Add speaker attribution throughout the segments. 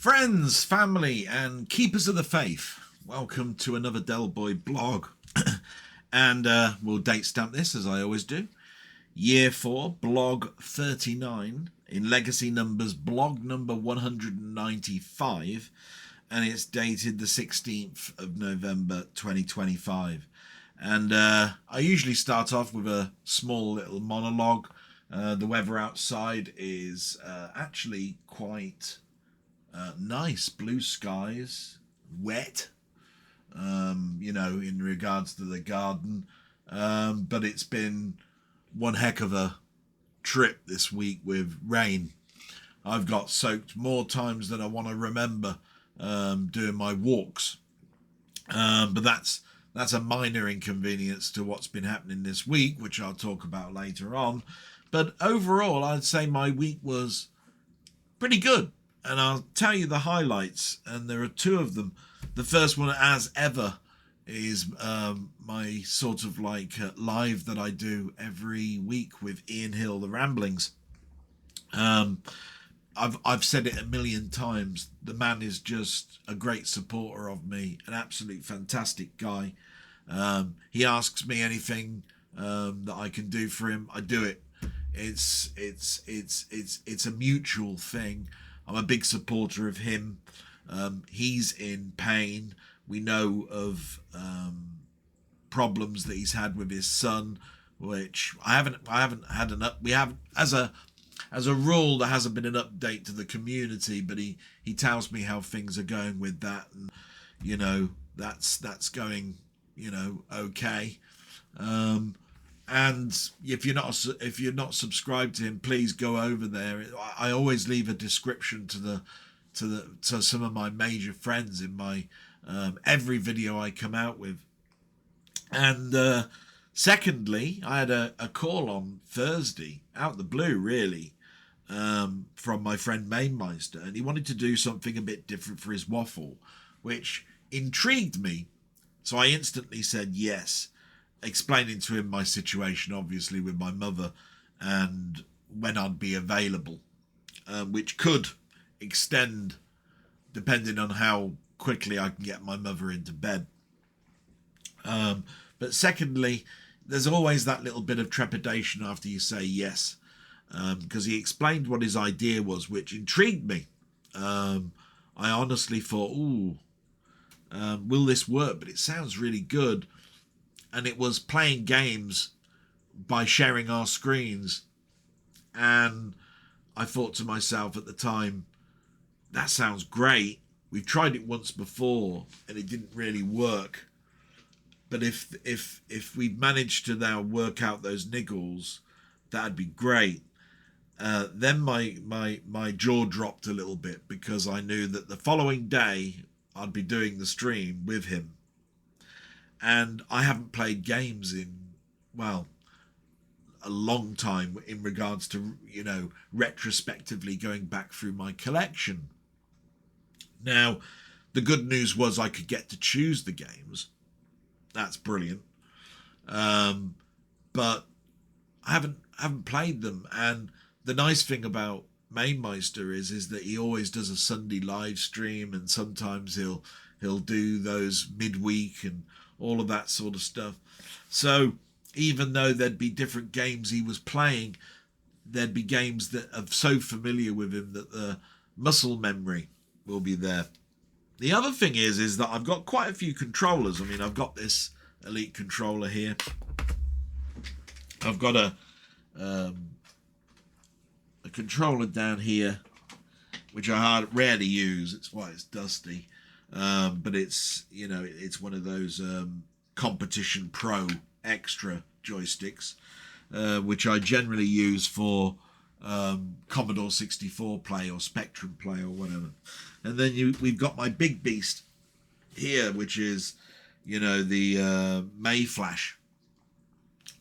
Speaker 1: Friends, family, and keepers of the faith, welcome to another Del Boy blog. And we'll date stamp this as I always do. Year 4, blog 39, in legacy numbers, blog number 195, and it's dated the 16th of November 2025. And I usually start off with a small little monologue. The weather outside is actually quite nice, blue skies, wet, in regards to the garden, but it's been one heck of a trip this week with rain. I've got soaked more times than I want to remember doing my walks, but that's a minor inconvenience to what's been happening this week, which I'll talk about later on. But overall, I'd say my week was pretty good. And I'll tell you the highlights, and there are two of them. The first one, as ever, is my sort of like live that I do every week with Ian Hill, The Ramblings. I've said it a million times. The man is just a great supporter of me, an absolute fantastic guy. He asks me anything that I can do for him, I do it. It's a mutual thing. I'm a big supporter of him. He's in pain. We know of problems that he's had with his son, which I haven't had we haven't, as a rule, there hasn't been an update to the community, but he tells me how things are going with that, and that's going okay. And if you're not subscribed to him, please go over there. I always leave a description to some of my major friends in my every video I come out with. And secondly, I had a call on Thursday, out of the blue really, from my friend Mainmeister, and he wanted to do something a bit different for his waffle, which intrigued me. So I instantly said yes, explaining to him my situation, obviously, with my mother and when I'd be available, which could extend depending on how quickly I can get my mother into bed. But secondly, there's always that little bit of trepidation after you say yes, because he explained what his idea was, which intrigued me. I honestly thought, will this work? But it sounds really good. And it was playing games by sharing our screens. And I thought to myself at the time, that sounds great. We've tried it once before and it didn't really work. But if we managed to now work out those niggles, that'd be great. Then my jaw dropped a little bit, because I knew that the following day I'd be doing the stream with him. And I haven't played games in, well, a long time in regards to, retrospectively going back through my collection. Now, the good news was I could get to choose the games. That's brilliant. But I haven't played them. And the nice thing about Mainmeister is that he always does a Sunday live stream, and sometimes he'll do those midweek and all of that sort of stuff. So even though there'd be different games he was playing, there'd be games that are so familiar with him that the muscle memory will be there. The other thing is that I've got quite a few controllers. I mean, I've got this Elite controller here. I've got a controller down here, which I rarely use. It's why it's dusty. But it's one of those Competition Pro Extra joysticks, which I generally use for Commodore 64 play or Spectrum play or whatever. And then we've got my big beast here, which is the Mayflash,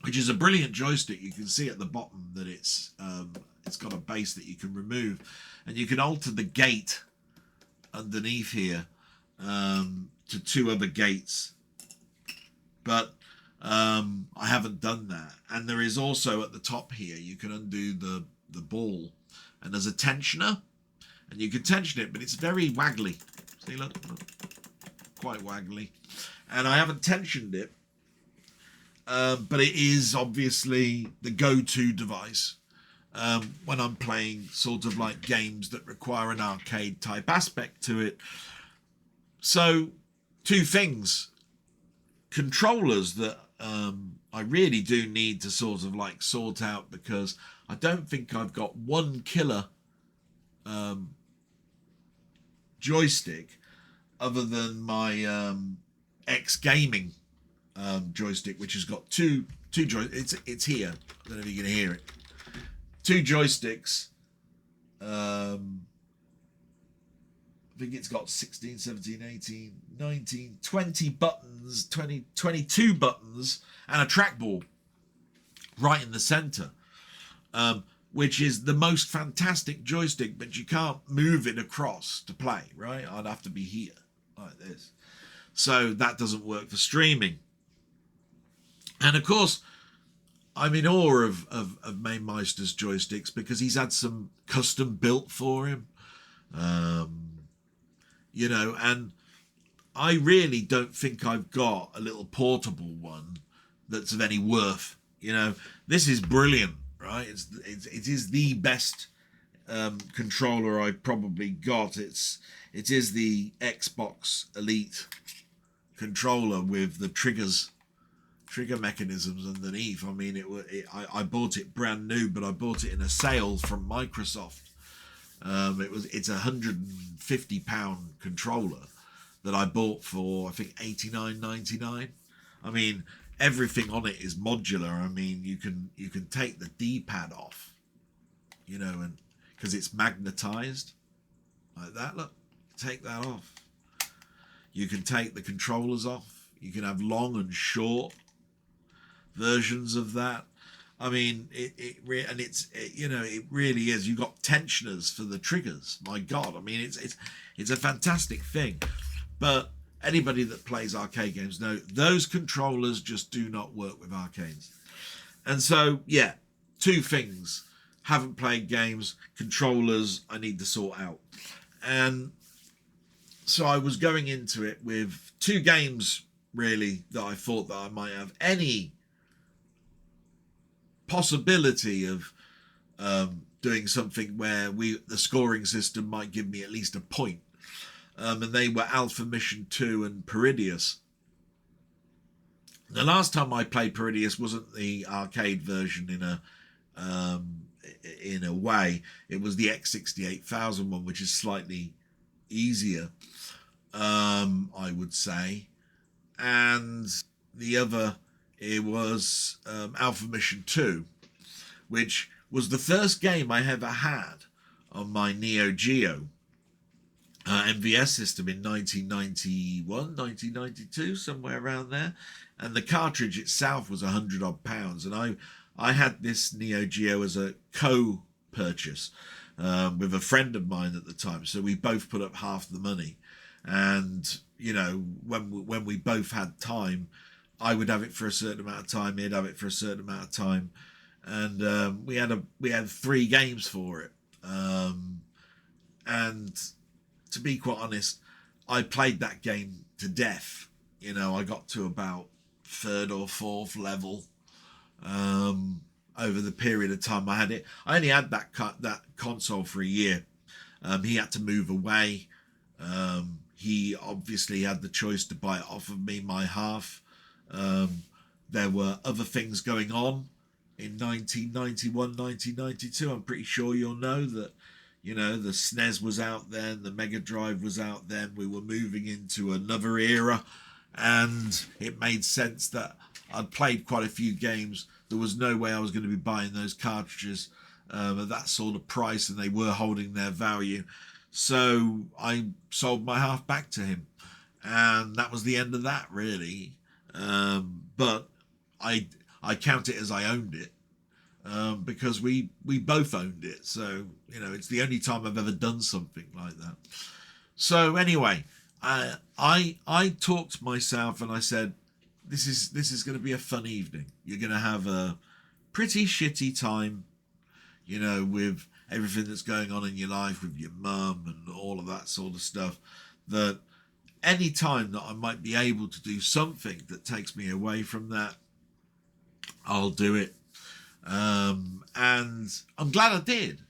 Speaker 1: which is a brilliant joystick. You can see at the bottom that it's got a base that you can remove, and you can alter the gate underneath here to two other gates, but I haven't done that. And there is also at the top here, you can undo the ball, and there's a tensioner, and you can tension it, but it's very waggly. See, look, quite waggly. And I haven't tensioned it, but it is obviously the go-to device when I'm playing sort of like games that require an arcade type aspect to it. So, two things. Controllers that I really do need to sort of like sort out, because I don't think I've got one killer joystick other than my X Gaming joystick, which has got two joysticks. It's here. I don't know if you can hear it. Two joysticks. I think it's got 16, 17, 18, 19, 20 buttons, 22 buttons, and a trackball right in the center, which is the most fantastic joystick, but you can't move it across to play, right? I'd have to be here like this. So that doesn't work for streaming. And of course, I'm in awe of Mainmeister's joysticks, because he's had some custom built for him. You know, and I really don't think I've got a little portable one that's of any worth. You know, this is brilliant, right? It is the best controller I've probably got. It is the Xbox Elite controller with the trigger mechanisms underneath. I mean, I bought it brand new, but I bought it in a sale from Microsoft. It's £150 controller that I bought for, I think, $89.99. I mean, everything on it is modular. I mean, you can take the D-pad off, you know, and because it's magnetized like that. Look, take that off. You can take the controllers off. You can have long and short versions of that. I mean, it really is. You've got tensioners for the triggers. My God, I mean, it's a fantastic thing. But anybody that plays arcade games know those controllers just do not work with arcades. And so, yeah, two things. Haven't played games, controllers I need to sort out. And so I was going into it with two games, really, that I thought that I might have any possibility of doing something where the scoring system might give me at least a point. And they were Alpha Mission 2 and Peridius. The last time I played Peridius wasn't the arcade version in a way. It was the X68000 one, which is slightly easier, I would say. And the other, it was Alpha Mission 2, which was the first game I ever had on my Neo Geo MVS system in 1991, 1992, somewhere around there. And the cartridge itself was £100 odd. And I had this Neo Geo as a co-purchase with a friend of mine at the time. So we both put up half the money. And, you know, when we both had time, I would have it for a certain amount of time, he'd have it for a certain amount of time. And we had 3 games for it. And to be quite honest, I played that game to death. You know, I got to about 3rd or 4th level over the period of time I had it. I only had that console for a year. He had to move away. He obviously had the choice to buy it off of me, my half. There were other things going on in 1991, 1992. I'm pretty sure you'll know that, you know, the SNES was out then, the Mega Drive was out then. We were moving into another era, and it made sense that I'd played quite a few games. There was no way I was going to be buying those cartridges at that sort of price, and they were holding their value. So I sold my half back to him, and that was the end of that, really. But I count it as I owned it, because we both owned it. So, you know, it's the only time I've ever done something like that. So anyway, I talked to myself and I said, this is going to be a fun evening. You're going to have a pretty shitty time, you know, with everything that's going on in your life with your mum and all of that sort of stuff, that any time that I might be able to do something that takes me away from that, I'll do it. And I'm glad I did.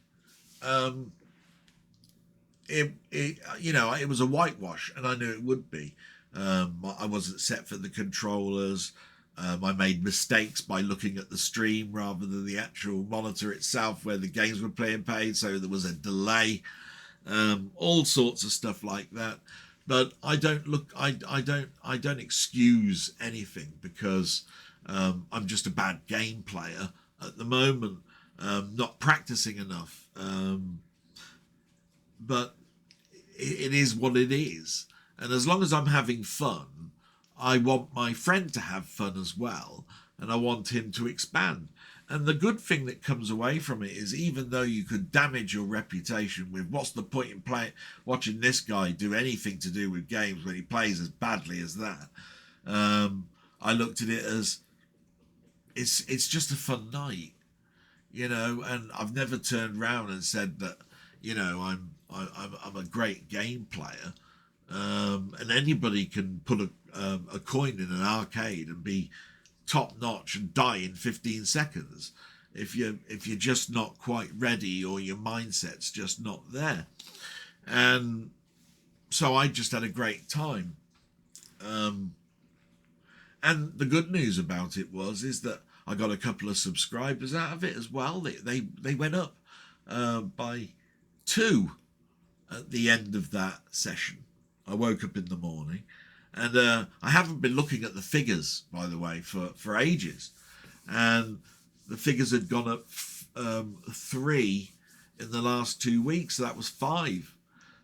Speaker 1: It was a whitewash, and I knew it would be. I wasn't set for the controllers. I made mistakes by looking at the stream rather than the actual monitor itself where the games were playing paid, so there was a delay. All sorts of stuff like that. But I don't excuse anything, because I'm just a bad game player at the moment, not practicing enough. But it is what it is. And as long as I'm having fun, I want my friend to have fun as well, and I want him to expand. And the good thing that comes away from it is, even though you could damage your reputation with what's the point in watching this guy do anything to do with games when he plays as badly as that, I looked at it as it's just a fun night, and I've never turned around and said that, I'm a great game player. And anybody can put a coin in an arcade and be top notch and die in 15 seconds if you're just not quite ready, or your mindset's just not there. And so I just had a great time. And the good news about it is that I got a couple of subscribers out of it as well. They went up by 2 at the end of that session. I woke up in the morning, and I haven't been looking at the figures, by the way, for ages. And the figures had gone up 3 in the last 2 weeks. So that was 5.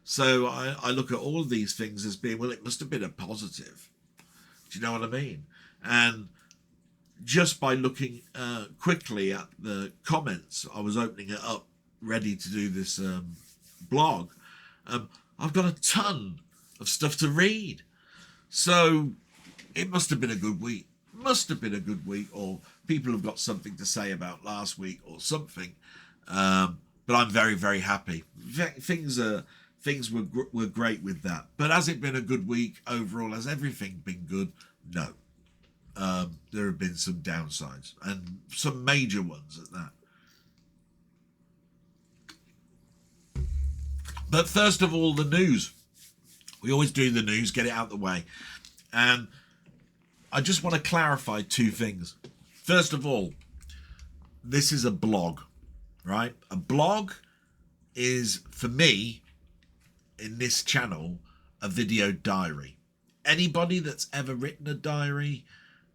Speaker 1: So I look at all of these things as being, well, it must have been a positive. Do you know what I mean? And just by looking quickly at the comments, I was opening it up, ready to do this blog. I've got a ton of stuff to read. So it must have been a good week. Or people have got something to say about last week or something. But I'm very, very happy. Things were great with that. But has it been a good week overall? Has everything been good? No. There have been some downsides, and some major ones at that. But first of all, the news. We always do the news, get it out the way. And I just want to clarify 2 things. First of all, this is a blog, right? A blog is, for me, in this channel, a video diary. Anybody that's ever written a diary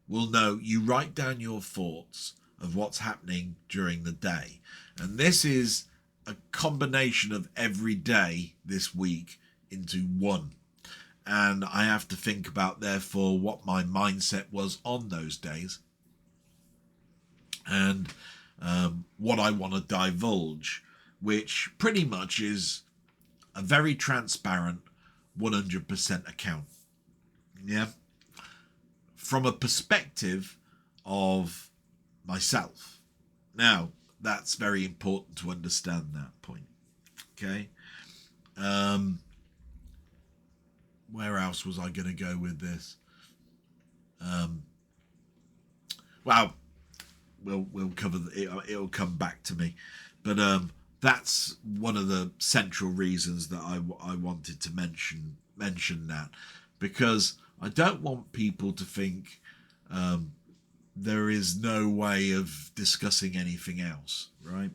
Speaker 1: will know you write down your thoughts of what's happening during the day. And this is a combination of every day this week into one. And I have to think about, therefore, what my mindset was on those days, and what I want to divulge, which pretty much is a very transparent 100% account. Yeah. From a perspective of myself. Now, that's very important to understand that point. Okay. Where else was I going to go with this? Well, we'll cover it'll come back to me, but that's one of the central reasons that I wanted to mention that, because I don't want people to think there is no way of discussing anything else, right?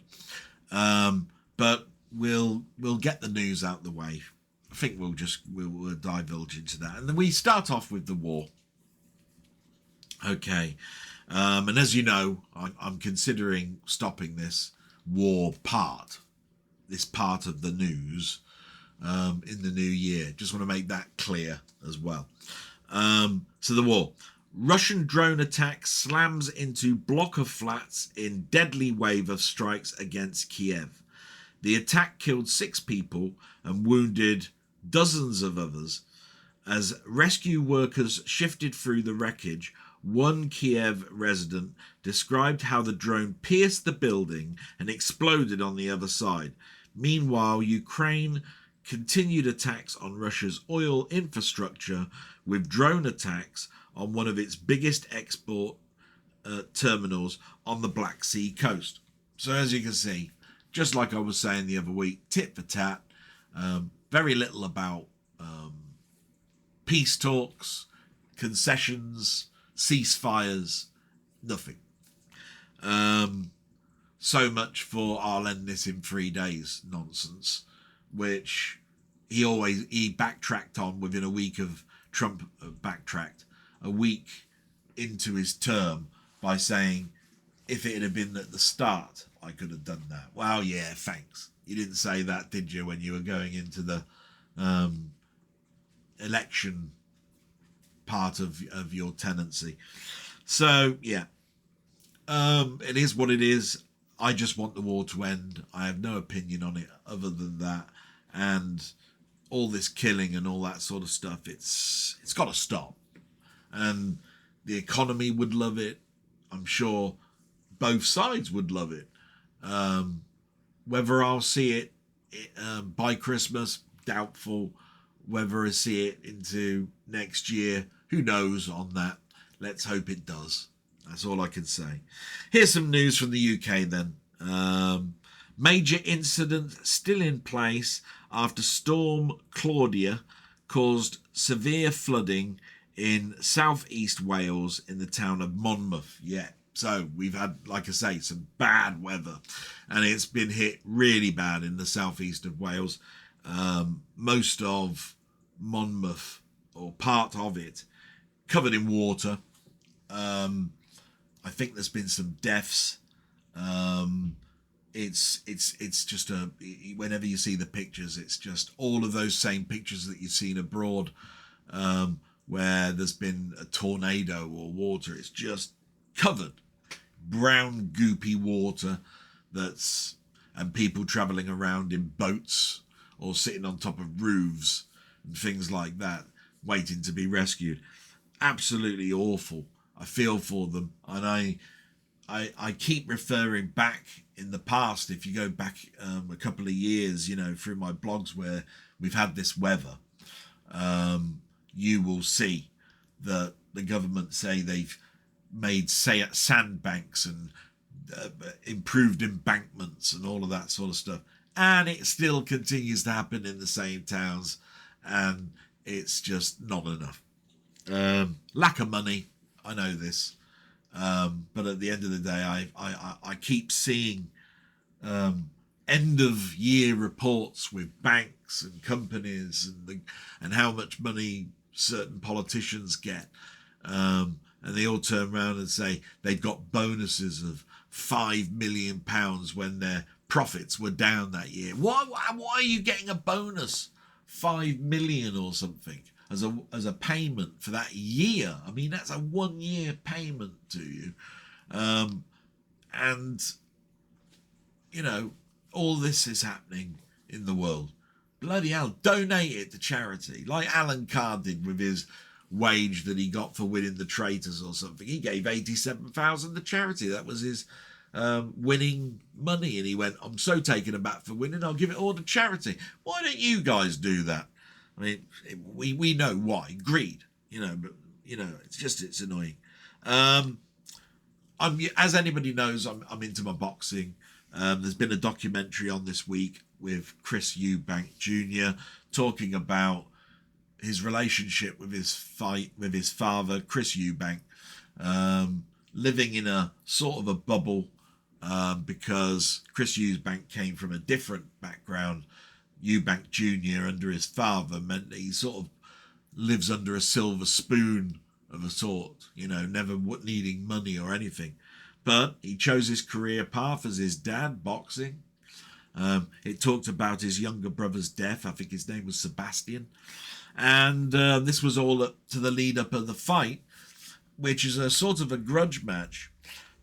Speaker 1: But we'll get the news out the way. I think we'll divulge into that, and then we start off with the war. Okay, and as you know, I'm considering stopping this war part of the news in the new year. Just want to make that clear as well. So the war. Russian drone attack slams into block of flats in deadly wave of strikes against Kiev. The attack killed 6 people and wounded dozens of others as rescue workers shifted through the wreckage one Kiev resident described how the drone pierced the building and exploded on the other side. Meanwhile, Ukraine continued attacks on Russia's oil infrastructure with drone attacks on one of its biggest export terminals on the Black Sea coast. So as you can see, just like I was saying the other week, tit for tat, very little about peace talks, concessions, ceasefires, nothing. So much for I'll end this in 3 days nonsense, which he backtracked on within a week of Trump backtracked a week into his term by saying, if it had been at the start, I could have done that. Well, yeah, thanks. You didn't say that, did you, when you were going into the election part of your tenancy? So, yeah. It is what it is. I just want the war to end. I have no opinion on it other than that. And all this killing and all that sort of stuff, it's got to stop. And the economy would love it. I'm sure both sides would love it. Whether I'll see it by Christmas, doubtful. Whether I see it into next year, who knows on that. Let's hope it does. That's all I can say. Here's some news from the UK then. Major incident still in place after Storm Claudia caused severe flooding in southeast Wales in the town of Monmouth. Yeah, so we've had, like I say, some bad weather, and it's been hit really bad in the southeast of Wales. Most of Monmouth, or part of it, covered in water. I think there's been some deaths. It's just whenever you see the pictures, it's just all of those same pictures that you've seen abroad, where there's been a tornado or water. It's just covered, brown goopy water and people travelling around in boats or sitting on top of roofs and things like that, waiting to be rescued. Absolutely awful. I feel for them, and I keep referring back in the past. If you go back a couple of years, through my blogs where we've had this weather, you will see that the government say they've made sandbanks and improved embankments and all of that sort of stuff, and it still continues to happen in the same towns, and it's just not enough. Lack of money, I know this, but at the end of the day, I keep seeing end of year reports with banks and companies and how much money certain politicians get, and they all turn around and say they've got bonuses of £5 million when their profits were down that year. Why are you getting a bonus, 5 million or something, as a payment for that year? I mean, that's a 1 year payment to you. And all this is happening in the world. Bloody hell, donate it to charity, like Alan Carr did with his wage that he got for winning the Traitors or something. He gave 87,000 to charity. That was his winning money, and he went, I'm so taken aback for winning, I'll give it all to charity. Why don't you guys do that? I mean, we know why. Greed, but it's annoying. As anybody knows, I'm into my boxing. There's been a documentary on this week with Chris Eubank Jr. talking about his relationship with his father, Chris Eubank, living in a sort of a bubble, because Chris Eubank came from a different background. Eubank Jr. under his father meant that he sort of lives under a silver spoon of a sort, never needing money or anything. But he chose his career path as his dad, boxing. It talked about his younger brother's death. I think his name was Sebastian. And this was all up to the lead up of the fight, which is a sort of a grudge match,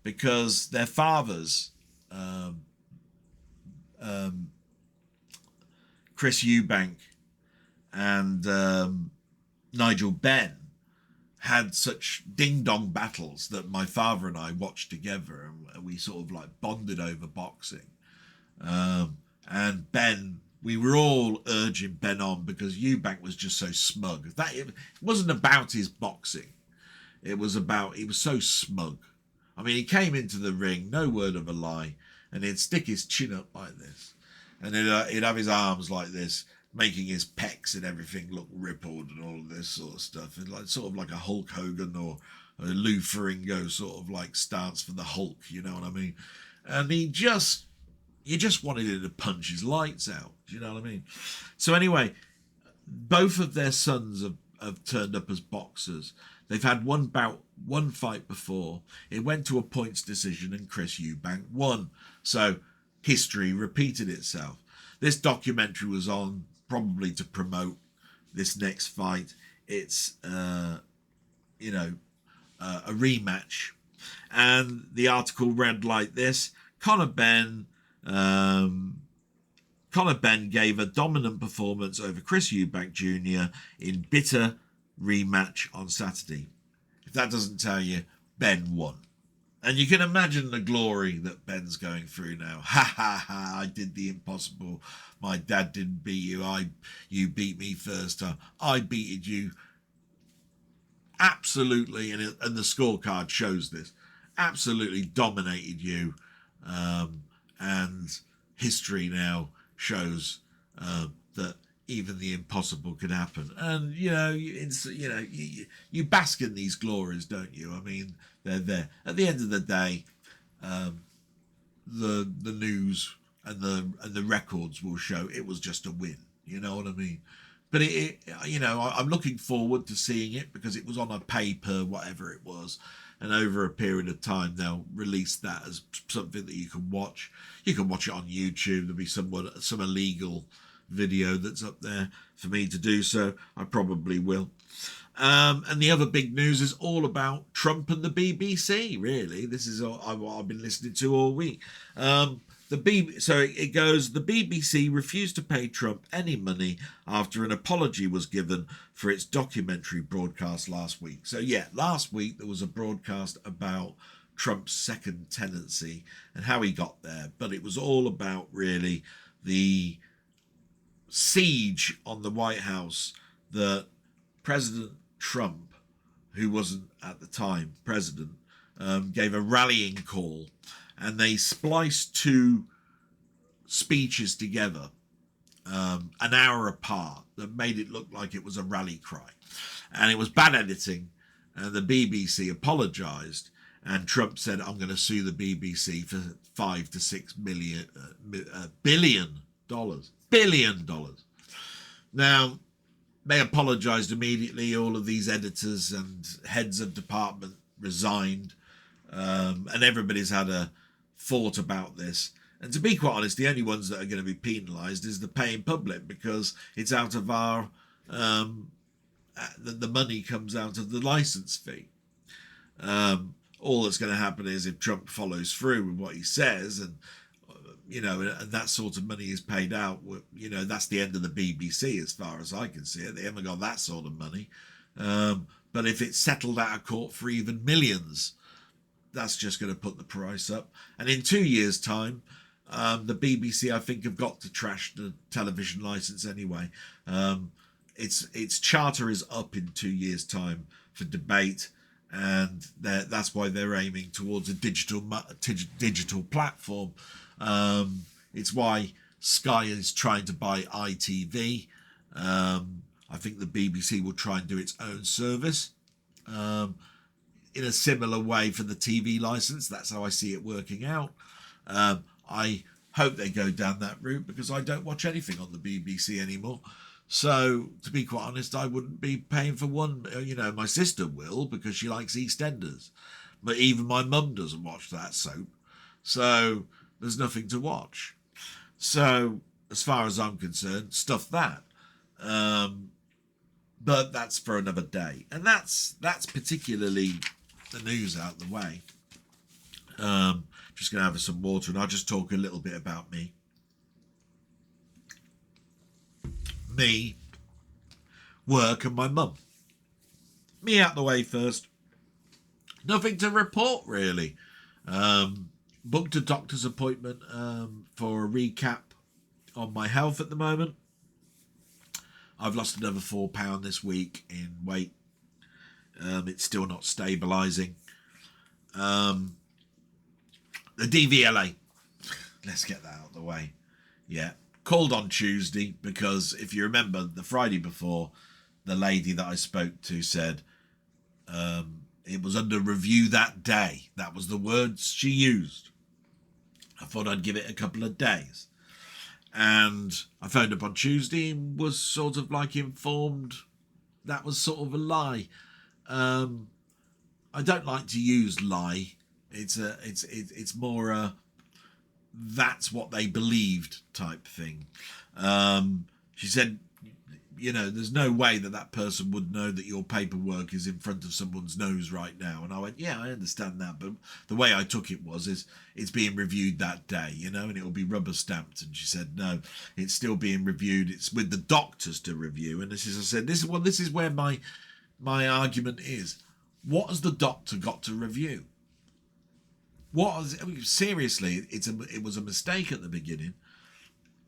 Speaker 1: because their fathers, Chris Eubank and Nigel Benn, had such ding-dong battles that my father and I watched together, and we sort of like bonded over boxing. And Ben, we were all urging Ben on because Eubank was just so smug. It wasn't about his boxing. It was about, he was so smug. I mean, he came into the ring, no word of a lie, and he'd stick his chin up like this. And he'd have his arms like this, making his pecs and everything look rippled and all of this sort of stuff. And like sort of like a Hulk Hogan or a Lou Ferrigno sort of like stance for the Hulk, you know what I mean? And you just wanted him to punch his lights out, do you know what I mean? So anyway, both of their sons have turned up as boxers. They've had one fight before. It went to a points decision and Chris Eubank won. So history repeated itself. This documentary was on probably to promote this next fight. It's, a rematch. And the article read like this: Conor Ben gave a dominant performance over Chris Eubank Jr. in bitter rematch on Saturday. If that doesn't tell you, Ben won. And you can imagine the glory that Ben's going through now. Ha ha ha, I did the impossible. My dad didn't beat you. You beat me first time. I beated you. Absolutely, and the scorecard shows this. Absolutely dominated you. And history now shows that even the impossible could happen. And you bask in these glories, don't you? I mean, they're there. At the end of the day, the news and the records will show it was just a win. You know what I mean? But I'm looking forward to seeing it because it was on a paper, whatever it was. And over a period of time, they'll release that as something that you can watch. You can watch it on YouTube. There'll be some illegal video that's up there for me to do so. I probably will. And the other big news is all about Trump and the BBC, really. This is what I've been listening to all week. So it goes, the BBC refused to pay Trump any money after an apology was given for its documentary broadcast last week. So yeah, last week there was a broadcast about Trump's second tenancy and how he got there. But it was all about really the siege on the White House that President Trump, who wasn't at the time president, gave a rallying call, and they spliced two speeches together an hour apart that made it look like it was a rally cry. And it was bad editing, and the BBC apologized, and Trump said, I'm going to sue the BBC for $5 to $6 billion. Now, they apologized immediately. All of these editors and heads of department resigned, and everybody's had a thought about this. And to be quite honest, the only ones that are going to be penalised is the paying public, because it's out of our the money comes out of the licence fee. All that's going to happen is if Trump follows through with what he says, and and that sort of money is paid out, that's the end of the BBC as far as I can see it. They haven't got that sort of money. But if it's settled out of court for even millions, that's just going to put the price up. And in 2 years' time, the BBC, I think, have got to trash the television licence anyway. Its charter is up in 2 years' time for debate, and that's why they're aiming towards a digital platform. It's why Sky is trying to buy ITV. I think the BBC will try and do its own service in a similar way for the TV licence. That's how I see it working out. I hope they go down that route, because I don't watch anything on the BBC anymore. So, to be quite honest, I wouldn't be paying for one. My sister will, because she likes EastEnders. But even my mum doesn't watch that soap. So, there's nothing to watch. So, as far as I'm concerned, stuff that. But that's for another day. And that's particularly the news out the way. Just going to have some water, and I'll just talk a little bit about me. Me, work, and my mum. me out the way first. Nothing to report, really. Booked a doctor's appointment for a recap on my health at the moment. I've lost another £4 this week in weight. It's still not stabilising. The DVLA. Let's get that out of the way. Yeah. Called on Tuesday because if you remember the Friday before, the lady that I spoke to said it was under review that day. That was the words she used. I thought I'd give it a couple of days. And I phoned up on Tuesday and was sort of like informed that was sort of a lie. I don't like to use lie. It's more a that's what they believed type thing. She said, there's no way that person would know that your paperwork is in front of someone's nose right now. And I went, yeah, I understand that. But the way I took it is it's being reviewed that day, and it'll be rubber stamped. And she said, no, it's still being reviewed. It's with the doctors to review. And I said, this is where my argument is. What has the doctor got to review? Seriously, it was a mistake at the beginning.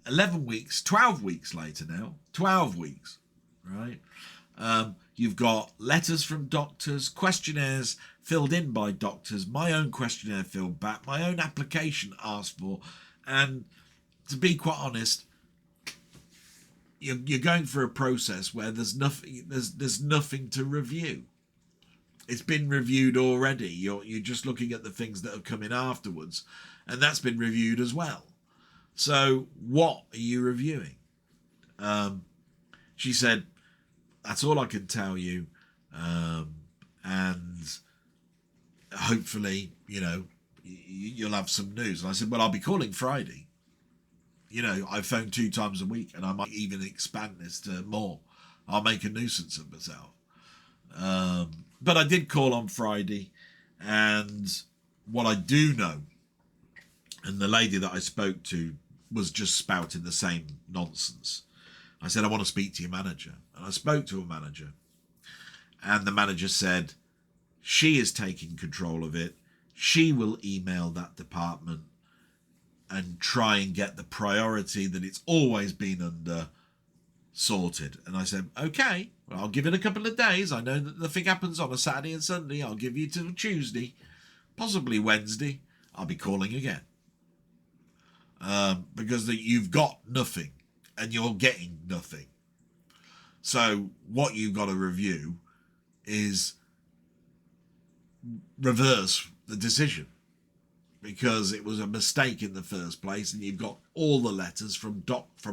Speaker 1: 11 weeks, 12 weeks later now, 12 weeks, right? You've got letters from doctors, questionnaires filled in by doctors, my own questionnaire filled back, my own application asked for, and to be quite honest, you're going through a process where there's nothing to review. It's been reviewed already. You're just looking at the things that have come in afterwards, and that's been reviewed as well. So what are you reviewing? She said, that's all I can tell you. And hopefully, you'll have some news. And I said, well, I'll be calling Friday. I phone 2 times a week and I might even expand this to more. I'll make a nuisance of myself. But I did call on Friday, and what I do know, and the lady that I spoke to was just spouting the same nonsense. I said, I want to speak to your manager. And I spoke to a manager, and the manager said she is taking control of it. She will email that department and try and get the priority that it's always been under sorted. And I said, okay, well, I'll give it a couple of days. I know that nothing happens on a Saturday and Sunday. I'll give you till Tuesday, possibly Wednesday. I'll be calling again. Because you've got nothing and you're getting nothing. So what you've got to review is reverse the decision, because it was a mistake in the first place, and you've got all the letters from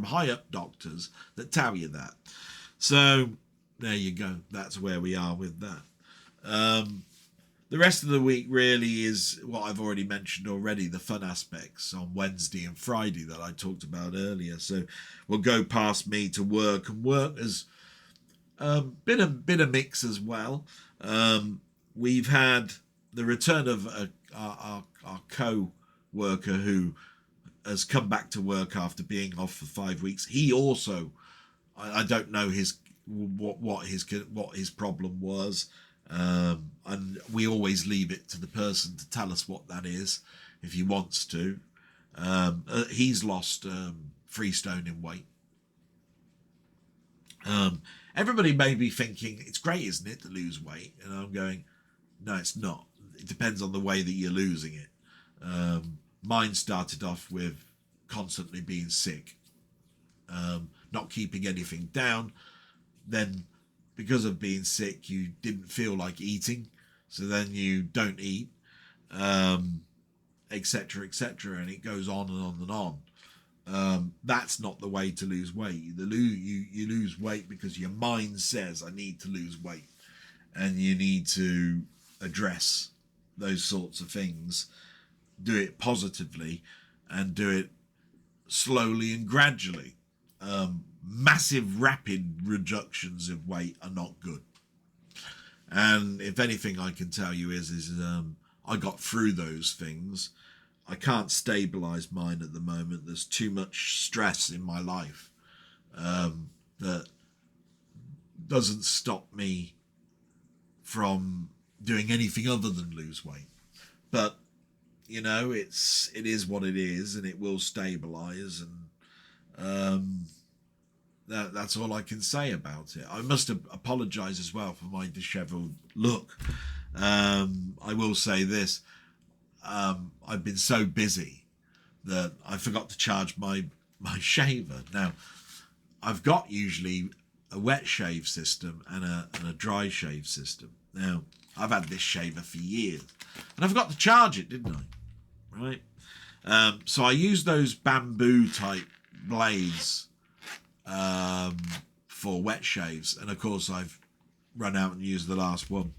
Speaker 1: high up doctors that tell you that. So there you go. That's where we are with that. The rest of the week really is what I've already mentioned already, the fun aspects on Wednesday and Friday that I talked about earlier. So we'll go past me to work, and work has been a mix as well. We've had the return of our co-worker who has come back to work after being off for 5 weeks. He also, I don't know what his problem was. And we always leave it to the person to tell us what that is if he wants to. He's lost 3 stone in weight. Everybody may be thinking, it's great, isn't it, to lose weight? And I'm going, no, it's not. It depends on the way that you're losing it. Mine started off with constantly being sick, not keeping anything down. Then because of being sick, you didn't feel like eating, so then you don't eat, etc., etc., and it goes on and on and on. That's not the way to lose weight. You lose weight because your mind says, I need to lose weight, and you need to address those sorts of things, do it positively, and do it slowly and gradually. Massive rapid reductions of weight are not good, and if anything I can tell you is I got through those things. I can't stabilize mine at the moment. There's too much stress in my life that doesn't stop me from doing anything other than lose weight. But you know, it is what it is, and it will stabilize, and that's all I can say about it. I must apologize as well for my disheveled look. I will say this: I've been so busy that I forgot to charge my shaver. Now, I've got usually a wet shave system and a dry shave system. Now, I've had this shaver for years, and I forgot to charge it, didn't I? Right. So I use those bamboo type blades for wet shaves, and of course I've run out and used the last one.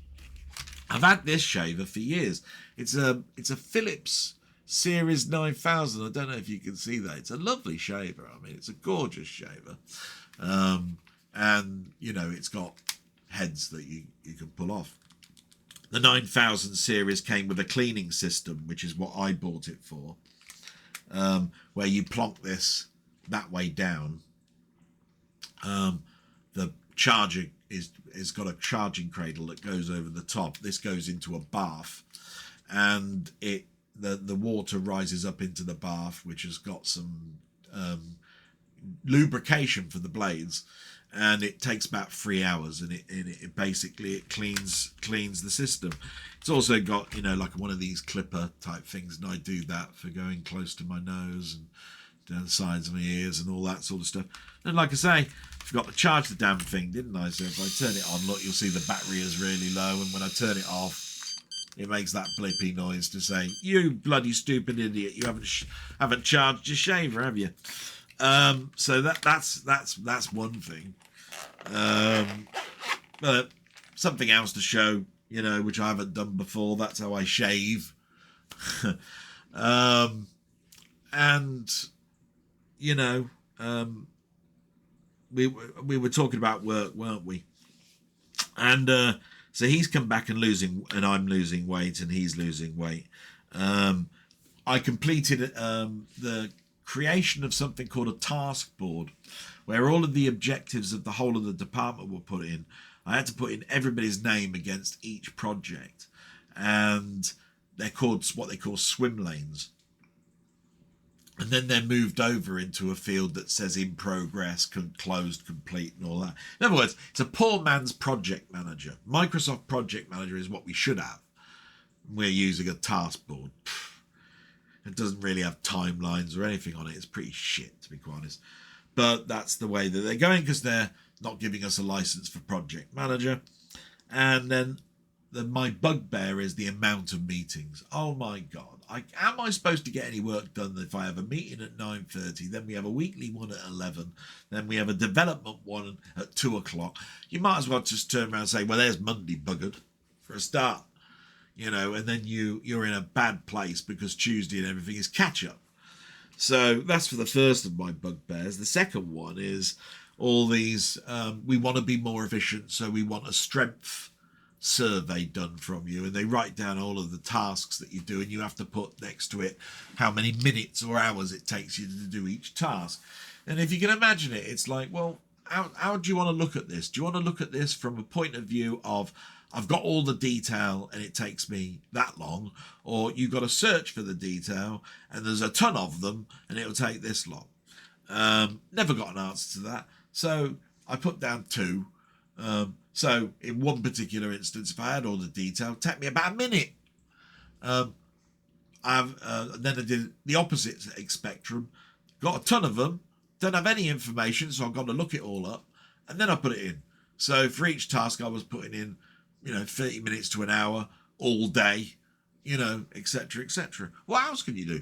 Speaker 1: I've had this shaver for years. It's a Philips Series 9000. I don't know if you can see that. It's a lovely shaver. I mean, it's a gorgeous shaver, and you know, it's got heads that you can pull off. The 9000 series came with a cleaning system, which is what I bought it for, where you plonk this that way down. The charger is got a charging cradle that goes over the top. This goes into a bath, and the water rises up into the bath, which has got some lubrication for the blades. And it takes about 3 hours, and it basically cleans the system. It's also got, you know, like one of these clipper type things, and I do that for going close to my nose and down the sides of my ears and all that sort of stuff. And like I say, I forgot to charge the damn thing, didn't I? So if I turn it on, look, you'll see the battery is really low, and when I turn it off, it makes that blippy noise to say, "You bloody stupid idiot! You haven't charged your shaver, have you?" So that's one thing. But something else to show, you know, which I haven't done before. That's how I shave. And you know, we were talking about work, weren't we? And so he's come back and I'm losing weight, and he's losing weight. I completed the creation of something called a task board, where all of the objectives of the whole of the department were put in. I had to put in everybody's name against each project, and they're called what they call swim lanes. And then they're moved over into a field that says in progress, closed, complete, and all that. In other words, it's a poor man's project manager. Microsoft Project Manager is what we should have. We're using a task board. It doesn't really have timelines or anything on it. It's pretty shit, to be quite honest. But that's the way that they're going, because they're not giving us a license for Project Manager. And then my bugbear is the amount of meetings. Oh my God. Am I supposed to get any work done if I have a meeting at 9:30, then we have a weekly one at 11, then we have a development one at 2 o'clock? You might as well just turn around and say, well, there's Monday buggered for a start. You know, and then you're in a bad place because Tuesday and everything is catch up. So that's for the first of my bugbears. The second one is all these, we want to be more efficient, so we want a strength survey done from you, and they write down all of the tasks that you do, and you have to put next to it how many minutes or hours it takes you to do each task. And if you can imagine it, it's like, well, how do you want to look at this? Do you want to look at this from a point of view of, I've got all the detail and it takes me that long, or you've got to search for the detail and there's a ton of them and it'll take this long? Never got an answer to that. So I put down 2. So in one particular instance, if I had all the detail, it'd take me about a minute. Then I did the opposite spectrum, got a ton of them, don't have any information, so I've got to look it all up, and then I put it in. So for each task I was putting in, 30 minutes to an hour, all day, etc., etc. What else can you do?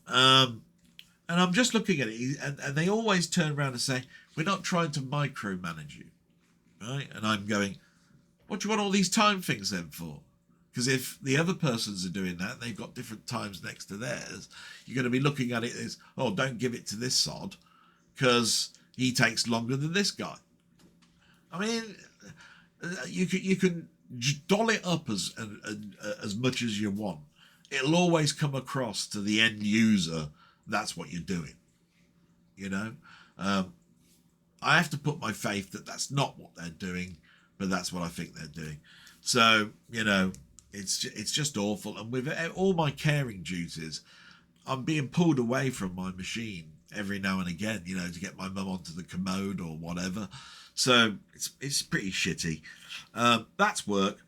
Speaker 1: And I'm just looking at it, and they always turn around and say, we're not trying to micromanage you, right? And I'm going, what do you want all these time things then for? Because if the other persons are doing that, they've got different times next to theirs, you're going to be looking at it as, oh, don't give it to this sod, because he takes longer than this guy. I mean, you can doll it up as much as you want. It'll always come across to the end user that's what you're doing. I have to put my faith that that's not what they're doing, but that's what I think they're doing. So, you know, it's just awful. And with all my caring duties, I'm being pulled away from my machine every now and again, you know, to get my mum onto the commode or whatever. So it's pretty shitty. That's work.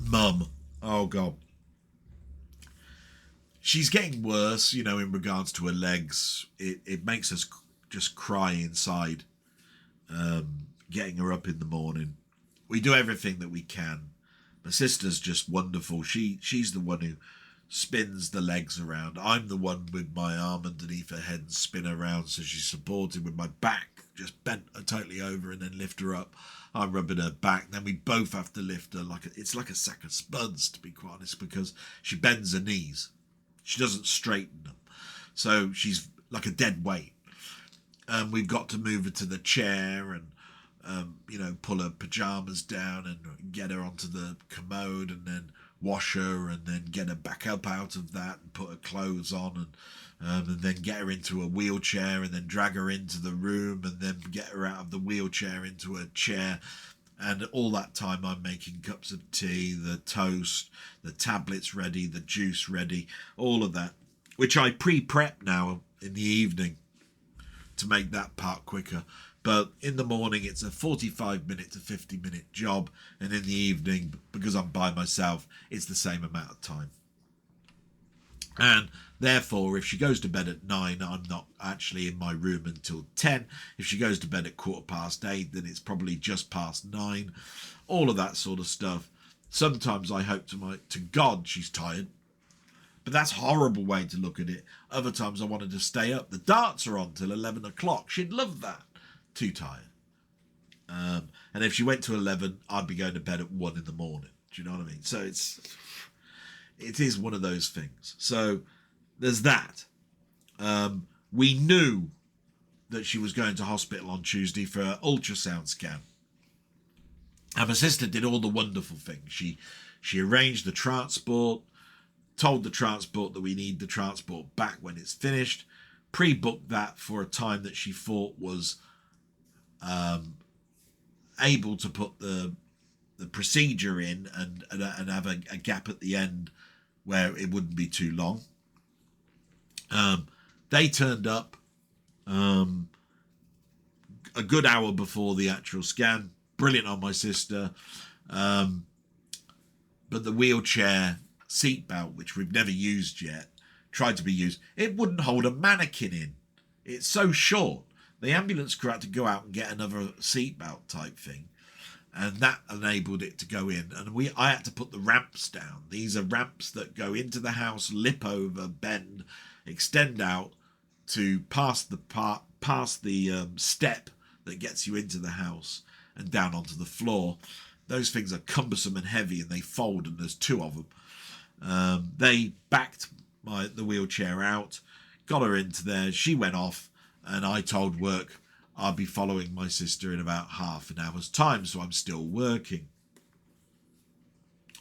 Speaker 1: Mum. Oh, God. She's getting worse, you know, in regards to her legs. It makes us just cry inside, getting her up in the morning. We do everything that we can. My sister's just wonderful. She's the one who spins the legs around. I'm the one with my arm underneath her head and spin her around, so she's supported with my back, just bent her totally over and then lift her up. I'm rubbing her back. Then we both have to lift her it's like a sack of spuds, to be quite honest, because she bends her knees. She doesn't straighten them. So she's like a dead weight. We've got to move her to the chair and you know, pull her pajamas down and get her onto the commode and then wash her and then get her back up out of that and put her clothes on and then get her into a wheelchair and then drag her into the room and then get her out of the wheelchair into a chair. And all that time I'm making cups of tea, the toast, the tablets ready, the juice ready, all of that, which I pre-prep now in the evening to make that part quicker. But in the morning, it's a 45-minute to 50-minute job. And in the evening, because I'm by myself, it's the same amount of time. And therefore, if she goes to bed at 9, I'm not actually in my room until 10. If she goes to bed at 8:15, then it's probably just past 9. All of that sort of stuff. Sometimes I hope to God she's tired. But that's a horrible way to look at it. Other times I wanted to stay up. The darts are on till 11 o'clock. She'd love that. Too tired. And if she went to 11, I'd be going to bed at 1 in the morning. Do you know what I mean? So it is one of those things. So there's that. We knew that she was going to hospital on Tuesday for an ultrasound scan. And my sister did all the wonderful things. She arranged the transport, told the transport that we need the transport back when it's finished, pre-booked that for a time that she thought was able to put the procedure in and have a gap at the end where it wouldn't be too long. They turned up a good hour before the actual scan. Brilliant on my sister. But the wheelchair seatbelt, which we've never used yet, tried to be used. It wouldn't hold a mannequin in. It's so short. The ambulance crew had to go out and get another seatbelt type thing. And that enabled it to go in. And I had to put the ramps down. These are ramps that go into the house, lip over, bend, extend out to pass the step that gets you into the house and down onto the floor. Those things are cumbersome and heavy, and they fold, and there's 2 of them. They backed the wheelchair out, got her into there. She went off, and I told work I'll be following my sister in about half an hour's time, so I'm still working.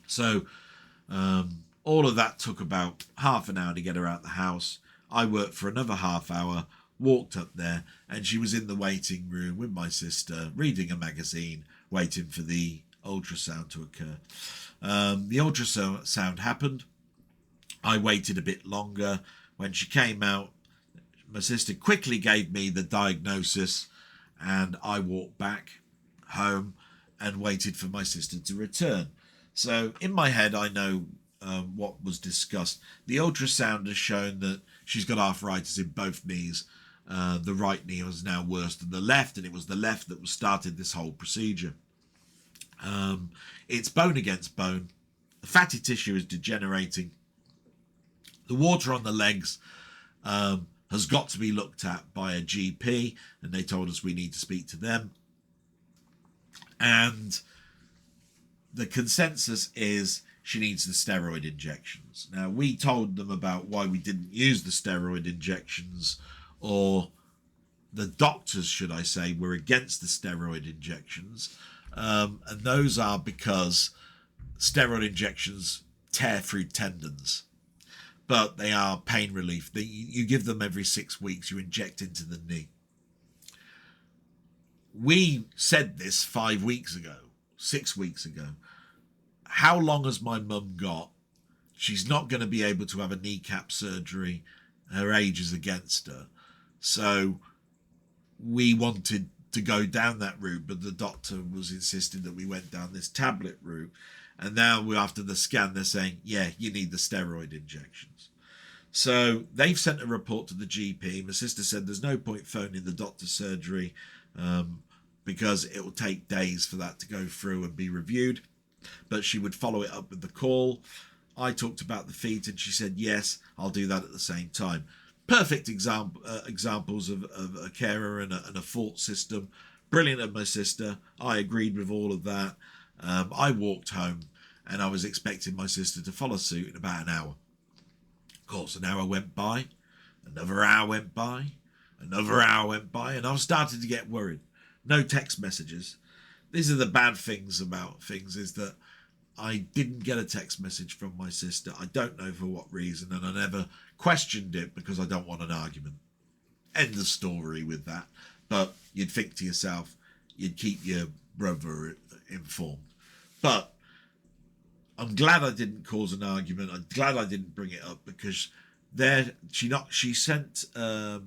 Speaker 1: So all of that took about half an hour to get her out the house. I worked for another half hour, walked up there, and she was in the waiting room with my sister, reading a magazine, waiting for the ultrasound to occur. The ultrasound happened. I waited a bit longer. When she came out, my sister quickly gave me the diagnosis, and I walked back home and waited for my sister to return. So in my head, I know what was discussed. The ultrasound has shown that she's got arthritis in both knees. The right knee was now worse than the left, and it was the left that started this whole procedure. It's bone against bone. The fatty tissue is degenerating. The water on the legs has got to be looked at by a GP, and they told us we need to speak to them. And the consensus is she needs the steroid injections. Now, we told them about why we didn't use the steroid injections, or the doctors, should I say, were against the steroid injections. And those are because steroid injections tear through tendons. But they are pain relief. You give them every 6 weeks. You inject into the knee. we said this 5 weeks ago, 6 weeks ago. How long has my mum got? She's not going to be able to have a kneecap surgery. Her age is against her. So we wanted to go down that route, but the doctor was insisting that we went down this tablet route. And now after the scan, they're saying, yeah, you need the steroid injections. So they've sent a report to the GP. My sister said there's no point phoning the doctor's surgery because it will take days for that to go through and be reviewed. But she would follow it up with the call. I talked about the feet and she said, yes, I'll do that at the same time. Perfect examples of a carer and a fault system. Brilliant of my sister. I agreed with all of that. I walked home and I was expecting my sister to follow suit in about an hour. Of course, an hour went by, another hour went by, another hour went by, and I was starting to get worried. No text messages. These are the bad things about things, is that I didn't get a text message from my sister. I don't know for what reason, and I never questioned it because I don't want an argument. End the story with that. But you'd think to yourself, you'd keep your brother informed. But I'm glad I didn't cause an argument. I'm glad I didn't bring it up, because she sent a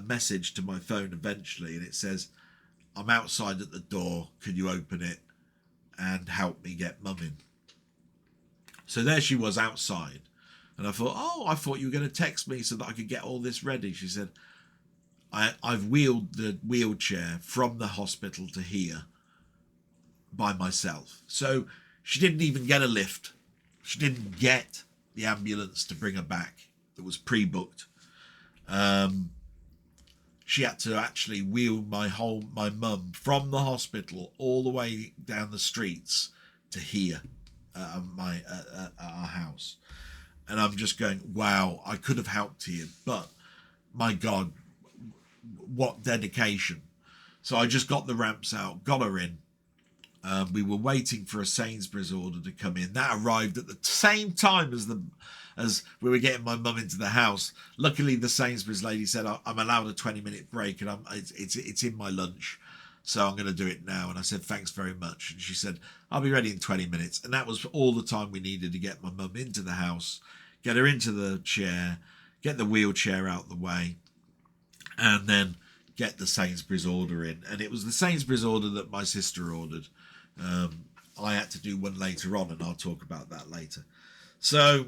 Speaker 1: message to my phone eventually, and it says, I'm outside at the door. Can you open it and help me get mum in? So there she was outside. And I thought you were going to text me so that I could get all this ready. She said, I've wheeled the wheelchair from the hospital to here by myself. So she didn't even get a lift. She didn't get the ambulance to bring her back. It was pre-booked. She had to actually wheel my mum from the hospital all the way down the streets to here, our house. And I'm just going, wow, I could have helped here, but my God, what dedication. So I just got the ramps out, got her in. We were waiting for a Sainsbury's order to come in. That arrived at the same time as we were getting my mum into the house. Luckily, the Sainsbury's lady said, I'm allowed a 20-minute break, and it's in my lunch, so I'm going to do it now. And I said, thanks very much. And she said, I'll be ready in 20 minutes. And that was all the time we needed to get my mum into the house, get her into the chair, get the wheelchair out the way, and then get the Sainsbury's order in. And it was the Sainsbury's order that my sister ordered. I had to do one later on, and I'll talk about that later. So,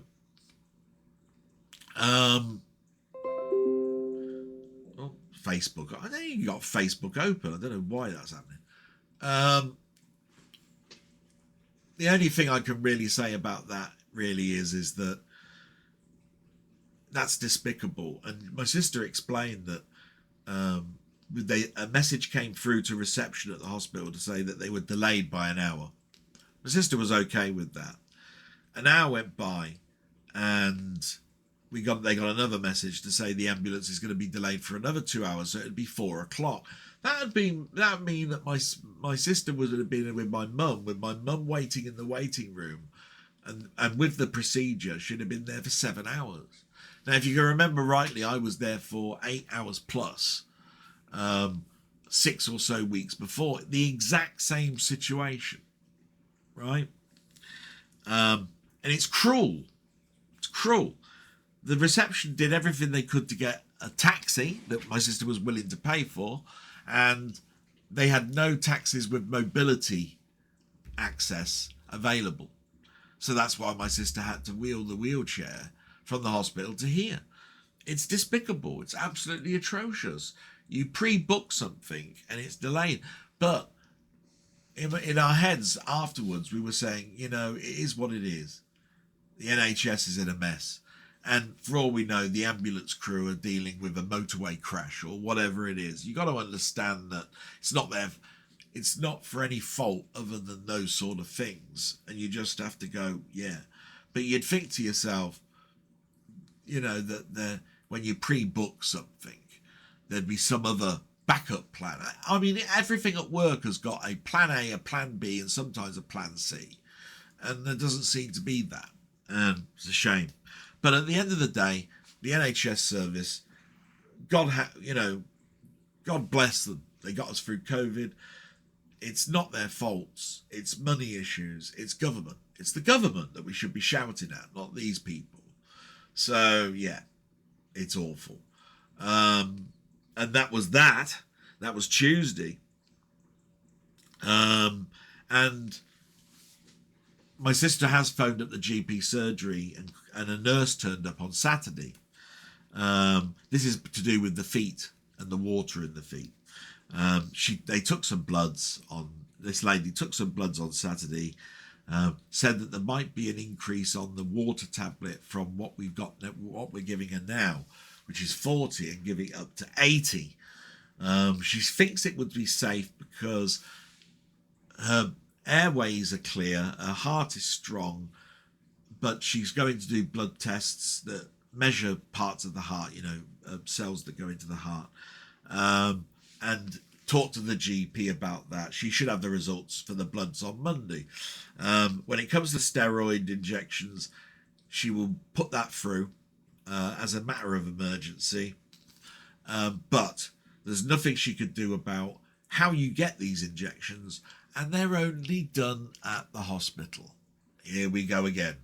Speaker 1: Facebook. I think you got Facebook open. I don't know why that's happening. The only thing I can really say about that really is that that's despicable. And my sister explained that a message came through to reception at the hospital to say that they were delayed by an hour. My sister was okay with that. An hour went by, and they got another message to say the ambulance is going to be delayed for another 2 hours, so it'd be 4 o'clock. That would mean that my sister would have been with my mum waiting in the waiting room, and with the procedure, she'd have been there for 7 hours. Now, if you can remember rightly, I was there for 8 hours plus, 6 or so weeks before. The exact same situation, right? And it's cruel. It's cruel. The reception did everything they could to get a taxi that my sister was willing to pay for, and they had no taxis with mobility access available. So that's why my sister had to wheel the wheelchair from the hospital to here. It's despicable. It's absolutely atrocious. You pre-book something and it's delayed. But in our heads afterwards, we were saying, it is what it is. The NHS is in a mess. And for all we know, the ambulance crew are dealing with a motorway crash or whatever it is. You got to understand that it's not for any fault other than those sort of things. And you just have to go, yeah. But you'd think to yourself, that when you pre-book something, there'd be some other backup plan. I mean, everything at work has got a plan A, a plan B, and sometimes a plan C. And there doesn't seem to be that. And it's a shame. But at the end of the day, the NHS service, God bless them. They got us through COVID. It's not their faults. It's money issues. It's government. It's the government that we should be shouting at, not these people. So, yeah, it's awful. And that was that. That was Tuesday. And my sister has phoned up the GP surgery, and a nurse turned up on Saturday. This is to do with the feet and the water in the feet. They took some bloods on, this lady took some bloods on Saturday, said that there might be an increase on the water tablet from what we're giving her now, which is 40, and giving it up to 80. She thinks it would be safe because her airways are clear, her heart is strong, but she's going to do blood tests that measure parts of the heart, cells that go into the heart, and talk to the GP about that. She should have the results for the bloods on Monday. When it comes to steroid injections, she will put that through as a matter of emergency, but there's nothing she could do about how you get these injections, and they're only done at the hospital. Here we go again.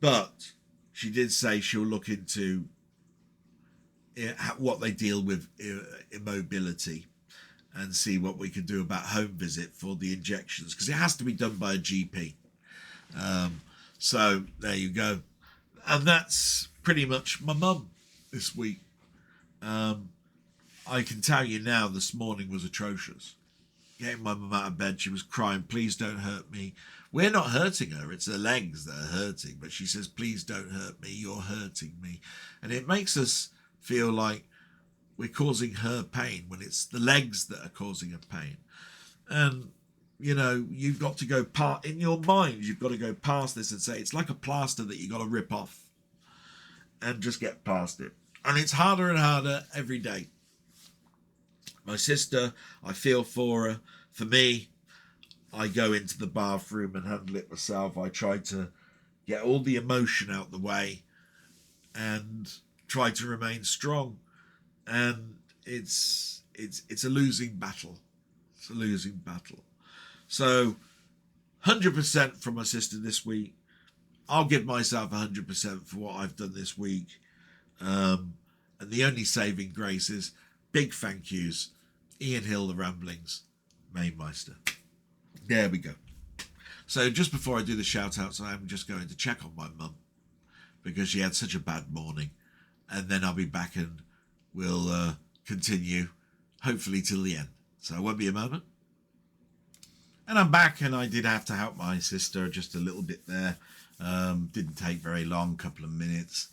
Speaker 1: But she did say she'll look into what they deal with immobility and see what we can do about home visit for the injections, because it has to be done by a GP. So there you go. And that's pretty much my mum this week. I can tell you now, this morning was atrocious. Getting my mum out of bed, she was crying, please don't hurt me. We're not hurting her, it's her legs that are hurting. But she says, please don't hurt me, you're hurting me. And it makes us feel like we're causing her pain when it's the legs that are causing her pain. And, you've got to go in your mind, you've got to go past this and say, it's like a plaster that you've got to rip off and just get past it. And it's harder and harder every day. My sister, I feel for her. For me, I go into the bathroom and handle it myself. I try to get all the emotion out the way and try to remain strong. And it's a losing battle. It's a losing battle. So 100% from my sister this week. I'll give myself 100% for what I've done this week. And the only saving grace is big thank yous. Ian Hill, The Ramblings, Mainmeister. There we go. So just before I do the shout outs, I'm just going to check on my mum because she had such a bad morning. And then I'll be back and we'll continue, hopefully till the end. So it won't be a moment. And I'm back, and I did have to help my sister just a little bit there. Didn't take very long, couple of minutes.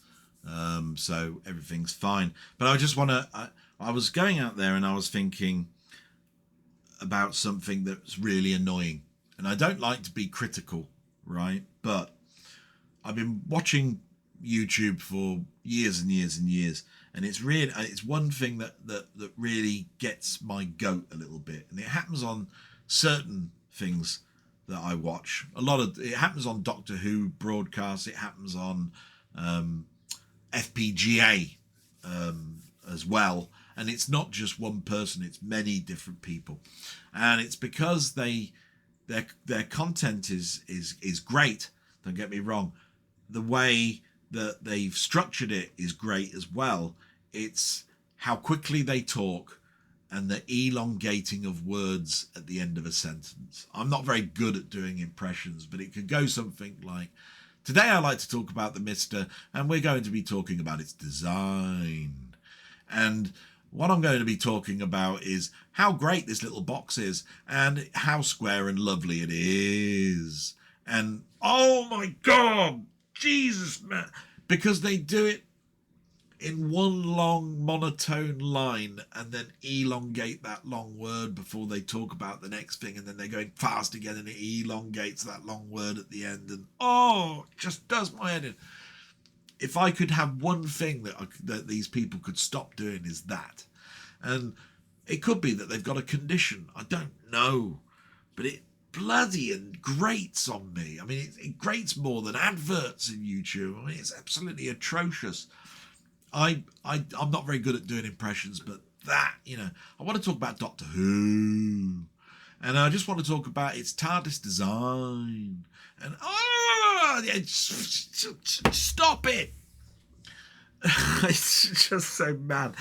Speaker 1: So everything's fine. But I just want to... I was going out there and I was thinking about something that's really annoying. And I don't like to be critical, right? But I've been watching YouTube for years and years and years. And it's one thing that really gets my goat a little bit. And it happens on certain things that I watch. It happens on Doctor Who broadcasts. It happens on FPGA as well. And it's not just one person, it's many different people. And it's because their content is great, don't get me wrong. The way that they've structured it is great as well. It's how quickly they talk and the elongating of words at the end of a sentence. I'm not very good at doing impressions, but it could go something like, today I like to talk about the Mister, and we're going to be talking about its design. And what I'm going to be talking about is how great this little box is and how square and lovely it is. And oh my God, Jesus, man. Because they do it in one long monotone line and then elongate that long word before they talk about the next thing. And then they're going fast again and it elongates that long word at the end. And oh, it just does my head in. If I could have one thing that these people could stop doing is that. And it could be that they've got a condition. I don't know. But it bloody and grates on me. I mean, it grates more than adverts in YouTube. I mean, it's absolutely atrocious. I'm not very good at doing impressions, but that, you know. I want to talk about Doctor Who. And I just want to talk about its TARDIS design. And, stop it. It's just so mad.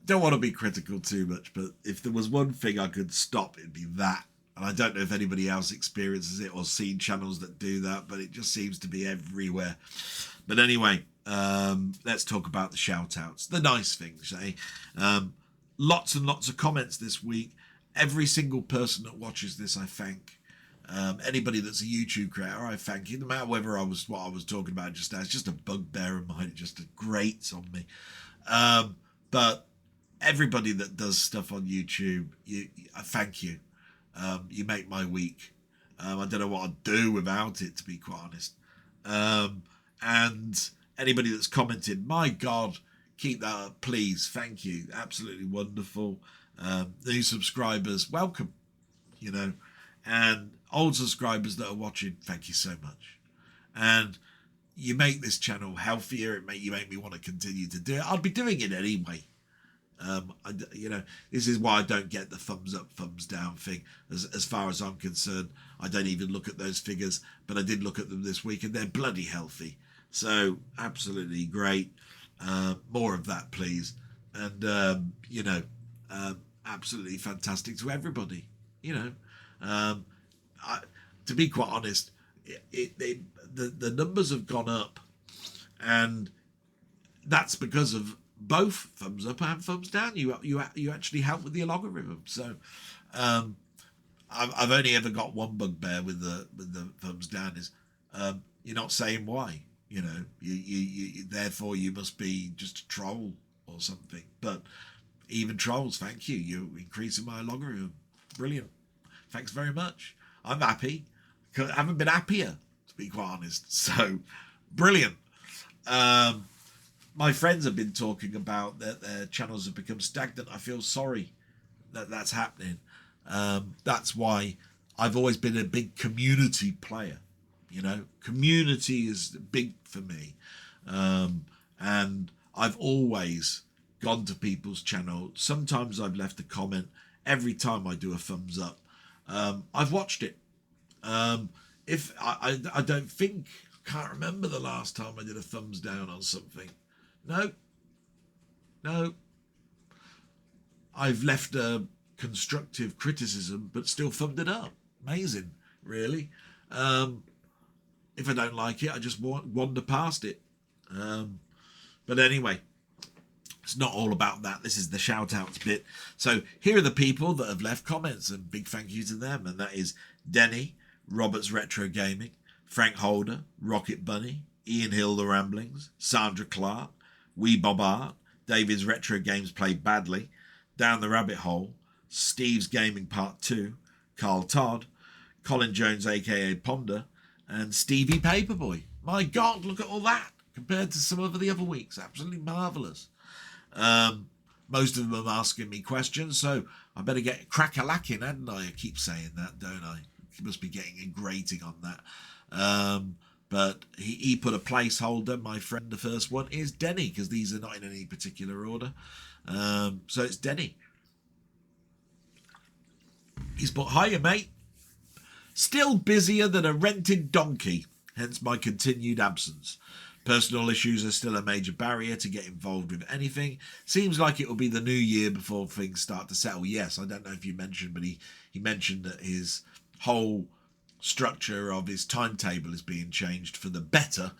Speaker 1: Don't want to be critical too much, but if there was one thing I could stop, it'd be that. And I don't know if anybody else experiences it or seen channels that do that, but it just seems to be everywhere. But anyway, let's talk about the shout outs, the nice things, eh? Lots and lots of comments this week. Every single person that watches this, I thank. Anybody that's a YouTube creator, I thank you. No matter whether what I was talking about just now, it's just a bugbear of mine. It just grates on me. But everybody that does stuff on YouTube, I thank you. You make my week. I don't know what I'd do without it, to be quite honest. And anybody that's commented, my God, keep that up, please. Thank you. Absolutely wonderful. New subscribers, welcome. You know, and old subscribers that are watching, thank you so much. And you make this channel healthier. You make me want to continue to do it. I'd be doing it anyway. You know, this is why I don't get the thumbs up, thumbs down thing. As far as I'm concerned, I don't even look at those figures, but I did look at them this week and they're bloody healthy. So absolutely great. More of that, please. And, you know, absolutely fantastic to everybody. You know, to be quite honest, the numbers have gone up, and that's because of both thumbs up and thumbs down. You actually help with the algorithm. So I've only ever got one bugbear with the thumbs down is you're not saying why. You know, you therefore you must be just a troll or something. But even trolls, thank you. You're increasing my logarithm. Brilliant. Thanks very much. I'm happy. I haven't been happier, to be quite honest. So brilliant. My friends have been talking about that their channels have become stagnant. I feel sorry that that's happening. That's why I've always been a big community player. You know, community is big for me. And I've always gone to people's channel. Sometimes I've left a comment. Every time I do a thumbs up, I've watched it. If I don't think, can't remember the last time I did a thumbs down on something. No. I've left a constructive criticism, but still thumbed it up. Amazing, really. If I don't like it, I just wander past it. But anyway, it's not all about that. This is the shout outs bit. So here are the people that have left comments, and big thank you to them. And that is Denny, Robert's Retro Gaming, Frank Holder, Rocket Bunny, Ian Hill, The Ramblings, Sandra Clark, Wee Bob Art, David's Retro Games Played Badly, Down the Rabbit Hole, Steve's Gaming Part 2, Carl Todd, Colin Jones aka Ponder, and Stevie Paperboy. My God, look at all that compared to some of the other weeks. Absolutely marvellous. Most of them are asking me questions, so I better get crack-a-lacking, hadn't I? I keep saying that, don't I? You must be getting a grating on that. But he put a placeholder. My friend, the first one, is Denny, because these are not in any particular order. So it's Denny. He's put, hiya, mate. Still busier than a rented donkey, hence my continued absence. Personal issues are still a major barrier to get involved with anything. Seems like it will be the new year before things start to settle. Yes, I don't know if you mentioned, but he mentioned that his whole structure of his timetable is being changed for the better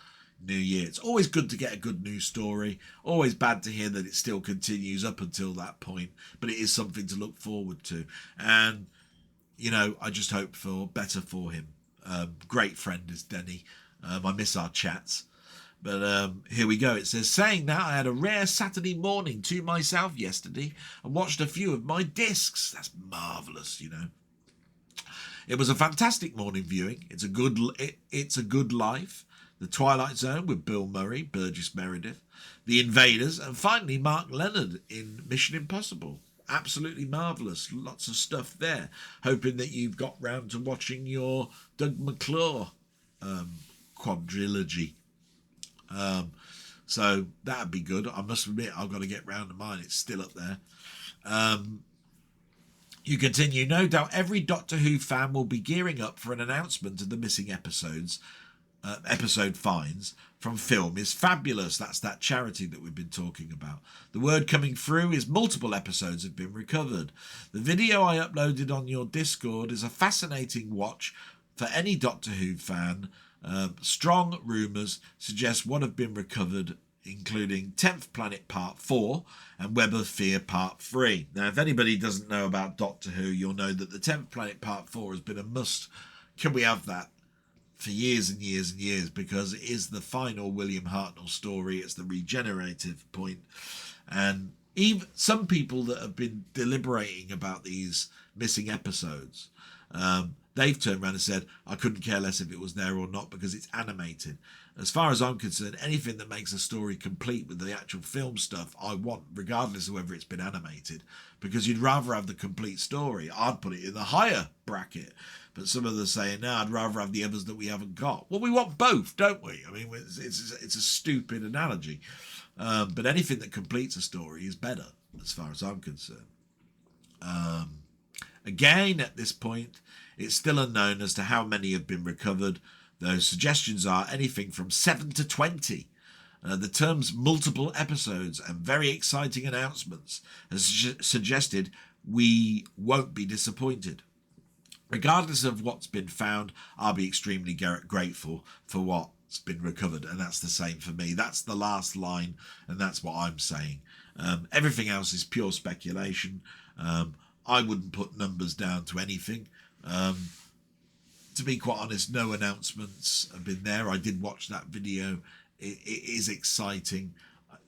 Speaker 1: new year. It's always good to get a good news story. Always bad to hear that it still continues up until that point, but it is something to look forward to. And, you know, I just hope for better for him. Great friend is Denny. I miss our chats. But here we go. It says, saying that, I had a rare Saturday morning to myself yesterday and watched a few of my discs. That's marvellous, you know. It was a fantastic morning viewing. It's a good life. The Twilight Zone with Bill Murray, Burgess Meredith, The Invaders, and finally Mark Leonard in Mission Impossible. Absolutely marvellous. Lots of stuff there. Hoping that you've got round to watching your Doug McClure quadrilogy. So that'd be good. I must admit, I've got to get round to mine. It's still up there. You continue, no doubt every Doctor Who fan will be gearing up for an announcement of the missing episode finds from Film is Fabulous. That's that charity that we've been talking about. The word coming through is multiple episodes have been recovered. The video I uploaded on your Discord is a fascinating watch for any Doctor Who fan. Strong rumours suggest what have been recovered, including 10th Planet Part 4 and Web of Fear Part 3. Now, if anybody doesn't know about Doctor Who, you'll know that the 10th Planet Part 4 has been a must. Can we have that? For years and years and years, because it is the final William Hartnell story. It's the regenerative point. And even some people that have been deliberating about these missing episodes, they've turned around and said, I couldn't care less if it was there or not because it's animated. As far as I'm concerned, anything that makes a story complete with the actual film stuff, I want, regardless of whether it's been animated, because you'd rather have the complete story. I'd put it in the higher bracket. But some of them are saying, no, I'd rather have the others that we haven't got. Well, we want both, don't we? I mean, it's a stupid analogy. But anything that completes a story is better, as far as I'm concerned. Again, at this point, it's still unknown as to how many have been recovered. Those suggestions are anything from 7 to 20. The terms multiple episodes and very exciting announcements has suggested we won't be disappointed. Regardless of what's been found, I'll be extremely grateful for what's been recovered. And that's the same for me. That's the last line, and that's what I'm saying. Everything else is pure speculation. I wouldn't put numbers down to anything. To be quite honest, no announcements have been there. I did watch that video. It is exciting.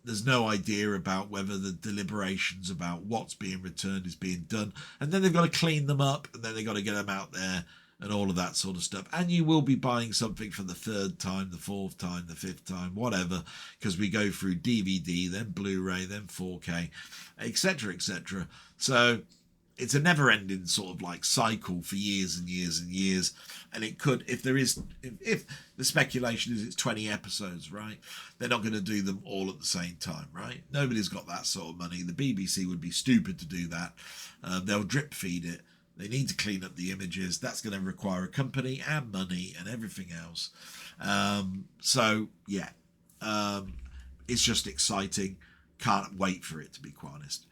Speaker 1: There's no idea about whether the deliberations about what's being returned is being done. And then they've got to clean them up, and then they've got to get them out there and all of that sort of stuff. And you will be buying something for the third time, the fourth time, the fifth time, whatever, because we go through DVD, then Blu-ray, then 4K, etc., etc. So it's a never-ending sort of like cycle for years and years and years. And it could, if the speculation is it's 20 episodes, right? They're not going to do them all at the same time, right? Nobody's got that sort of money. The BBC would be stupid to do that. They'll drip feed it. They need to clean up the images. That's going to require a company and money and everything else. So, yeah, it's just exciting. Can't wait for it, to be quite honest.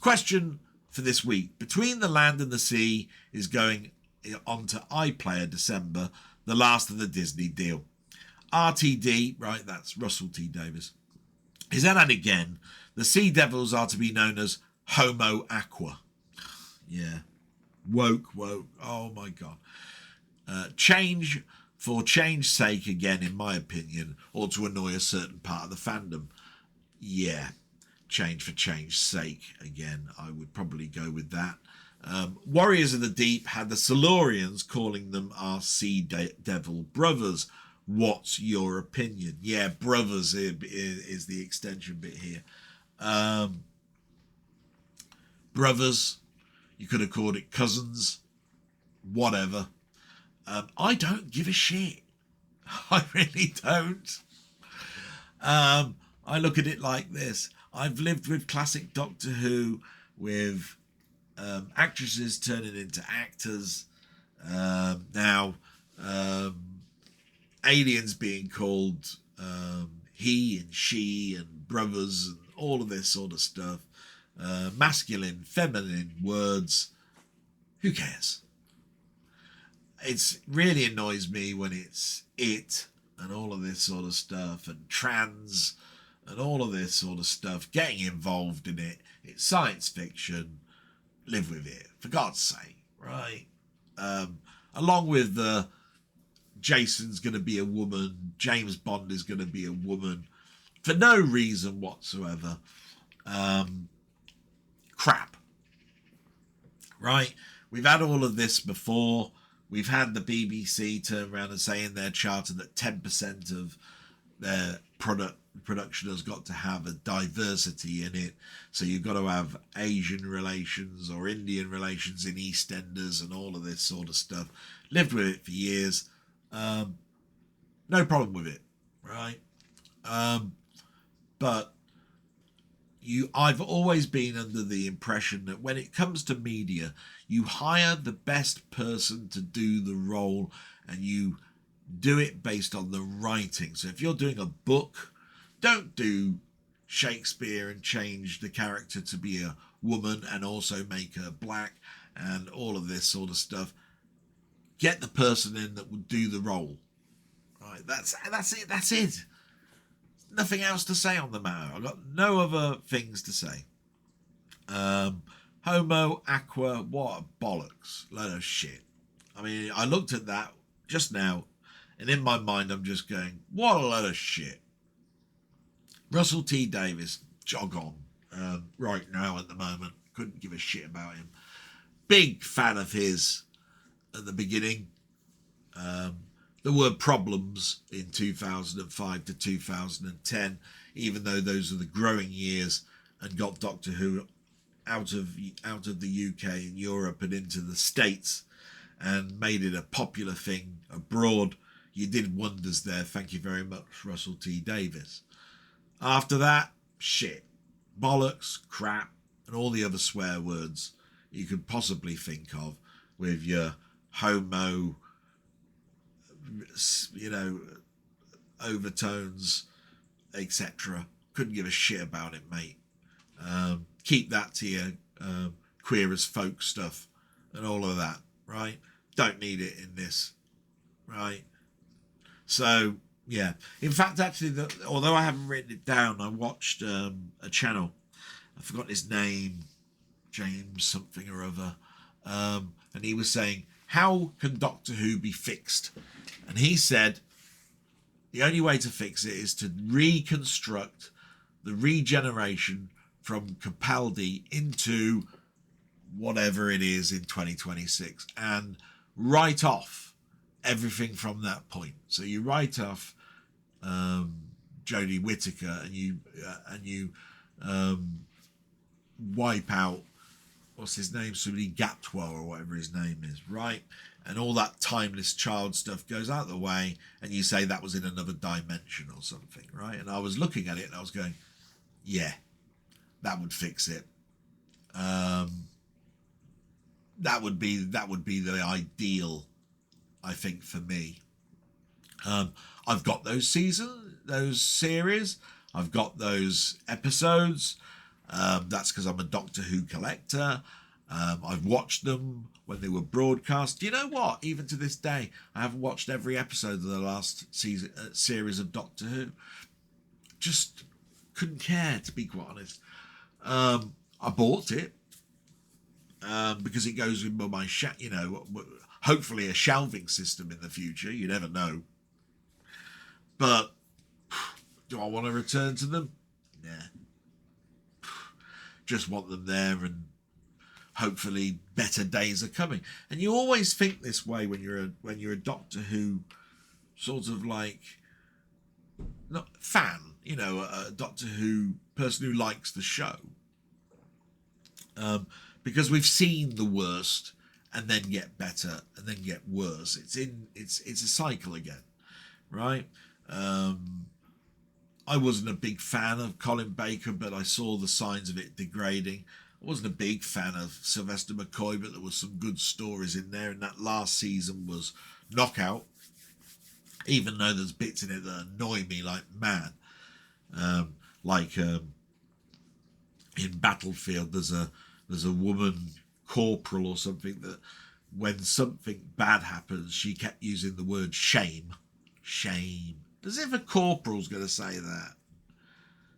Speaker 1: Question for this week. Between the Land and the Sea is going on to iPlayer December, the last of the Disney deal. RTD, right, that's Russell T Davies, is at it again. The Sea Devils are to be known as Homo Aqua. Yeah. Woke. Oh, my God. Change for change's sake again, in my opinion, or to annoy a certain part of the fandom. Yeah. Change for change's sake again. I would probably go with that. Warriors of the Deep had the Silurians calling them our Sea Devil brothers. What's your opinion? Yeah, brothers is the extension bit here. Brothers. You could have called it cousins. Whatever. I don't give a shit. I really don't. I look at it like this. I've lived with classic Doctor Who, with actresses turning into actors. Now, aliens being called he and she and brothers and all of this sort of stuff. Masculine, feminine words. Who cares? It really annoys me when it's it and all of this sort of stuff, and trans and all of this sort of stuff, getting involved in it. It's science fiction. Live with it, for God's sake, right? Along with the Jason's going to be a woman, James Bond is going to be a woman, for no reason whatsoever. Crap. Right? We've had all of this before. We've had the BBC turn around and say in their charter that 10% of their production has got to have a diversity in it. So you've got to have Asian relations or Indian relations in EastEnders and all of this sort of stuff. Lived with it for years. No problem with it, right? But I've always been under the impression that when it comes to media, you hire the best person to do the role, and you do it based on the writing. So if you're doing a book, don't do Shakespeare and change the character to be a woman and also make her black and all of this sort of stuff. Get the person in that will do the role. Right, that's it. That's it. Nothing else to say on the matter. I've got no other things to say. Homo, aqua, what a bollocks. Load of shit. I mean, I looked at that just now, and in my mind I'm just going, what a load of shit. Russell T Davies, jog on. Right now at the moment. Couldn't give a shit about him. Big fan of his at the beginning. There were problems in 2005 to 2010, even though those are the growing years and got Doctor Who out of the UK and Europe and into the States and made it a popular thing abroad. You did wonders there. Thank you very much, Russell T Davies. After that, shit, bollocks, crap, and all the other swear words you could possibly think of with your homo, overtones, etc. Couldn't give a shit about it, mate. Keep that to your queer as folk stuff and all of that, right? Don't need it in this, right? So, yeah. In fact, actually, although I haven't written it down, I watched a channel. I forgot his name, James something or other. And he was saying, how can Doctor Who be fixed? And he said, the only way to fix it is to reconstruct the regeneration from Capaldi into whatever it is in 2026 and write off everything from that point. So you write off Jodie Whittaker and you wipe out, what's his name, somebody Gatwell or whatever his name is, right? And all that timeless child stuff goes out of the way, and you say that was in another dimension or something, right? And I was looking at it and I was going, yeah, that would fix it. That would be the ideal, I think, for me. I've got those series, I've got those episodes. That's because I'm a Doctor Who collector. I've watched them when they were broadcast. You know what? Even to this day, I haven't watched every episode of the last series of Doctor Who. Just couldn't care, to be quite honest. I bought it because it goes with my hopefully a shelving system in the future. You never know. But do I want to return to them? Nah. Just want them there, and hopefully better days are coming. And you always think this way when you're a Doctor Who sort of like not fan, a Doctor Who person who likes the show, because we've seen the worst and then get better and then get worse. It's a cycle again, right? I wasn't a big fan of Colin Baker, but I saw the signs of it degrading. I wasn't a big fan of Sylvester McCoy, but there was some good stories in there, and that last season was knockout, even though there's bits in it that annoy me like mad. In Battlefield, there's a woman corporal or something that when something bad happens, she kept using the word shame. Shame. As if a corporal's going to say that.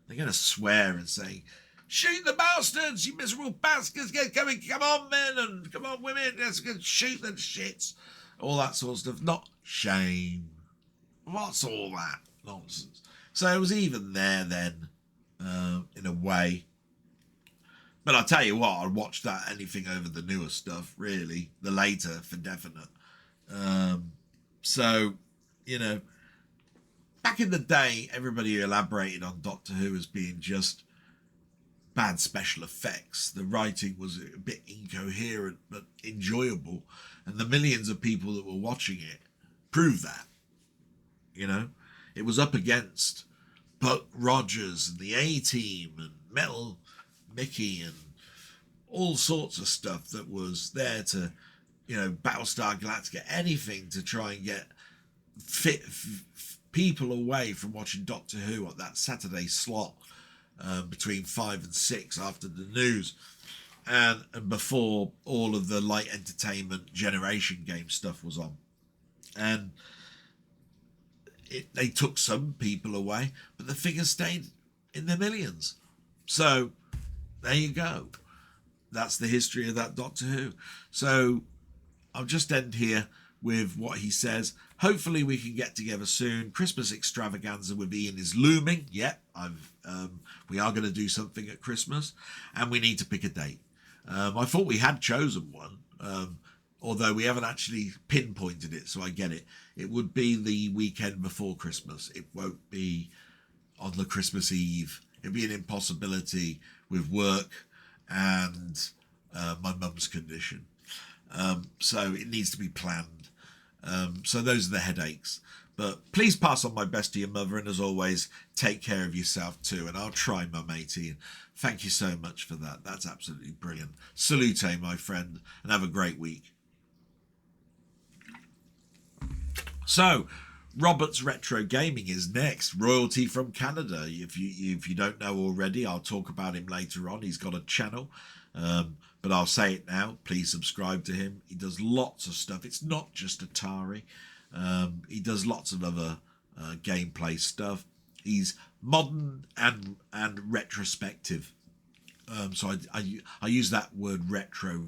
Speaker 1: They're going to swear and say, shoot the bastards, you miserable bastards, come on men and come on women, let's go shoot the shits. All that sort of stuff. Not shame. What's all that nonsense? So it was even there then, in a way. But I'll tell you what, I'll watch that anything over the newer stuff, really. The later, for definite. Back in the day, everybody elaborated on Doctor Who as being just bad special effects. The writing was a bit incoherent, but enjoyable. And the millions of people that were watching it proved that. It was up against Buck Rogers and the A-Team and Metal Mickey and all sorts of stuff that was there to, Battlestar Galactica, anything to try and get people away from watching Doctor Who at that Saturday slot between 5 and 6 after the news, and before all of the light entertainment generation game stuff was on. And they took some people away, but the figures stayed in the millions. So there you go. That's the history of that Doctor Who. So I'll just end here with what he says. Hopefully we can get together soon. Christmas extravaganza with Ian is looming. Yeah, we are going to do something at Christmas, and we need to pick a date. I thought we had chosen one, although we haven't actually pinpointed it, so I get it. It would be the weekend before Christmas. It won't be on the Christmas Eve. It'd be an impossibility with work and my mum's condition. So it needs to be planned. So those are the headaches. But please pass on my best to your mother, and as always, take care of yourself too. And I'll try, my matey. And thank you so much for that. That's absolutely brilliant. Salute, my friend, and have a great week. So, Robert's Retro Gaming is next. Royalty from Canada. If you don't know already, I'll talk about him later on. He's got a channel. But I'll say it now. Please subscribe to him. He does lots of stuff. It's not just Atari. He does lots of other gameplay stuff. He's modern and retrospective. So I use that word retro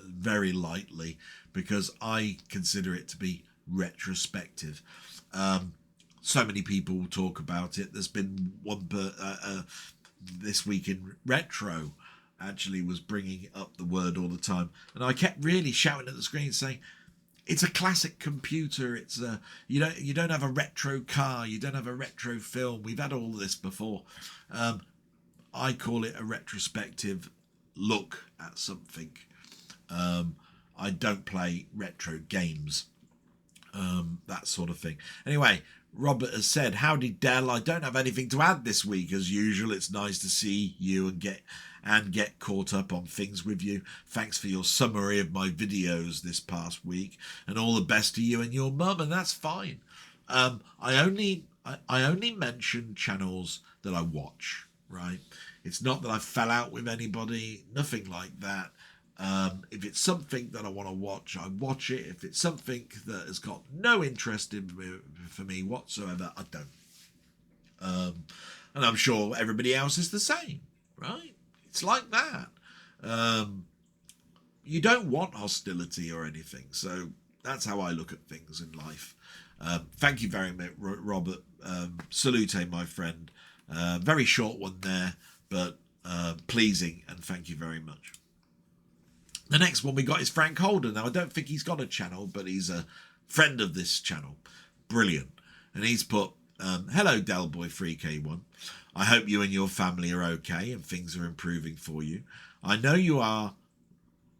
Speaker 1: very lightly because I consider it to be retrospective. So many people talk about it. There's been one this week in retro actually was bringing up the word all the time, and I kept really shouting at the screen saying, it's a classic computer. It's you don't have a retro car. You don't have a retro film. We've had all this before. I call it a retrospective look at something. I don't play retro games. That sort of thing. Anyway, Robert has said, howdy Del, I don't have anything to add this week. As usual, it's nice to see you and get caught up on things with you. Thanks for your summary of my videos this past week, and all the best to you and your mum, and that's fine. I only mention channels that I watch, right? It's not that I fell out with anybody, nothing like that. If it's something that I want to watch, I watch it. If it's something that has got no interest for me whatsoever, I don't. And I'm sure everybody else is the same, right? It's like that. You don't want hostility or anything. So that's how I look at things in life. Thank you very much, Robert. Salute, my friend. Very short one there, but pleasing, and thank you very much. The next one we got is Frank Holden. Now, I don't think he's got a channel, but he's a friend of this channel. Brilliant. And he's put, hello, Delboy3K1. I hope you and your family are okay and things are improving for you. I know you are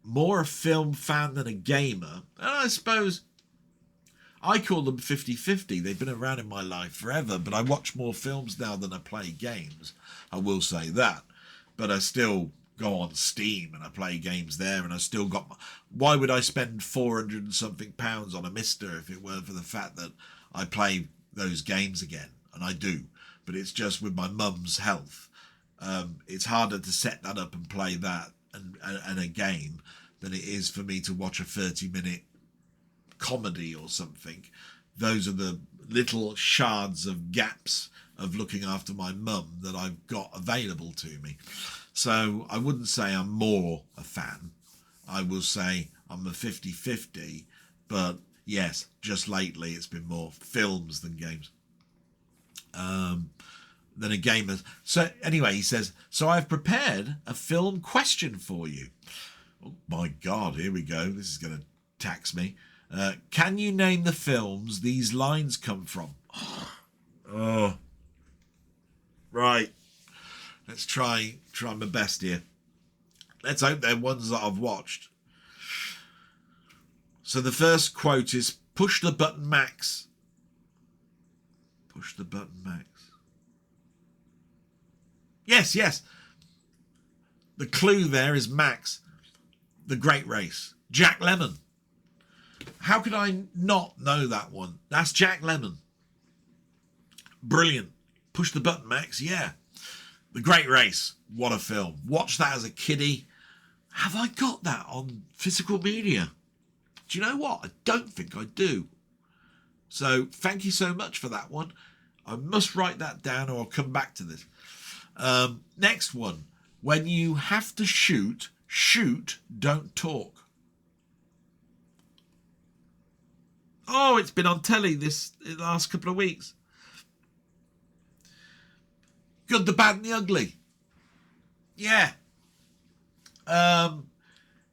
Speaker 1: more a film fan than a gamer. And I suppose I call them 50-50. They've been around in my life forever, but I watch more films now than I play games. I will say that. But I still go on Steam and I play games there, and I still got why would I spend 400 and something pounds on a Mister if it weren't for the fact that I play those games again? And I do, but it's just with my mum's health. It's harder to set that up and play that and a game than it is for me to watch a 30-minute comedy or something. Those are the little shards of gaps of looking after my mum that I've got available to me. So I wouldn't say I'm more a fan. I will say I'm a 50-50, but yes, just lately it's been more films than games. Than a gamer. So anyway, he says, so I've prepared a film question for you. Oh my God, here we go. This is going to tax me. Can you name the films these lines come from? Oh, right. Let's try my best here. Let's hope they're ones that I've watched. So the first quote is, push the button, Max. Push the button, Max. Yes. the clue there is Max, The Great Race. Jack Lemmon. How could I not know that one? That's Jack Lemmon. Brilliant. Push the button, Max. Yeah. The Great Race. What a film. Watched that as a kiddie. Have I got that on physical media? Do you know what? I don't think I do. So thank you so much for that one. I must write that down or I'll come back to this. Next one. When you have to shoot, don't talk. Oh, it's been on telly the last couple of weeks. Good, the Bad and the Ugly. Yeah.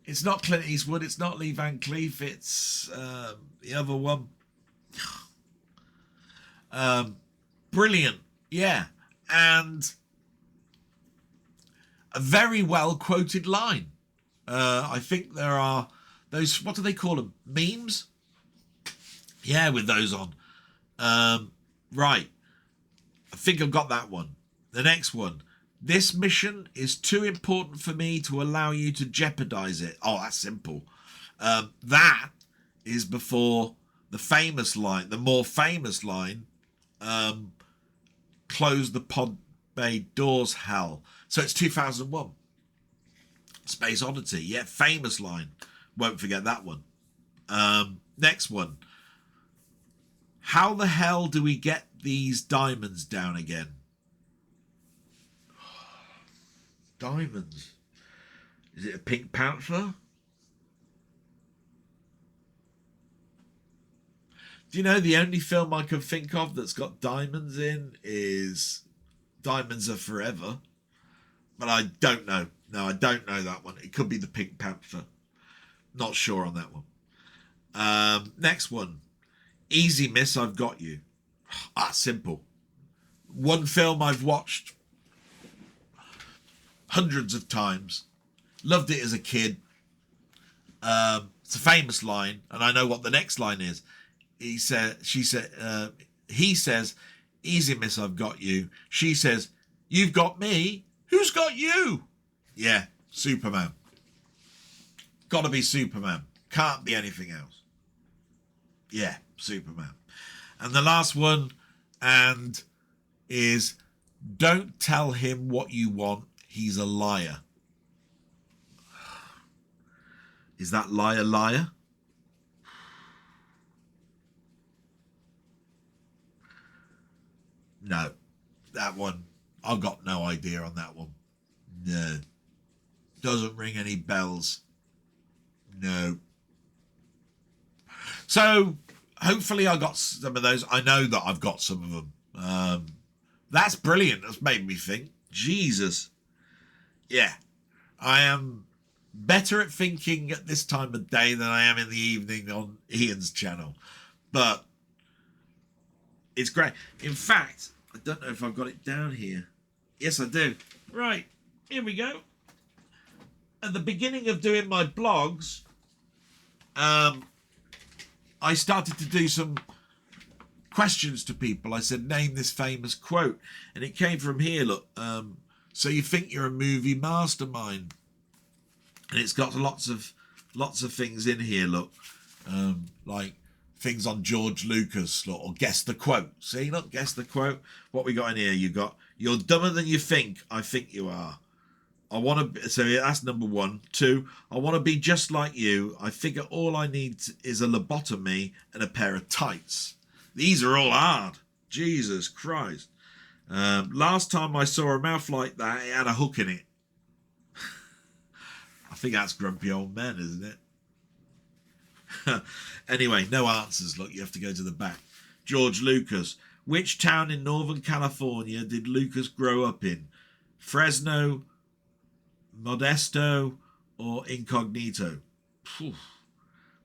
Speaker 1: It's not Clint Eastwood. It's not Lee Van Cleef. It's the other one. Brilliant. Yeah. And a very well quoted line. I think there are those, what do they call them? Memes? Yeah, with those on. Right. I think I've got that one. The next one. This mission is too important for me to allow you to jeopardize it. Oh, that's simple. That is before the famous line, the more famous line, close the pod bay doors, hell. So it's 2001. Space Oddity. Yeah, famous line. Won't forget that one. Next one. How the hell do we get these diamonds down again? Diamonds. Is it a Pink Panther? Do you know the only film I can think of that's got diamonds in is Diamonds Are Forever? But I don't know. No, I don't know that one. It could be the Pink Panther. Not sure on that one. Next one. Easy Miss, I've Got You. Simple. One film I've watched hundreds of times. Loved it as a kid. It's a famous line, and I know what the next line is. He says, easy miss, I've got you. She says, you've got me. Who's got you? Yeah, Superman. Gotta be Superman. Can't be anything else. Yeah, Superman. And the last one, and is, don't tell him what you want. He's a liar. Is that Liar Liar? No. That one, I've got no idea on that one. No. Doesn't ring any bells. No. So, hopefully I got some of those. I know that I've got some of them. That's brilliant. That's made me think. Jesus. Yeah. I am better at thinking at this time of day than I am in the evening on Ian's channel. But it's great. In fact, I don't know if I've got it down here. Yes, I do. Right. Here we go. At the beginning of doing my blogs, I started to do some questions to people. I said, name this famous quote. And it came from here, look. So you think you're a movie mastermind. And it's got lots of things in here, look. Like things on George Lucas, look, or guess the quote. See, look, guess the quote. What we got in here? You got, you're dumber than you think. I think you are. I want to, so that's number 1. 2, I want to be just like you. I figure all I need is a lobotomy and a pair of tights. These are all hard. Jesus Christ. Last time I saw a mouth like that, it had a hook in it. I think that's Grumpy Old Men, isn't it? Anyway, no answers. Look, you have to go to the back. George Lucas. Which town in Northern California did Lucas grow up in? Fresno, Modesto, or Incognito? Whew.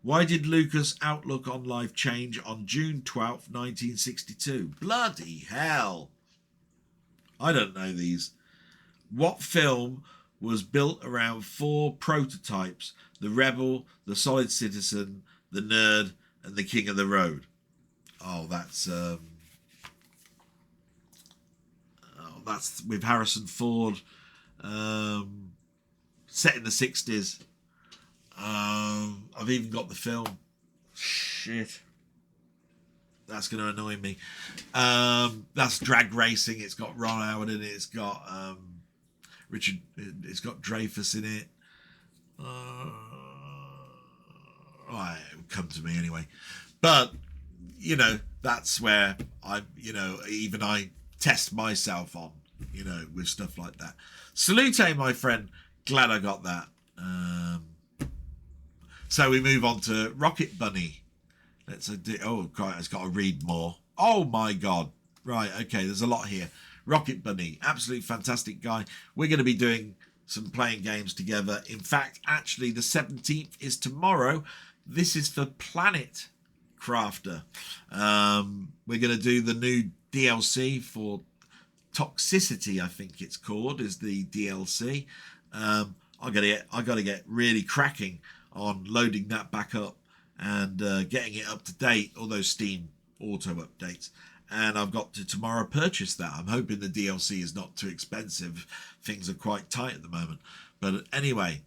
Speaker 1: Why did Lucas' outlook on life change on June 12th, 1962? Bloody hell. I don't know these. What film was built around 4 prototypes? The Rebel, the Solid Citizen, the Nerd, and the King of the Road. Oh, that's with Harrison Ford. set in the 60s. I've even got the film. Shit. That's going to annoy me. That's drag racing. It's got Ron Howard in it. It's got Richard. It's got Dreyfuss in it. It would come to me anyway. But, you know, that's where even I test myself on, with stuff like that. Salute, my friend. Glad I got that. So we move on to Rocket Bunny. It's got to read more. Oh my God. Right. Okay. There's a lot here. Rocket Bunny, absolutely fantastic guy. We're going to be doing some playing games together. In fact, actually the 17th is tomorrow. This is for Planet Crafter. We're going to do the new DLC for Toxicity, I think it's called, is the DLC. I got to get really cracking on loading that back up and getting it up to date, all those Steam auto updates. And I've got to tomorrow purchase that. I'm hoping the DLC is not too expensive. Things are quite tight at the moment. But anyway,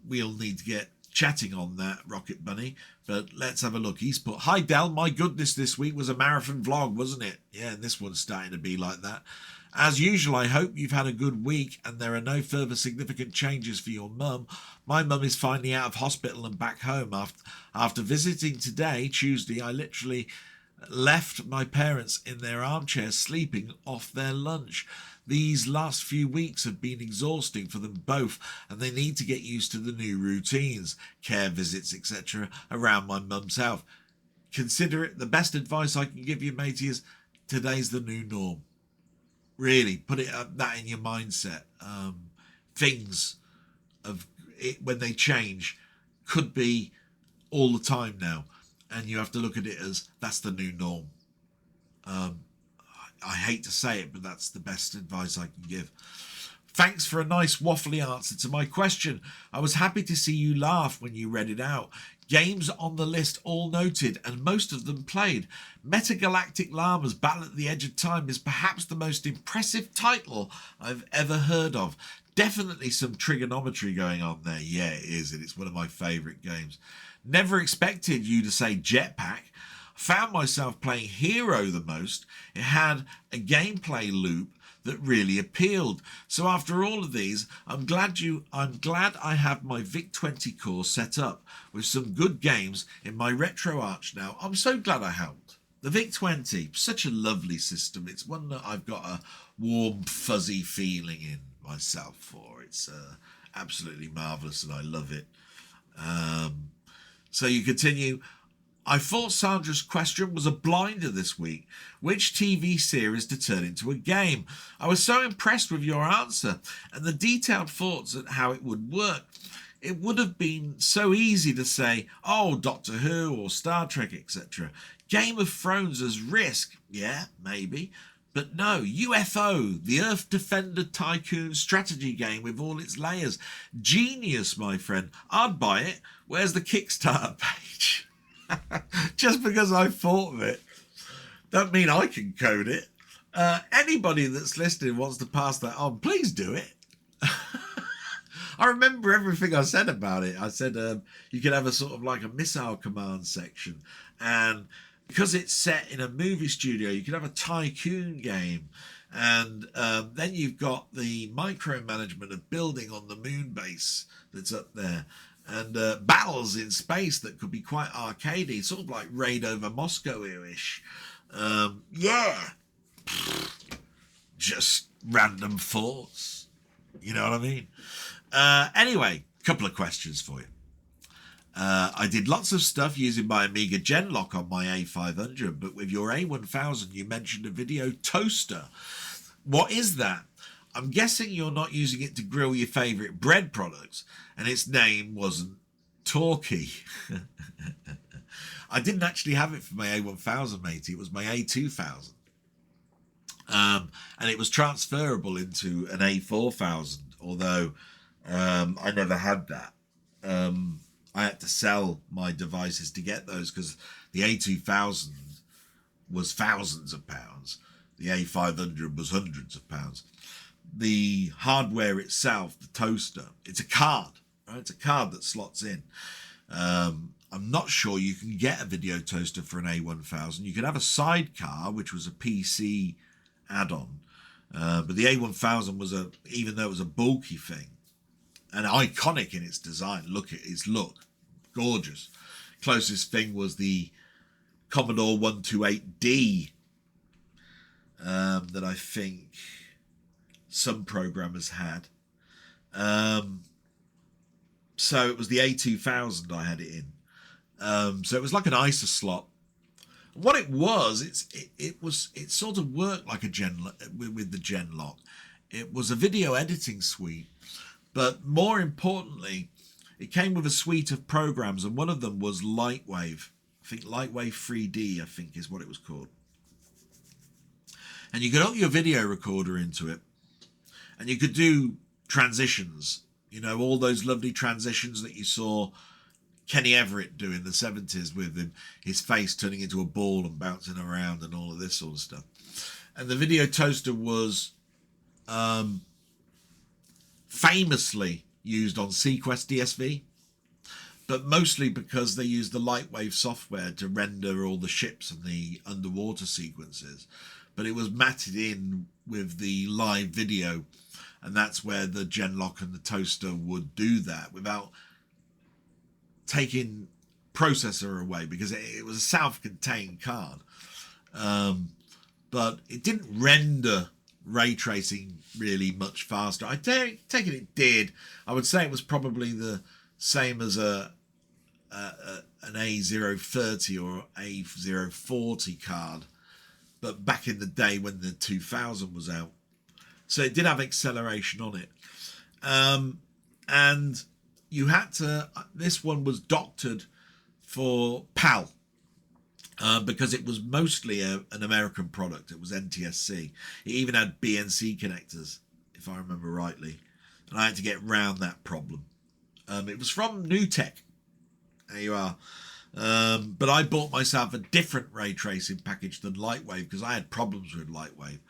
Speaker 1: we'll need to get chatting on that, Rocket Bunny. But let's have a look. He's put, "Hi Del, my goodness, this week was a marathon vlog, wasn't it?" Yeah, and this one's starting to be like that. "As usual, I hope you've had a good week and there are no further significant changes for your mum. My mum is finally out of hospital and back home. After visiting today, Tuesday, I literally left my parents in their armchairs sleeping off their lunch. These last few weeks have been exhausting for them both and they need to get used to the new routines, care visits, etc. around my mum's health. Consider it the best advice I can give you, matey, is today's the new norm." Really, put that in your mindset. Things of it, when they change, could be all the time now. And you have to look at it as that's the new norm. I hate to say it, but that's the best advice I can give. "Thanks for a nice waffly answer to my question. I was happy to see you laugh when you read it out. Games on the list all noted and most of them played. Metagalactic Llamas Battle at the Edge of Time is perhaps the most impressive title I've ever heard of. Definitely some trigonometry going on there." Yeah, it is, and it's one of my favourite games. "Never expected you to say Jetpack. Found myself playing Hero the most. It had a gameplay loop that really appealed. So after all of these, I'm glad I have my VIC-20 core set up with some good games in my retro arch now. I'm so glad I helped." The VIC-20, such a lovely system. It's one that I've got a warm, fuzzy feeling in myself for. It's absolutely marvellous and I love it. So you continue. "I thought Sandra's question was a blinder this week. Which TV series to turn into a game? I was so impressed with your answer and the detailed thoughts at how it would work. It would have been so easy to say, oh, Doctor Who or Star Trek, etc. Game of Thrones as Risk. Yeah, maybe. But no, UFO, the Earth Defender Tycoon strategy game with all its layers. Genius, my friend. I'd buy it. Where's the Kickstarter page?" Just because I thought of it, don't mean I can code it. Anybody that's listening wants to pass that on, please do it. I remember everything I said about it. I said you could have a sort of like a missile command section, and because it's set in a movie studio, you could have a tycoon game, and then you've got the micromanagement of building on the moon base that's up there, and battles in space that could be quite arcadey, sort of like Raid Over Moscow-ish. Yeah, just random thoughts, you know what I mean? Anyway, couple of questions for you. "I did lots of stuff using my Amiga Genlock on my A500, but with your A1000 you mentioned a video toaster. What is that? I'm guessing you're not using it to grill your favourite bread products, and its name wasn't Torquay." I didn't actually have it for my A1000, matey. It was my A2000. And it was transferable into an A4000, although I never had that. I had to sell my devices to get those because the A2000 was thousands of pounds. The A500 was hundreds of pounds. the hardware itself, the toaster, it's a card, right? It's a card that slots in. I'm not sure you can get a video toaster for an A1000. You could have a sidecar, which was a PC add-on. But the A1000 was even though it was a bulky thing, and iconic in its design, look at its look, gorgeous. Closest thing was the Commodore 128D that I think some programmers had. So it was the A2000 I had it in. So it was like an ISA slot. What it was, it sort of worked like a with the Genlock. It was a video editing suite, but more importantly, it came with a suite of programs, and one of them was Lightwave. I think Lightwave 3D, I think is what it was called. And you could hook your video recorder into it, and you could do transitions. You know, all those lovely transitions that you saw Kenny Everett do in the 70s with his face turning into a ball and bouncing around and all of this sort of stuff. And the video toaster was famously used on Sequest DSV, but mostly because they used the Lightwave software to render all the ships and the underwater sequences. But it was matted in with the live video, and that's where the Genlock and the toaster would do that without taking processor away, because it was a self-contained card. But it didn't render ray tracing really much faster. I take it did. I would say it was probably the same as an A030 or A040 card, but back in the day when the 2000 was out. So it did have acceleration on it. And you had to, this one was doctored for Powel, because it was mostly an American product. It was NTSC. It even had BNC connectors, if I remember rightly. And I had to get round that problem. It was from NewTek. There you are. But I bought myself a different ray tracing package than Lightwave, because I had problems with Lightwave.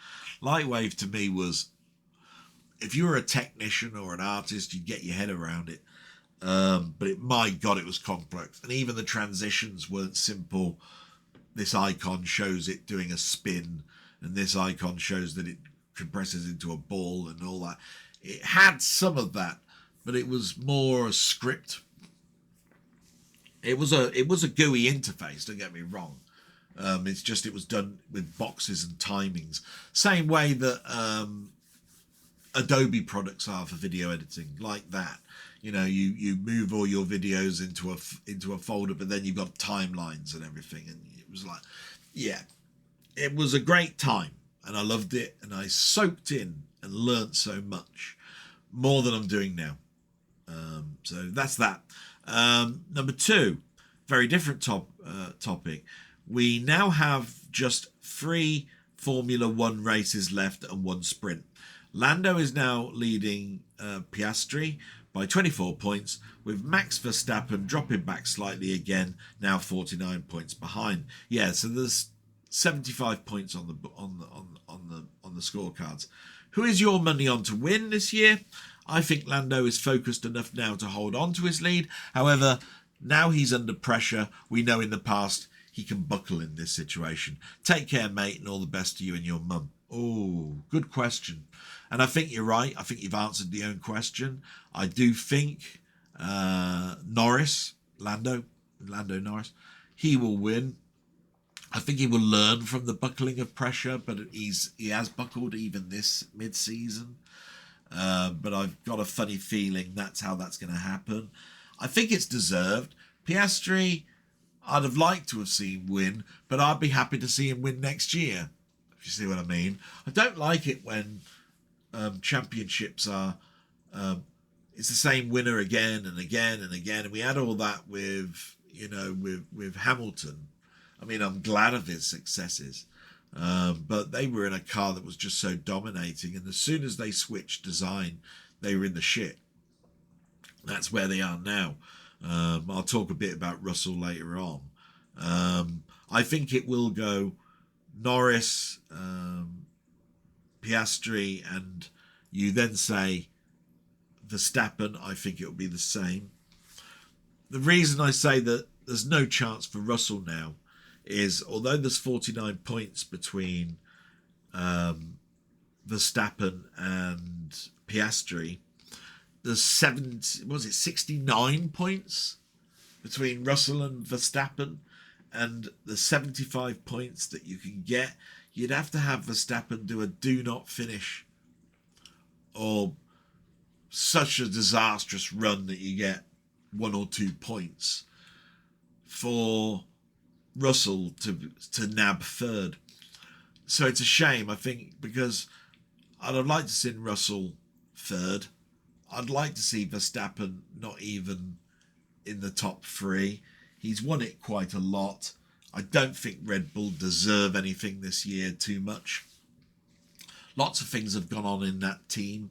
Speaker 1: Lightwave to me was, if you were a technician or an artist, you'd get your head around it. But my God, it was complex. And even the transitions weren't simple. This icon shows it doing a spin, and this icon shows that it compresses into a ball and all that. It had some of that, but it was more a script. It was a GUI interface, don't get me wrong. It's just it was done with boxes and timings. Same way that Adobe products are for video editing, like that. You know, you move all your videos into a folder, but then you've got timelines and everything. And it was like, yeah, it was a great time, and I loved it, and I soaked in and learnt so much, more than I'm doing now. So that's that. Number two, very different topic. We now have just 3 Formula 1 races left and 1 sprint. Lando is now leading Piastri by 24 points, with Max Verstappen dropping back slightly again, now 49 points behind. Yeah, so there's 75 points on the scorecards. Who is your money on to win this year? I think Lando is focused enough now to hold on to his lead. However, now he's under pressure. We know in the past he can buckle in this situation. Take care, mate, and all the best to you and your mum. Oh, good question. And I think you're right. I think you've answered the own question. I do think Lando Norris, he will win. I think he will learn from the buckling of pressure, but he has buckled even this mid-season. But I've got a funny feeling that's how that's going to happen. I think it's deserved. Piastri, I'd have liked to have seen win, but I'd be happy to see him win next year, if you see what I mean. I don't like it when championships are it's the same winner again and again and again, and we had all that with Hamilton. I mean, I'm glad of his successes, but they were in a car that was just so dominating, and as soon as they switched design, they were in the shit. That's where they are now. I'll talk a bit about Russell later on. I think it will go Norris, Piastri, and You then say Verstappen, I think it will be the same. The reason I say that there's no chance for Russell now is, although there's 49 points between Verstappen and Piastri, there's 69 points between Russell and Verstappen, and the 75 points that you can get, you'd have to have Verstappen do a do not finish, or such a disastrous run that you get 1 or 2 points for Russell to nab third. So it's a shame, I think, because I'd have liked to see Russell third. I'd like to see Verstappen not even in the top 3. He's won it quite a lot. I don't think Red Bull deserve anything this year too much. Lots of things have gone on in that team.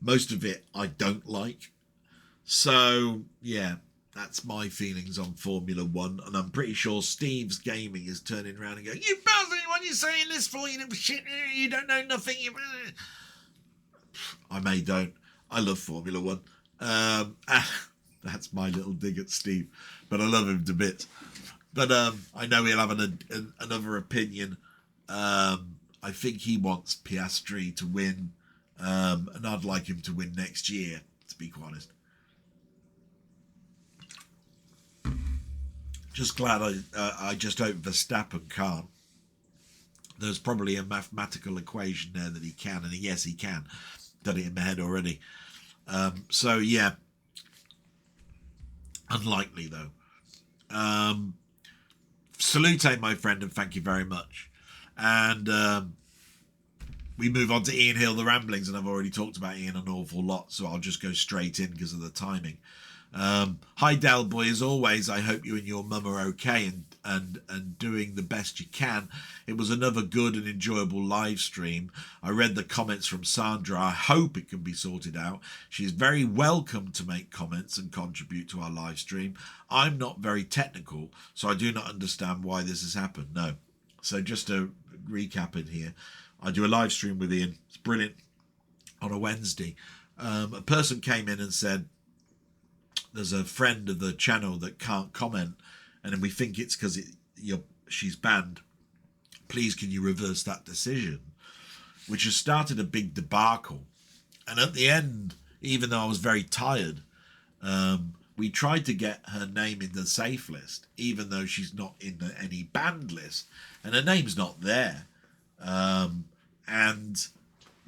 Speaker 1: Most of it I don't like. So, yeah, that's my feelings on Formula 1. And I'm pretty sure Steve's Gaming is turning around and going, "You bastard, what are you saying this for? You know, shit, you don't know nothing." I don't. I love Formula 1. That's my little dig at Steve. But I love him to bits. But I know he'll have another opinion. I think he wants Piastri to win. And I'd like him to win next year, to be quite honest. Just glad I just hope Verstappen can't. There's probably a mathematical equation there that he can, and yes, he can. Done it in my head already. So yeah, unlikely though. Salute, my friend, and thank you very much. And we move on to Ian Hill, the Ramblings, and I've already talked about Ian an awful lot, so I'll just go straight in because of the timing. Hi Del Boy, as always, I hope you and your mum are okay and doing the best you can. It was another good and enjoyable live stream. I read the comments from Sandra. I hope it can be sorted out. She's very welcome to make comments and contribute to our live stream. I'm not very technical, so I do not understand why this has happened. No. So just to recap in here, I do a live stream with Ian. It's brilliant. On a Wednesday. A person came in and said, there's a friend of the channel that can't comment, and then we think it's because she's banned. Please, can you reverse that decision? Which has started a big debacle. And at the end, even though I was very tired, we tried to get her name in the safe list, even though she's not in any banned list, and her name's not there. And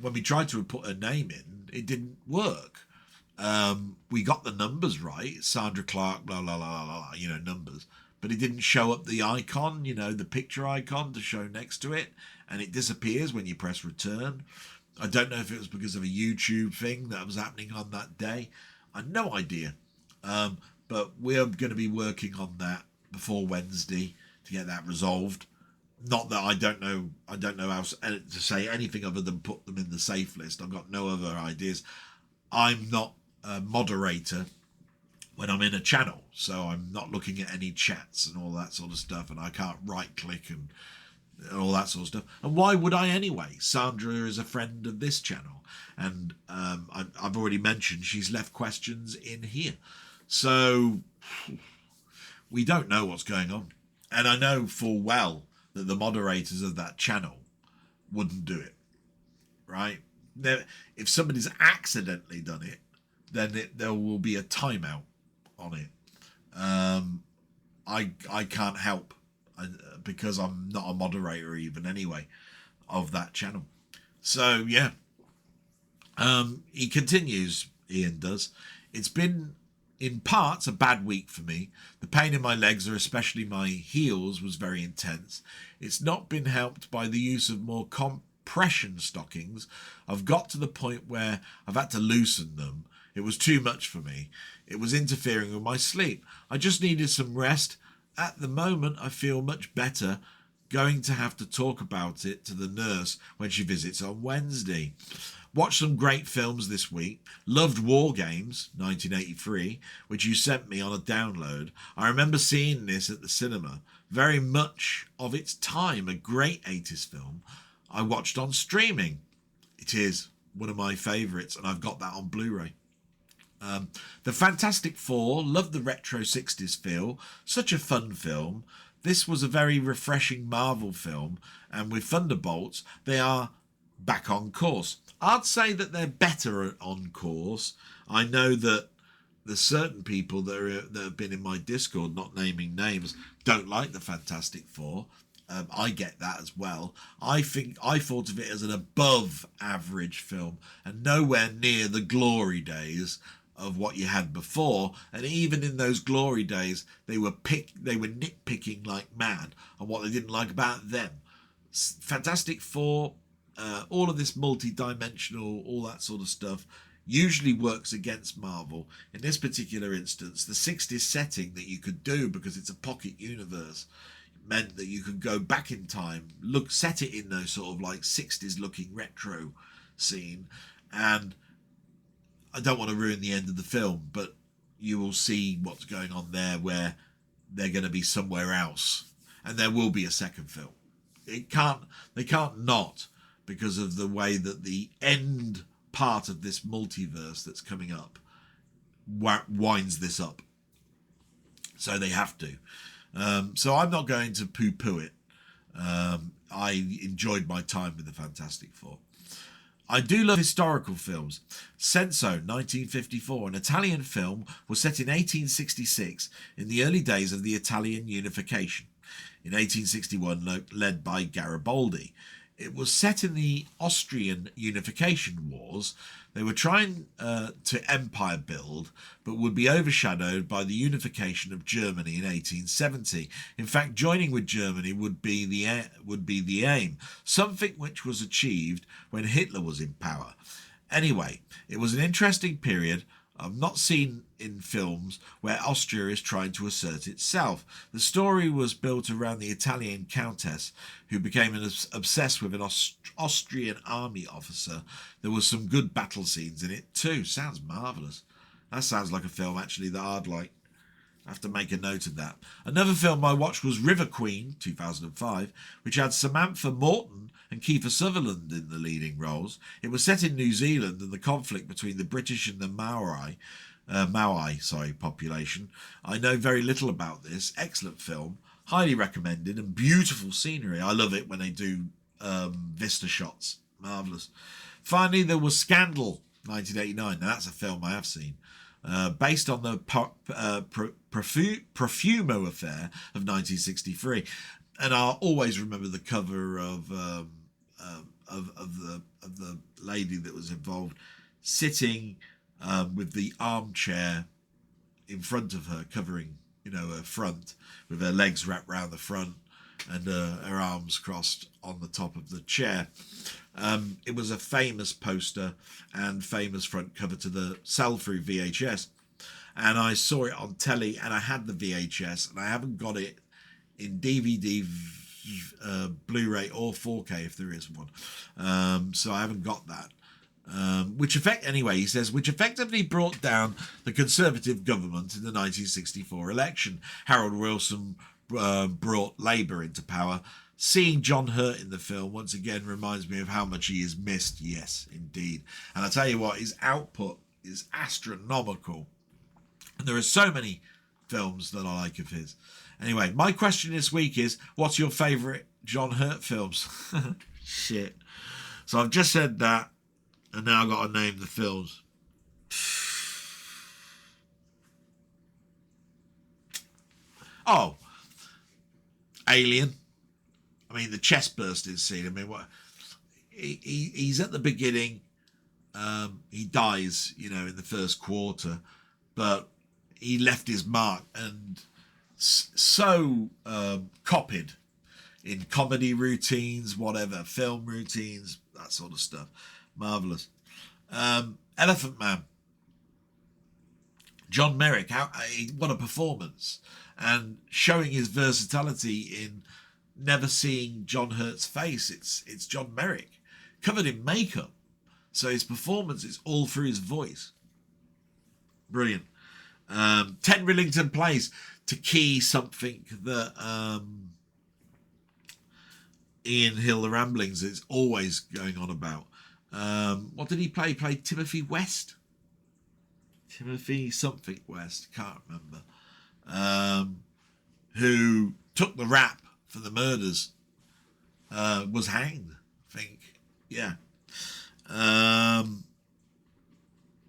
Speaker 1: when we tried to put her name in, it didn't work. We got the numbers right, Sandra Clark, blah, blah, blah, blah, blah, numbers. But it didn't show up the icon, the picture icon to show next to it. And it disappears when you press return. I don't know if it was because of a YouTube thing that was happening on that day. I have no idea. But we're going to be working on that before Wednesday to get that resolved. Not that I don't know how to say anything other than put them in the safe list. I've got no other ideas. I'm not a moderator when I'm in a channel, so I'm not looking at any chats and all that sort of stuff, and I can't right click and all that sort of stuff. And why would I anyway? Sandra is a friend of this channel, and I've already mentioned she's left questions in here, so we don't know what's going on. And I know full well that the moderators of that channel wouldn't do it, right? If somebody's accidentally done it, then there will be a timeout on it. I can't help because I'm not a moderator even anyway of that channel. So yeah, he continues. Ian does. It's been in parts a bad week for me. The pain in my legs, or especially my heels, was very intense. It's not been helped by the use of more compression stockings. I've got to the point where I've had to loosen them. It was too much for me. It was interfering with my sleep. I just needed some rest. At the moment, I feel much better. Going to have to talk about it to the nurse when she visits on Wednesday. Watched some great films this week. Loved War Games, 1983, which you sent me on a download. I remember seeing this at the cinema. Very much of its time, a great 80s film I watched on streaming. It is. one of my favourites, and I've got that on Blu-ray. The Fantastic Four, loved the retro 60s feel, such a fun film. This was a very refreshing Marvel film, and with Thunderbolts, they are back on course. I'd say that they're better on course. I know that there's certain people that have been in my Discord, not naming names, don't like the Fantastic Four. I get that as well. I thought of it as an above average film and nowhere near the glory days of what you had before. And even in those glory days, they were nitpicking like mad on what they didn't like about them. Fantastic Four, all of this multi-dimensional, all that sort of stuff usually works against Marvel. In this particular instance, the 60s setting that you could do, because it's a pocket universe, meant that you could go back in time, set it in those sort of like 60s looking retro scene. And I don't want to ruin the end of the film, but you will see what's going on there, where they're going to be somewhere else, and there will be a second film. They can't not, because of the way that the end part of this multiverse that's coming up winds this up. So they have to. So I'm not going to poo-poo it. I enjoyed my time with the Fantastic Four. I do love historical films. Senso, 1954, an Italian film, was set in 1866 in the early days of the Italian unification. In 1861, led by Garibaldi. It was set in the Austrian unification wars. They were trying to empire build, but would be overshadowed by the unification of Germany in 1870. In fact, joining with Germany would be the aim, something which was achieved when Hitler was in power. Anyway, it was an interesting period. I've not seen in films where Austria is trying to assert itself. The story was built around the Italian countess who became obsessed with an Austrian army officer. There was some good battle scenes in it too. Sounds marvellous. That sounds like a film actually that I'd like. I have to make a note of that. Another film I watched was River Queen, 2005, which had Samantha Morton and Kiefer Sutherland in the leading roles. It was set in New Zealand and the conflict between the British and the Maori population. I know very little about this. Excellent film, highly recommended, and beautiful scenery. I love it when they do vista shots. Marvellous. Finally, there was Scandal, 1989. Now, that's a film I have seen. Based on the Profumo affair of 1963, and I'll always remember the cover of the lady that was involved, sitting with the armchair in front of her, covering her front, with her legs wrapped round the front and her arms crossed on the top of the chair. It was a famous poster and famous front cover to the sell-through VHS. And I saw it on telly, and I had the VHS, and I haven't got it in DVD, Blu-ray or 4K if there is one. So I haven't got that. He says, which effectively brought down the Conservative government in the 1964 election. Harold Wilson brought Labour into power. Seeing John Hurt in the film once again reminds me of how much he is missed. Yes, indeed. And I tell you what, his output is astronomical. And there are so many films that I like of his. Anyway, my question this week is, what's your favourite John Hurt films? Shit. So I've just said that, and now I've got to name the films. Oh, Alien. I mean, the chest bursting scene. I mean, what? He's at the beginning. He dies, in the first quarter, but he left his mark, and so copied in comedy routines, whatever, film routines, that sort of stuff. Marvellous. Elephant Man. John Merrick, what a performance. And showing his versatility in never seeing John Hurt's face. It's John Merrick, covered in makeup. So his performance is all through his voice. Brilliant. 10 Rillington Place, to key something that Ian Hill, The Ramblings, is always going on about. What did he play? He played Timothy West. Timothy something West, can't remember. Who took the rap for the murders. Was hanged, I think. Yeah.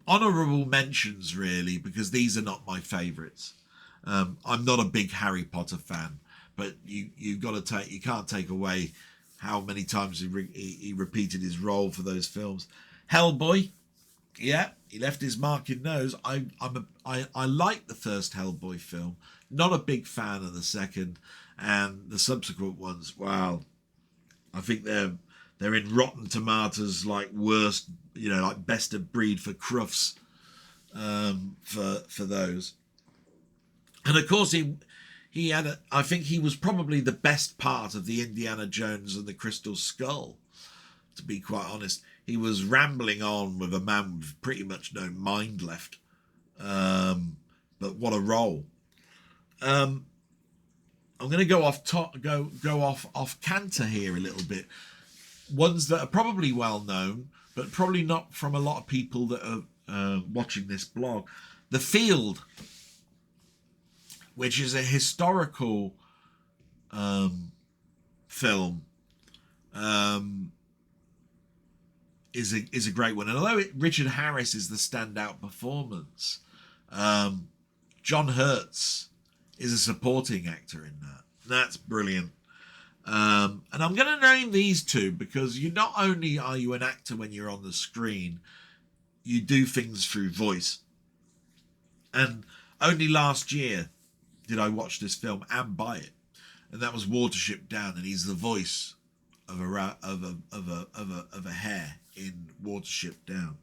Speaker 1: Honourable mentions, really, because these are not my favourites. I'm not a big Harry Potter fan, but you can't take away how many times he repeated his role for those films. Hellboy, yeah, he left his mark in those. I like the first Hellboy film, not a big fan of the second, and the subsequent ones. Wow, I think they're in Rotten Tomatoes, like worst, like best of breed for Crufts, for those. And of course he had I think he was probably the best part of the Indiana Jones and the Crystal Skull, to be quite honest. He was rambling on with a man with pretty much no mind left. But what a role. I'm going to go off canter here a little bit. Ones that are probably well known, but probably not from a lot of people that are watching this blog. The Field, which is a historical film, is a great one. And although Richard Harris is the standout performance, John Hurts is a supporting actor in that. That's brilliant. And I'm going to name these two because not only are you an actor when you're on the screen, you do things through voice. And only last year did I watch this film and buy it, and that was Watership Down, and he's the voice of a hare in Watership Down.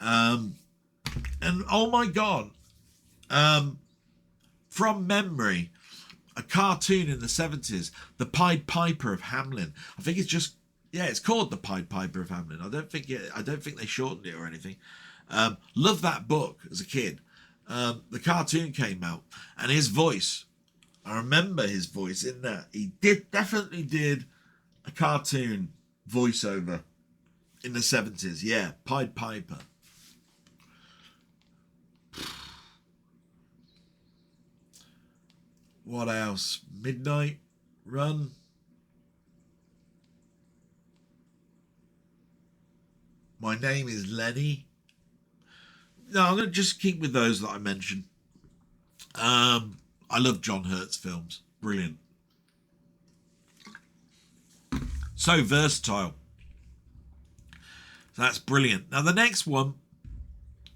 Speaker 1: And oh my god, from memory, a cartoon in the 70s, the Pied Piper of Hamelin. I think it's called the Pied Piper of Hamelin. I don't think they shortened it or anything. Loved that book as a kid. The cartoon came out, and his voice, I remember his voice in that. He definitely did a cartoon voiceover in the 70s. Yeah, Pied Piper. What else? Midnight Run. My Name is Lenny. No, I'm going to just keep with those that I mentioned. I love John Hurt's films. Brilliant. So versatile. That's brilliant. Now, the next one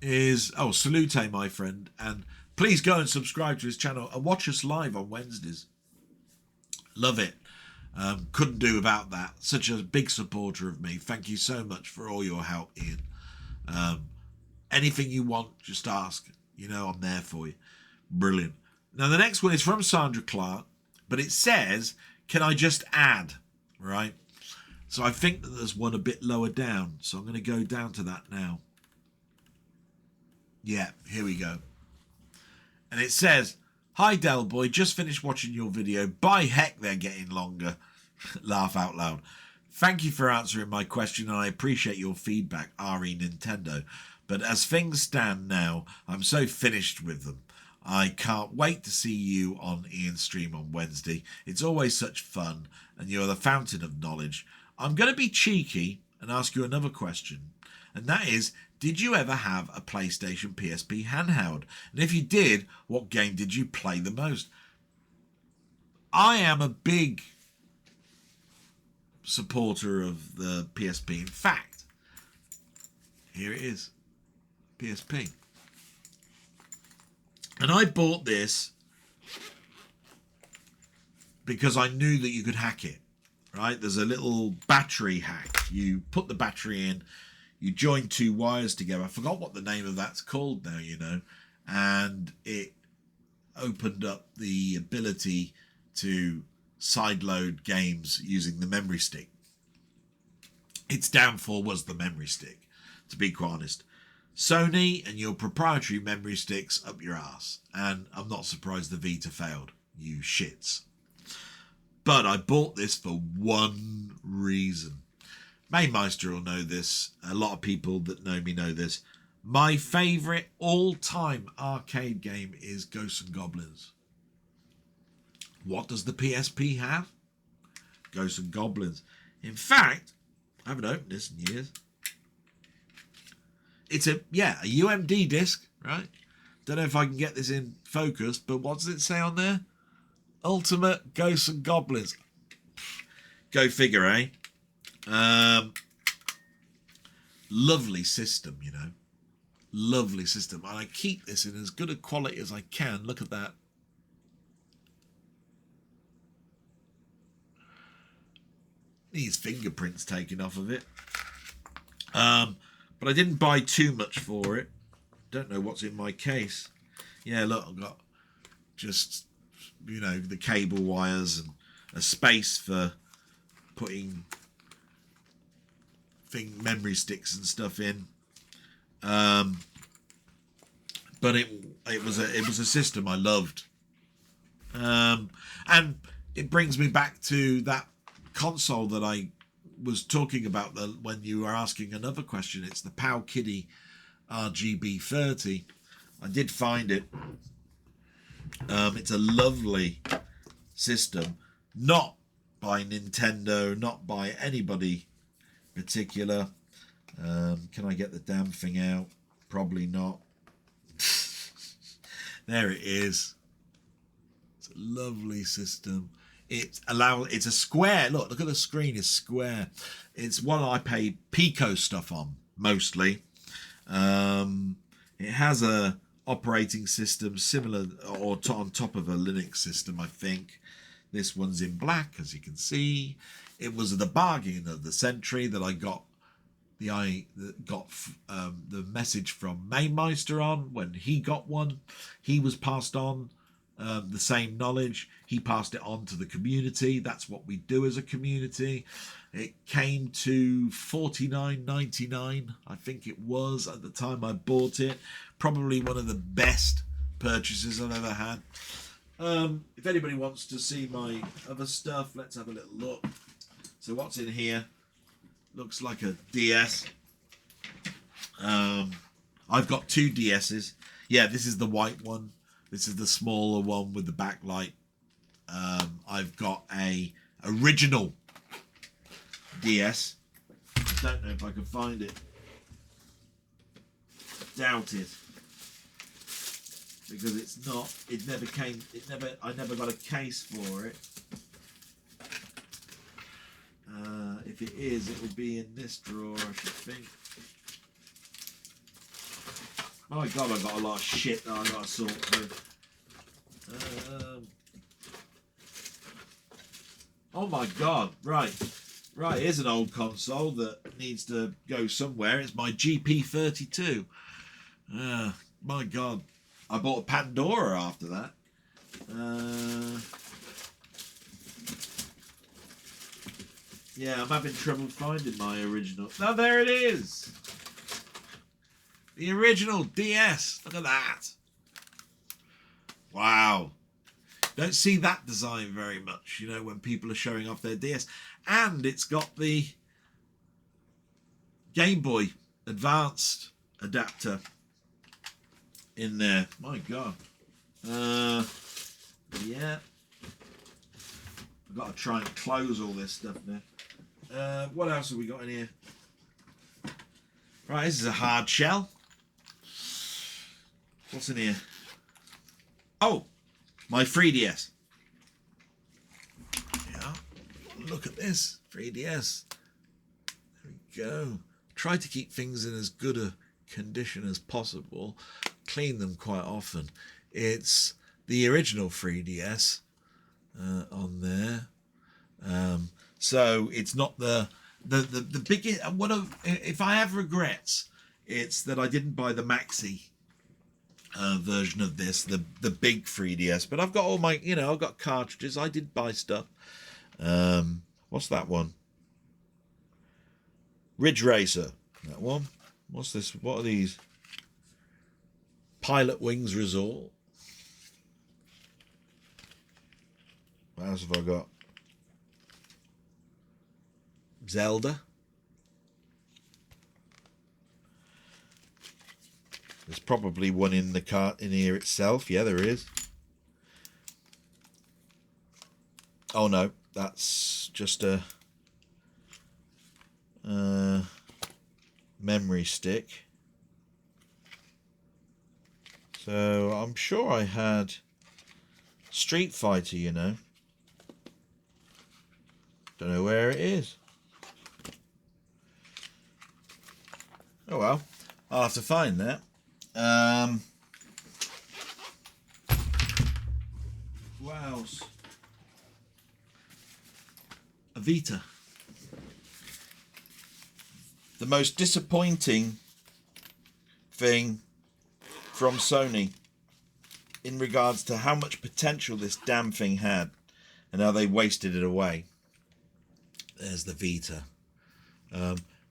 Speaker 1: is... Oh, salute, my friend. And please go and subscribe to his channel and watch us live on Wednesdays. Love it. Couldn't do without that. Such a big supporter of me. Thank you so much for all your help, Ian. Anything you want, just ask. I'm there for you. Brilliant. Now, the next one is from Sandra Clark, but it says, can I just add? Right? So I think that there's one a bit lower down. So I'm going to go down to that now. Yeah, here we go. And it says, hi, Del Boy, just finished watching your video. By heck, they're getting longer. Laugh out loud. Thank you for answering my question, and I appreciate your feedback, RE Nintendo. But as things stand now, I'm so finished with them. I can't wait to see you on Ian's stream on Wednesday. It's always such fun, and you're the fountain of knowledge. I'm going to be cheeky and ask you another question, and that is, did you ever have a PlayStation PSP handheld? And if you did, what game did you play the most? I am a big supporter of the PSP. In fact, here it is. PSP. And I bought this because I knew that you could hack it, right? There's a little battery hack. You put the battery in, you join two wires together. I forgot what the name of that's called now, and it opened up the ability to sideload games using the memory stick. Its downfall was the memory stick, to be quite honest. Sony and your proprietary memory sticks up your ass. And I'm not surprised the Vita failed, you shits. But I bought this for one reason. Maymeister will know this. A lot of people that know me know this. My favourite all-time arcade game is Ghosts and Goblins. What does the PSP have? Ghosts and Goblins. In fact, I haven't opened this in years. It's a UMD disc, right? Don't know if I can get this in focus, but what does it say on there? Ultimate Ghosts and Goblins. Go figure, eh? Lovely system, you know. Lovely system. And I keep this in as good a quality as I can. Look at that. Needs fingerprints taken off of it. But I didn't buy too much for it. Don't know what's in my case. Yeah, look, I've got just, you know, the cable wires and a space for putting memory sticks and stuff in. But it was a system I loved. And it brings me back to that console that I was talking about when you were asking another question. It's the Powell Kiddie RGB30. I did find it. It's a lovely system, not by Nintendo, not by anybody particular. Can I get the damn thing out? Probably not. There it is. It's a lovely system. It's a square. Look at the screen. It's square. It's one I pay Pico stuff on mostly. It has a operating system similar or on top of a Linux system, I think. This one's in black, as you can see. It was the bargain of the century that I got the message from Maymeister on when he got one. He was passed on the same knowledge. He passed it on to the community. That's what we do as a community. It came to $49.99, I think it was at the time I bought it. Probably one of the best purchases I've ever had. If anybody wants to see my other stuff, let's have a little look. So what's in here? Looks like a DS. I've got two DSs. Yeah, this is the white one. This is the smaller one with the backlight. I've got a original DS. I don't know if I can find it. Doubt it. Because it's not, I never got a case for it. If it is, it will be in this drawer, I should think. My God, I've got a lot of shit that I've got to sort through. Oh my God, right, here's an old console that needs to go somewhere. It's my GP32. My God, I bought a Pandora after that. Yeah, I'm having trouble finding my original. Oh, there it is. The original DS. Look at that. Wow. Don't see that design very much, you know, when people are showing off their DS. And it's got the Game Boy Advanced adapter in there. My God. Yeah. I've got to try and close all this stuff now. What else have we got in here? Right, this is a hard shell. What's in here? Oh, my 3DS. Yeah, look at this 3DS. There we go. Try to keep things in as good a condition as possible. Clean them quite often. It's the original 3DS on there. So it's not the biggest. If I have regrets, it's that I didn't buy the maxi version of this, the big 3DS. But I've got all my, I've got cartridges. I did buy stuff. What's that one? Ridge Racer. That one. What's this? What are these? Pilot Wings Resort. What else have I got? Zelda. There's probably one in the cart in here itself. Yeah, there is. Oh no, that's just a memory stick. So I'm sure I had Street Fighter, you know. Don't know where it is. Oh well, I'll have to find that. What else? A Vita. The most disappointing thing from Sony in regards to how much potential this damn thing had and how they wasted it away. There's the Vita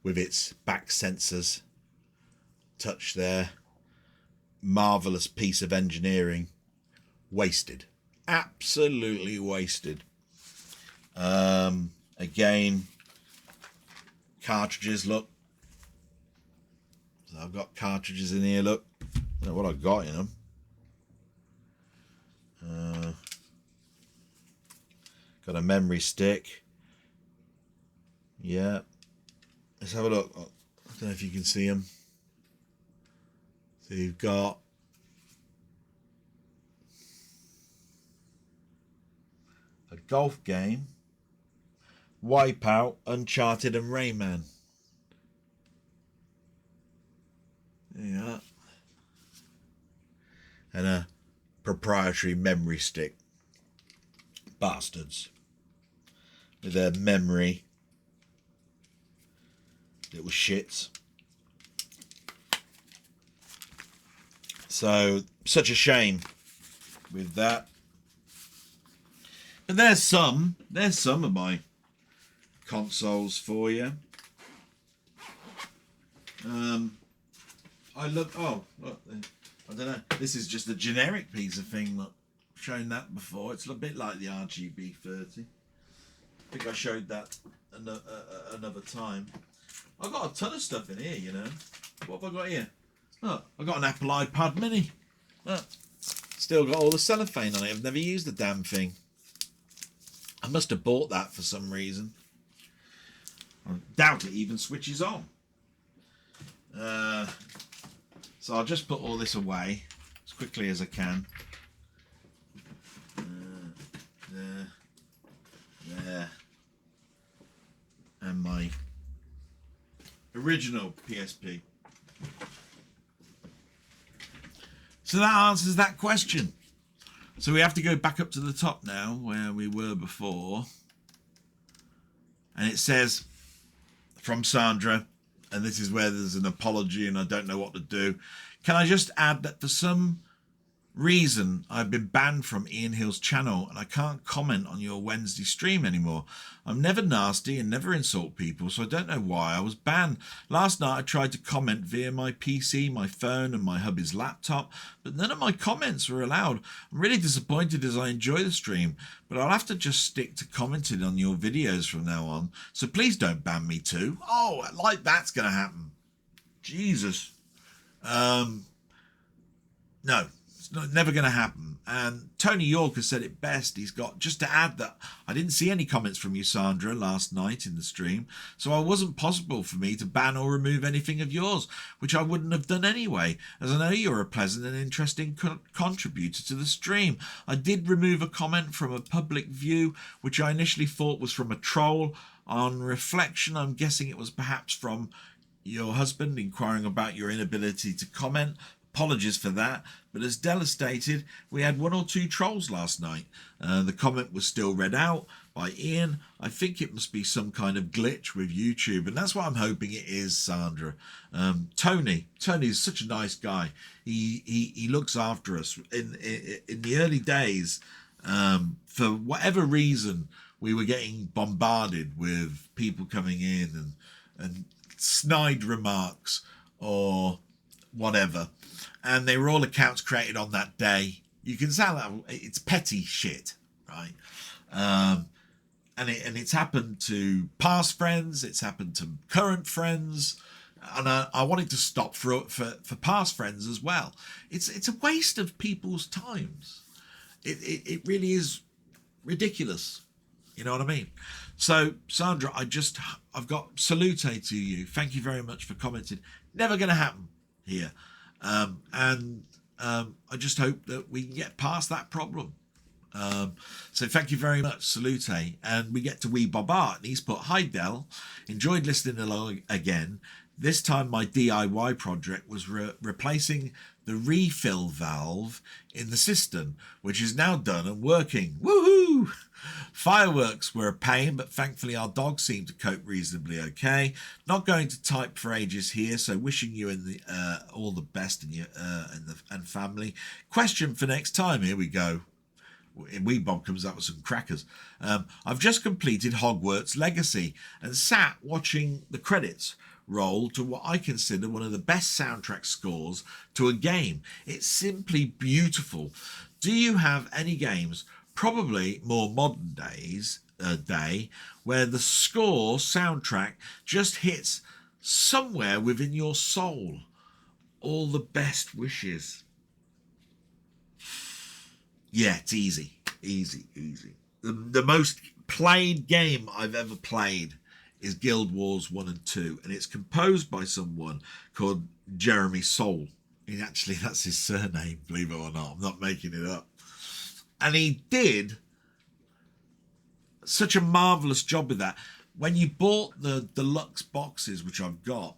Speaker 1: with its back sensors. Touch there. Marvellous piece of engineering. Wasted. Absolutely wasted. Again, cartridges, look. So I've got cartridges in here, look. I don't know what I've got in them. Got a memory stick. Yeah. Let's have a look. I don't know if you can see them. So you've got a golf game, Wipeout, Uncharted and Rayman. Yeah. And a proprietary memory stick. Bastards. With their memory. Little shits. So, such a shame with that. But there's some of my consoles for you. I look, oh, look, I don't know. This is just a generic piece of thing. Look, I've shown that before. It's a bit like the RGB 30. I think I showed that another time. I've got a ton of stuff in here, you know. What have I got here? Look, I've got an Apple iPad mini. Look, still got all the cellophane on it. I've never used the damn thing. I must have bought that for some reason. I doubt it even switches on. So I'll just put all this away as quickly as I can. There. And my original PSP. So that answers that question. So we have to go back up to the top now where we were before. And it says, from Sandra, and this is where there's an apology and I don't know what to do. Can I just add that for some reason I've been banned from Ian Hill's channel and I can't comment on your Wednesday stream anymore. I'm never nasty and never insult people, so I don't know why I was banned. Last night I tried to comment via my PC, my phone and my hubby's laptop, but none of my comments were allowed. I'm really disappointed as I enjoy the stream, but I'll have to just stick to commenting on your videos from now on, so please don't ban me too. Oh, like that's gonna happen. Jesus. No. It's never going to happen. And Tony York has said it best. He's got, just to add that I didn't see any comments from you, Sandra, last night in the stream, so it wasn't possible for me to ban or remove anything of yours, which I wouldn't have done anyway, as I know you're a pleasant and interesting contributor to the stream. I did remove a comment from a public view, which I initially thought was from a troll. On reflection, I'm guessing it was perhaps from your husband inquiring about your inability to comment. Apologies for that, but as Della stated, we had 1 or 2 trolls last night. The comment was still read out by Ian. I think it must be some kind of glitch with YouTube, and that's what I'm hoping it is, Sandra. Tony is such a nice guy. He looks after us. In the early days, for whatever reason, we were getting bombarded with people coming in and snide remarks or whatever. And they were all accounts created on that day. You can tell that it's petty shit, right? And it's happened to past friends. It's happened to current friends. And I wanted to stop for past friends as well. It's a waste of people's times. It really is ridiculous. You know what I mean? So, Sandra, I've got salute to you. Thank you very much for commenting. Never going to happen here. I just hope that we can get past that problem. So thank you very much, salute. And we get to Wee Bob Art, and he's put, "Hi Del, enjoyed listening along again. This time my DIY project was replacing the refill valve in the cistern, which is now done and working. Woohoo! Fireworks were a pain, but thankfully our dog seemed to cope reasonably okay. Not going to type for ages here, so wishing you all the best and family. Question for next time." Here we go. Wee Bob comes up with some crackers. "I've just completed Hogwarts Legacy and sat watching the credits roll to what I consider one of the best soundtrack scores to a game. It's simply beautiful. Do you have any games, probably more modern day, where the score soundtrack just hits somewhere within your soul? All the best wishes." Yeah, it's easy. The most played game I've ever played is Guild Wars 1 and 2, and it's composed by someone called Jeremy Soule. Actually, that's his surname, believe it or not. I'm not making it up. And he did such a marvellous job with that. When you bought the deluxe boxes, which I've got,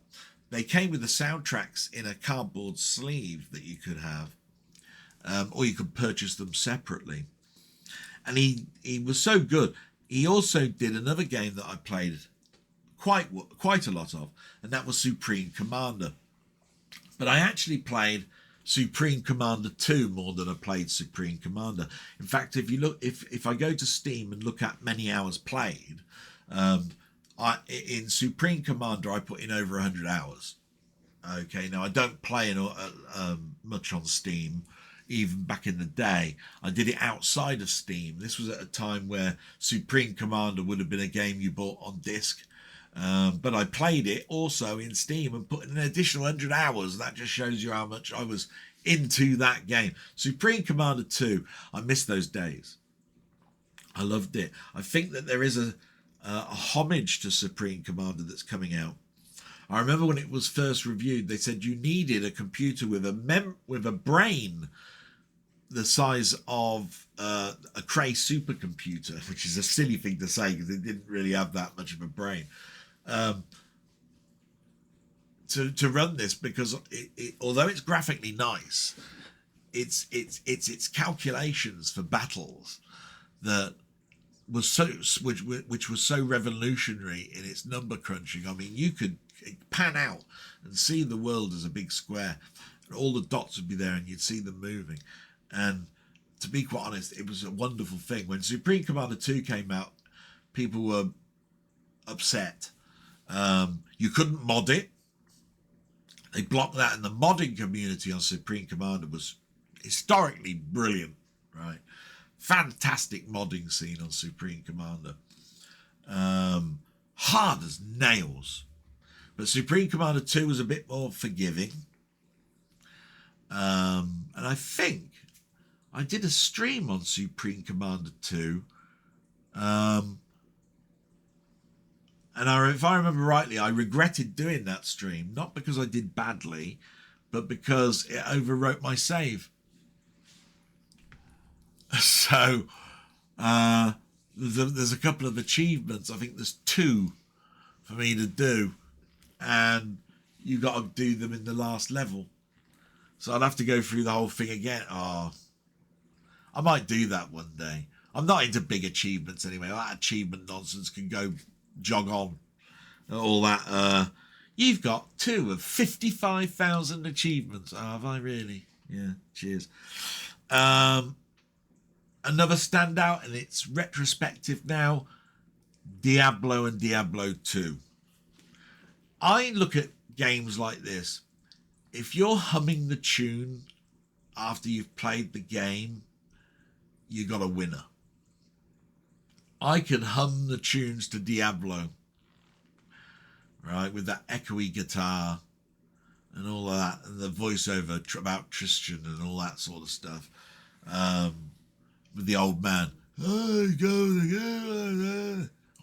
Speaker 1: they came with the soundtracks in a cardboard sleeve that you could have, or you could purchase them separately. And he was so good. He also did another game that I played quite a lot of, and that was Supreme Commander. But I actually played Supreme Commander 2 more than I played Supreme Commander. In fact, if I go to Steam and look at many hours played, in Supreme Commander I put in over 100 hours. Okay, now I don't play much on Steam. Even back in the day, I did it outside of Steam. This was at a time where Supreme Commander would have been a game you bought on disc. But I played it also in Steam and put in an additional 100 hours. That just shows you how much I was into that game. Supreme Commander 2, I miss those days. I loved it. I think that there is a homage to Supreme Commander that's coming out. I remember when it was first reviewed, they said you needed a computer with a brain the size of a Cray supercomputer, which is a silly thing to say because it didn't really have that much of a brain, to run this, because although it's graphically nice, it's calculations for battles that was which was so revolutionary in its number crunching. I mean, you could pan out and see the world as a big square, and all the dots would be there, and you'd see them moving. And to be quite honest, it was a wonderful thing. When Supreme Commander 2 came out, people were upset. You couldn't mod it. They blocked that, and the modding community on Supreme Commander was historically brilliant, right? Fantastic modding scene on Supreme Commander. Hard as nails. But Supreme Commander 2 was a bit more forgiving. And I think I did a stream on Supreme Commander 2. And if I remember rightly, I regretted doing that stream, not because I did badly, but because it overwrote my save. So there's a couple of achievements. I think there's 2 for me to do, and you got to do them in the last level. So I'd have to go through the whole thing again. Oh, I might do that one day. I'm not into big achievements anyway. That achievement nonsense can go jog on. All that. You've got 2 of 55,000 achievements. Oh, have I really? Yeah, cheers. Another standout, and it's retrospective now, Diablo and Diablo 2. I look at games like this. If you're humming the tune after you've played the game, you got a winner. I can hum the tunes to Diablo, right, with that echoey guitar and all of that, and the voiceover about Tristan and all that sort of stuff. With the old man,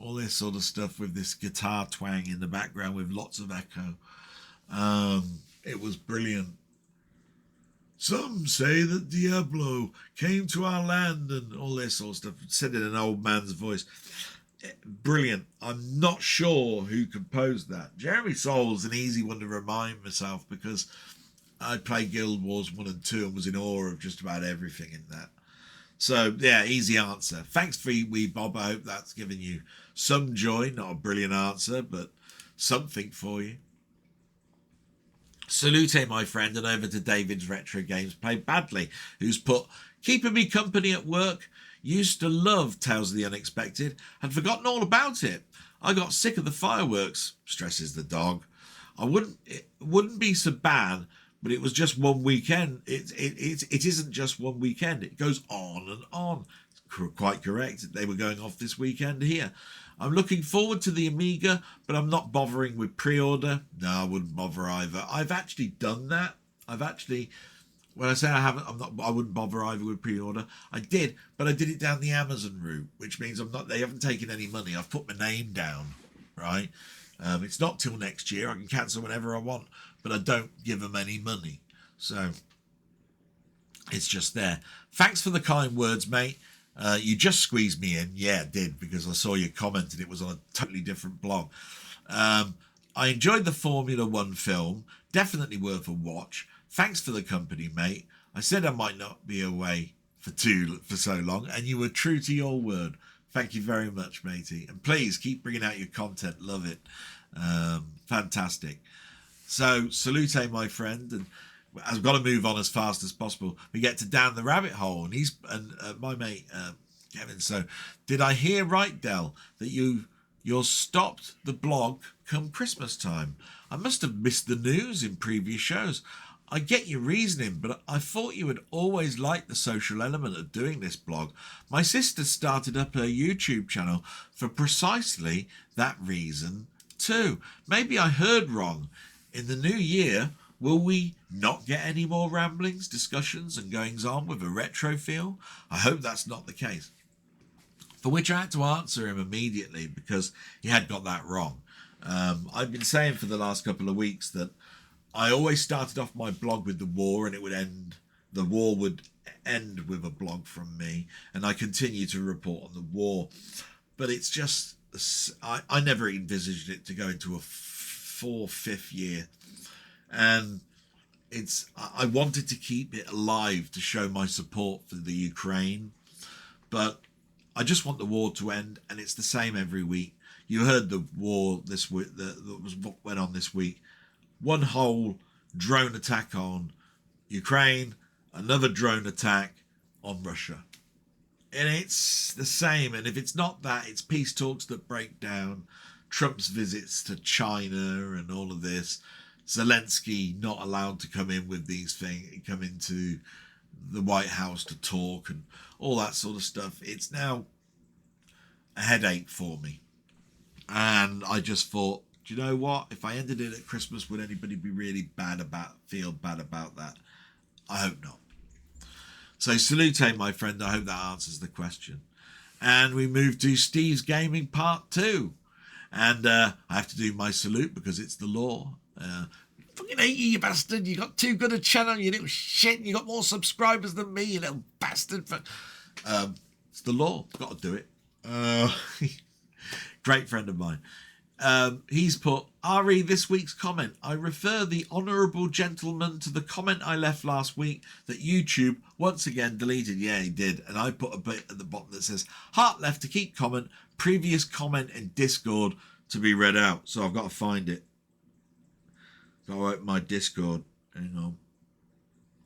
Speaker 1: all this sort of stuff with this guitar twang in the background with lots of echo. It was brilliant. Some say that Diablo came to our land and all this sort of stuff, said in an old man's voice. Brilliant. I'm not sure who composed that. Jeremy Soul's an easy one to remind myself, because I played Guild Wars 1 and 2 and was in awe of just about everything in that. So, yeah, easy answer. Thanks for wee Bob. I hope that's given you some joy. Not a brilliant answer, but something for you. Salute, my friend, and over to David's Retro Games Played Badly, who's put, keeping me company at work. Used to love Tales of the Unexpected. Had forgotten all about it. I got sick of the fireworks, stresses the dog. It wouldn't be so bad, but it was just one weekend. It isn't just one weekend. It goes on and on. Quite correct. They were going off this weekend here. I'm looking forward to the Amiga, but I'm not bothering with pre-order. No, I wouldn't bother either. I've actually done that. When I say I wouldn't bother either with pre-order. I did, but I did it down the Amazon route, which means they haven't taken any money. I've put my name down, right? It's not till next year. I can cancel whenever I want, but I don't give them any money. So it's just there. Thanks for the kind words, mate. You just squeezed me in. Yeah, I did, because I saw your comment and it was on a totally different blog. I enjoyed the Formula One film. Definitely worth a watch. Thanks for the company, mate. I said I might not be away for so long, and you were true to your word. Thank you very much, matey. And please keep bringing out your content. Love it. Fantastic. So, salute, my friend. And I've got to move on as fast as possible. We get to Down the Rabbit Hole, and my mate Kevin. So, did I hear right, Del, that you're stopped the blog come Christmas time? I must have missed the news in previous shows. I get your reasoning, but I thought you had always liked the social element of doing this blog. My sister started up her YouTube channel for precisely that reason too. Maybe I heard wrong. In the new year, will we not get any more ramblings, discussions and goings on with a retro feel? I hope that's not the case. For which I had to answer him immediately, because he had got that wrong. I've been saying for the last couple of weeks that I always started off my blog with the war, and the war would end with a blog from me, and I continue to report on the war. But it's just, I never envisaged it to go into a 4th-5th year. And I wanted to keep it alive to show my support for the Ukraine. But I just want the war to end, and it's the same every week. You heard the war this week, that was what went on this week. One whole drone attack on Ukraine, another drone attack on Russia. And it's the same. And if it's not that, it's peace talks that break down, Trump's visits to China and all of this, Zelensky not allowed to come in with these things, come into the White House to talk and all that sort of stuff. It's now a headache for me. And I just thought, do you know what? If I ended it at Christmas, would anybody be really feel bad about that? I hope not. So salute, my friend. I hope that answers the question. And we move to Steve's Gaming Part 2. And I have to do my salute because it's the law. Fucking hate you, you bastard. You got too good a channel, you little shit. You got more subscribers than me, you little bastard. It's the law. Got to do it. Great friend of mine. He's put, RE, this week's comment. I refer the honourable gentleman to the comment I left last week that YouTube once again deleted. Yeah, he did. And I put a bit at the bottom that says, heart left to keep comment, previous comment in Discord to be read out. So I've got to find it. So I open my Discord. Hang on.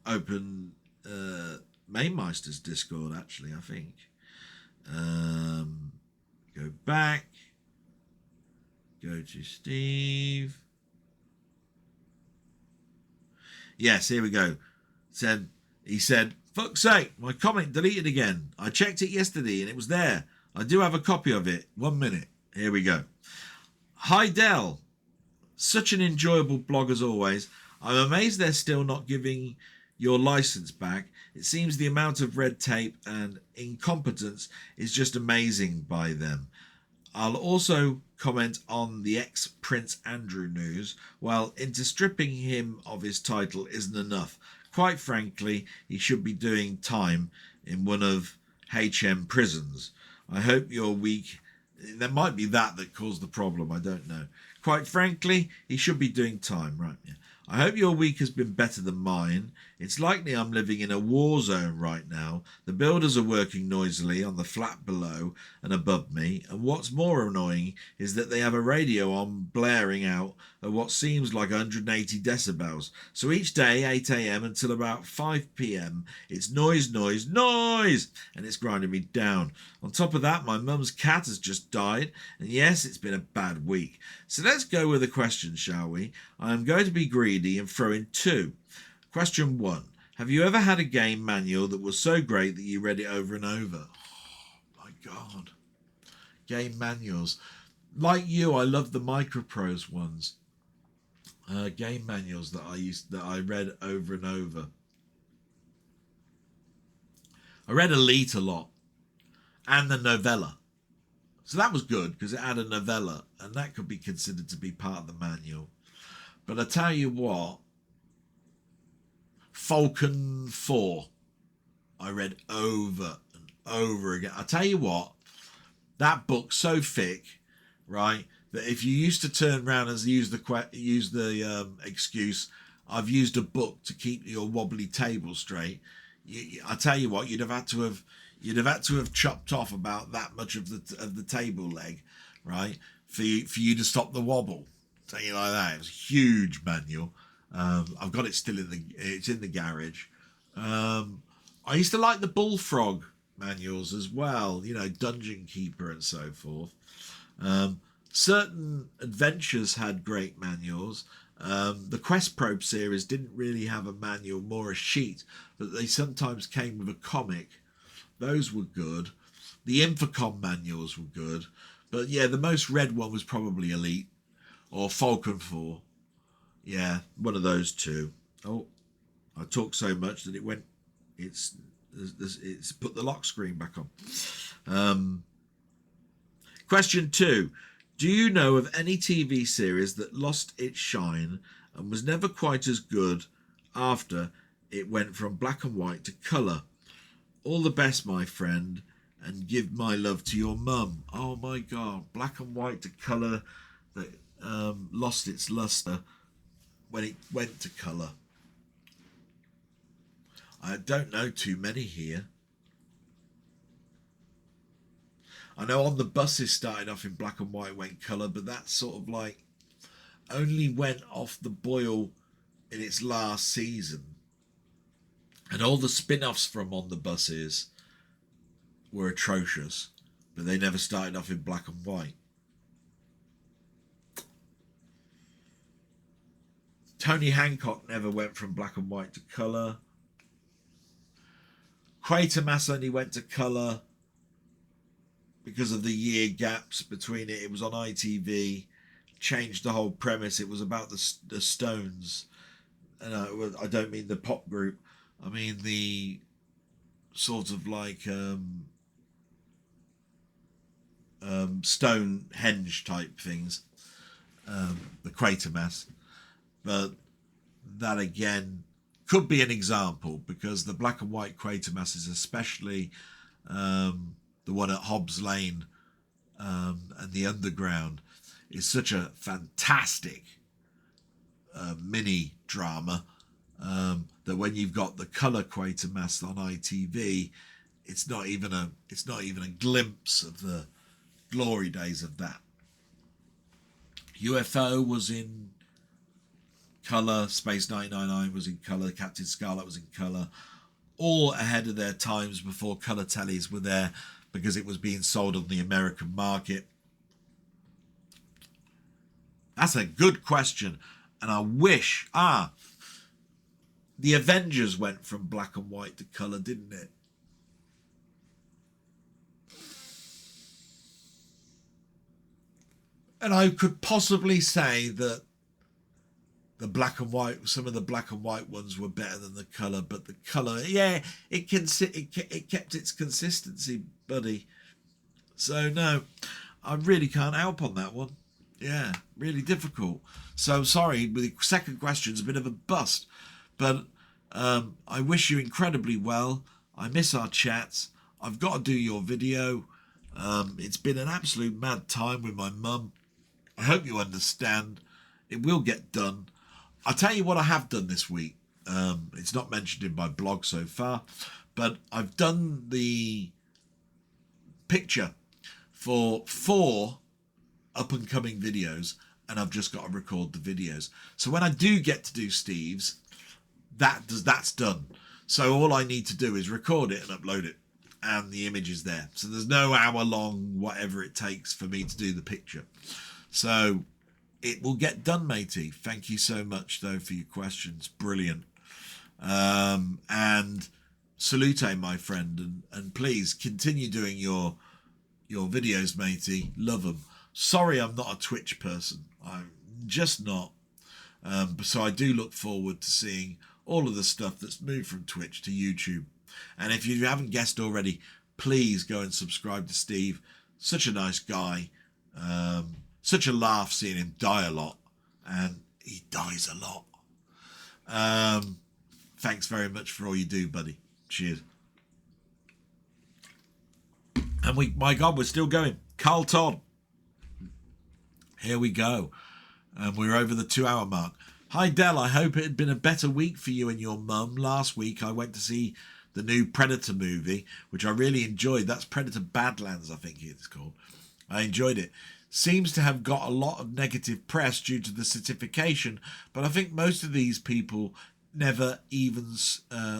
Speaker 1: Open Mainmeister's Discord, actually, I think. Go back. Go to Steve. Yes, here we go. He said, fuck's sake, my comment deleted again. I checked it yesterday and it was there. I do have a copy of it. 1 minute. Here we go. Hi, Del. Such an enjoyable blog as always. I'm amazed they're still not giving your license back. It seems the amount of red tape and incompetence is just amazing by them. I'll also comment on the ex-Prince Andrew news. While interstripping him of his title isn't enough, quite frankly, he should be doing time in one of HM prisons. I hope your week... There might be that caused the problem, I don't know. Quite frankly, he should be doing time, right? Yeah. I hope your week has been better than mine. It's likely I'm living in a war zone right now. The builders are working noisily on the flat below and above me, and what's more annoying is that they have a radio on blaring out at what seems like 180 decibels. So each day, 8 a.m. until about 5 p.m, it's noise, noise, noise, and it's grinding me down. On top of that, my mum's cat has just died, and yes, it's been a bad week. So let's go with the questions, shall we? I am going to be greedy and throw in 2. Question 1. Have you ever had a game manual that was so great that you read it over and over? Oh my God. Game manuals. Like you, I love the Microprose ones. Game manuals that I read over and over. I read Elite a lot. And the novella. So that was good because it had a novella, and that could be considered to be part of the manual. But I tell you what, Falcon 4, I read over and over again. I tell you what, that book's so thick, right, that if you used to turn around and use the excuse, I've used a book to keep your wobbly table straight, I tell you what, you'd have had to have chopped off about that much of the table leg, right, for you to stop the wobble. Tell you like that. It was a huge manual. I've got it still it's in the garage. I used to like the Bullfrog manuals as well, you know, Dungeon Keeper and so forth. Certain adventures had great manuals. The Quest Probe series didn't really have a manual, more a sheet, but they sometimes came with a comic. Those were good. The Infocom manuals were good. But yeah, the most read one was probably Elite or Falcon 4. Yeah, one of those two. Oh, I talked so much that it's put the lock screen back on. Question 2. Do you know of any TV series that lost its shine and was never quite as good after it went from black and white to colour? All the best, my friend, and give my love to your mum. Oh my God, black and white to colour that lost its lustre when it went to colour. I don't know too many here. I know On the Buses started off in black and white, went colour, but that sort of like only went off the boil in its last season. And all the spin-offs from On the Buses were atrocious, but they never started off in black and white. Tony Hancock never went from black and white to colour. Quatermass only went to colour because of the year gaps between it. It was on ITV, changed the whole premise. It was about the Stones. And I don't mean the pop group. I mean the sort of like Stonehenge type things. The Quatermass. But that again could be an example, because the black and white Quatermasses, especially the one at Hobbs Lane and the Underground, is such a fantastic mini drama that when you've got the colour Quatermass on ITV, it's not even a glimpse of the glory days of that. UFO was in colour, Space 999 was in colour, Captain Scarlet was in colour, all ahead of their times before colour tellies were there, because it was being sold on the American market. That's a good question, and I wish the Avengers went from black and white to colour, didn't it? And I could possibly say that the black and white, some of the black and white ones were better than the colour, but the colour, yeah, it kept its consistency, buddy. So no, I really can't help on that one. Yeah, really difficult. So sorry, the second question's a bit of a bust, but I wish you incredibly well. I miss our chats. I've got to do your video. It's been an absolute mad time with my mum. I hope you understand. It will get done. I'll tell you what I have done this week. It's not mentioned in my blog so far, but I've done the picture for 4 up-and-coming videos, and I've just got to record the videos. So when I do get to do Steve's, that's done. So all I need to do is record it and upload it, and the image is there. So there's no hour-long whatever it takes for me to do the picture. So it will get done, matey. Thank you so much, though, for your questions. Brilliant. And salute, my friend, and please continue doing your videos, matey. Love them. Sorry I'm not a Twitch person. I'm just not. So I do look forward to seeing all of the stuff that's moved from Twitch to YouTube. And if you haven't guessed already, please go and subscribe to Steve. Such a nice guy. Such a laugh seeing him die a lot. And he dies a lot. Thanks very much for all you do, buddy. Cheers. And my God, we're still going. Carl Todd. Here we go. And we're over the 2-hour mark. Hi, Del. I hope it had been a better week for you and your mum. Last week, I went to see the new Predator movie, which I really enjoyed. That's Predator Badlands, I think it's called. I enjoyed it. Seems to have got a lot of negative press due to the certification, but I think most of these people never even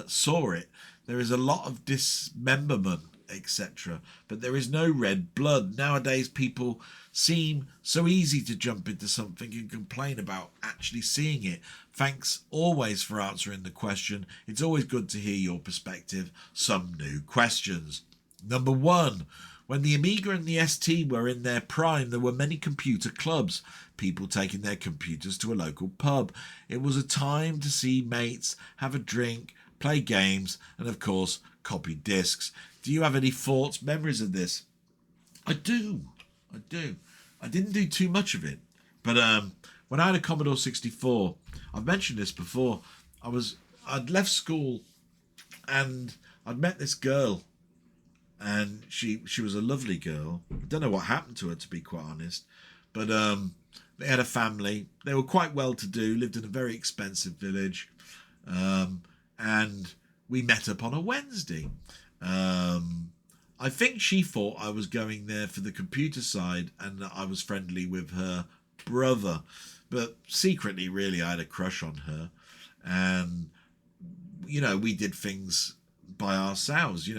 Speaker 1: saw it. There is a lot of dismemberment, etc., but there is no red blood. Nowadays, people seem so easy to jump into something and complain about actually seeing it. Thanks always for answering the question. It's always good to hear your perspective. Some new questions. Number 1. When the Amiga and the ST were in their prime, there were many computer clubs, people taking their computers to a local pub. It was a time to see mates, have a drink, play games, and of course, copy discs. Do you have any thoughts, memories of this? I do. I didn't do too much of it. But when I had a Commodore 64, I've mentioned this before, I'd left school and I'd met this girl. And she was a lovely girl. I don't know what happened to her, to be quite honest. But they had a family. They were quite well-to-do, lived in a very expensive village. And we met up on a Wednesday. I think she thought I was going there for the computer side and that I was friendly with her brother. But secretly, really, I had a crush on her. And, we did things by ourselves,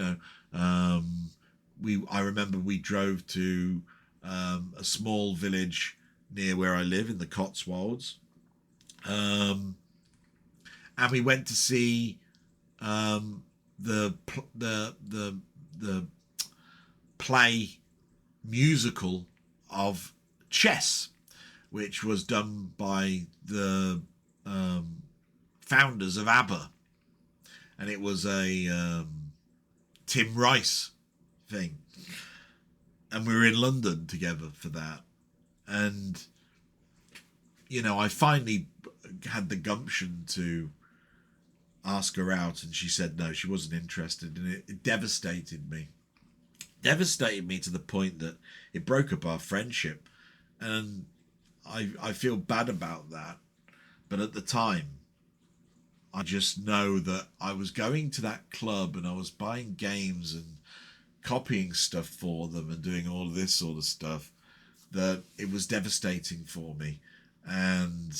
Speaker 1: I remember we drove to a small village near where I live in the Cotswolds, and we went to see the play musical of Chess, which was done by the founders of ABBA, and it was a Tim Rice thing, and we were in London together for that. And I finally had the gumption to ask her out, and she said no, she wasn't interested, and it devastated me to the point that it broke up our friendship, and I feel bad about that. But at the time, I just know that I was going to that club and I was buying games and copying stuff for them and doing all of this sort of stuff, that it was devastating for me. And,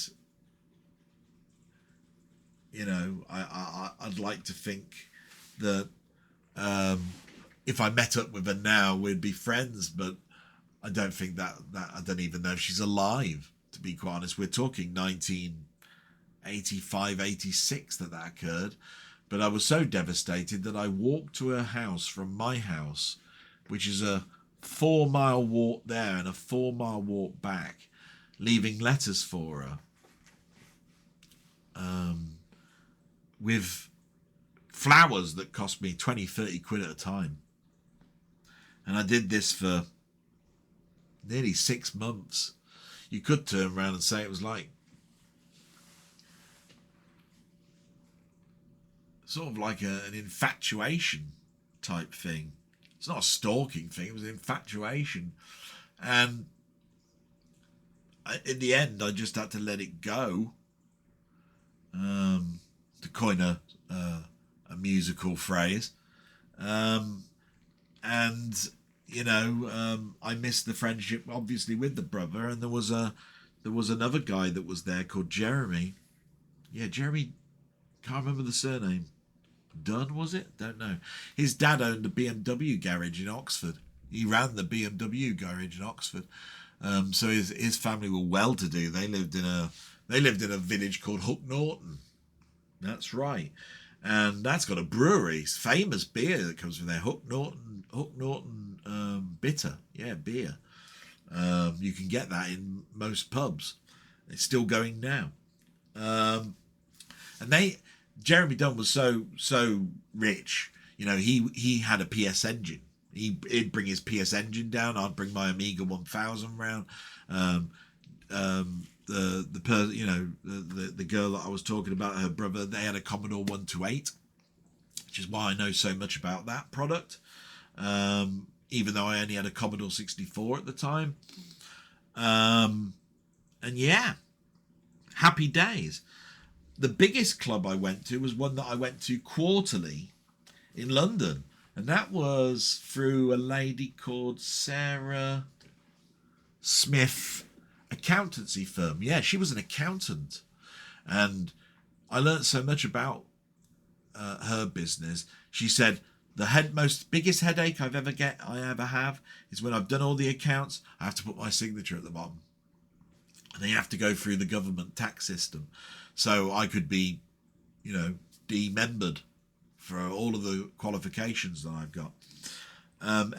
Speaker 1: I'd like to think that if I met up with her now, we'd be friends, but I don't think that I don't even know if she's alive, to be quite honest. We're talking 1985, 86 that occurred. But I was so devastated that I walked to her house from my house, which is a 4-mile walk there and a 4-mile walk back, leaving letters for her. with flowers that cost me 20-30 quid at a time. And I did this for nearly 6 months. You could turn around and say it was like sort of like an infatuation type thing. It's not a stalking thing, it was an infatuation. And in the end, I just had to let it go. To coin a musical phrase. And, you know, I missed the friendship, obviously, with the brother. And there was another guy that was there called Jeremy. Yeah, Jeremy, can't remember the surname. Dunn, was it? Don't know. His dad owned a BMW garage in Oxford. He ran the BMW garage in Oxford. So his family were well-to-do. They lived in a village called Hook Norton. That's right. And that's got a brewery. It's famous beer that comes from there. Hook Norton bitter. Yeah, beer. You can get that in most pubs. It's still going now. And Jeremy Dunn was so rich. You know, he had a PS Engine. He'd bring his PS Engine down. I'd bring my Amiga 1000 round. The girl that I was talking about, her brother, they had a Commodore 128, which is why I know so much about that product. Even though I only had a Commodore 64 at the time. And yeah, happy days. The biggest club I went to was one that I went to quarterly in London. And that was through a lady called Sarah Smith accountancy firm. Yeah, she was an accountant. And I learned so much about her business. She said, the biggest headache I ever have is when I've done all the accounts, I have to put my signature at the bottom. And they have to go through the government tax system. So I could be, you know, demembered for all of the qualifications that I've got.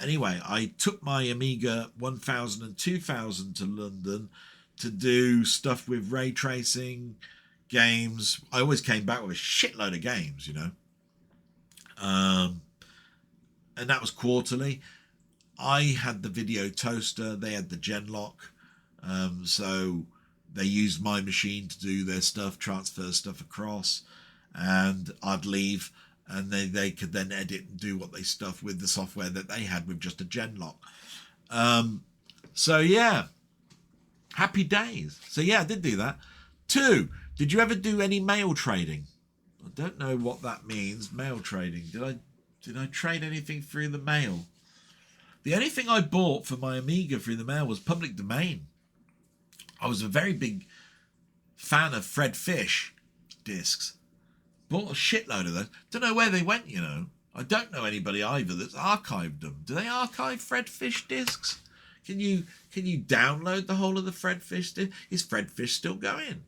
Speaker 1: Anyway, I took my Amiga 1000 and 2000 to London to do stuff with ray tracing, games. I always came back with a shitload of games, you know. And that was quarterly. I had the video toaster. They had the Genlock. So they used my machine to do their stuff, transfer stuff across. And I'd leave and they could then edit and do what they stuff with the software that they had with just a Genlock. So yeah, happy days. So yeah, I did do that. 2, did you ever do any mail trading? I don't know what that means, mail trading. Did I trade anything through the mail? The only thing I bought for my Amiga through the mail was public domain. I was a very big fan of Fred Fish discs. Bought a shitload of those. Don't know where they went, you know. I don't know anybody either that's archived them. Do they archive Fred Fish discs? Can you download the whole of the Fred Fish disc? Is Fred Fish still going?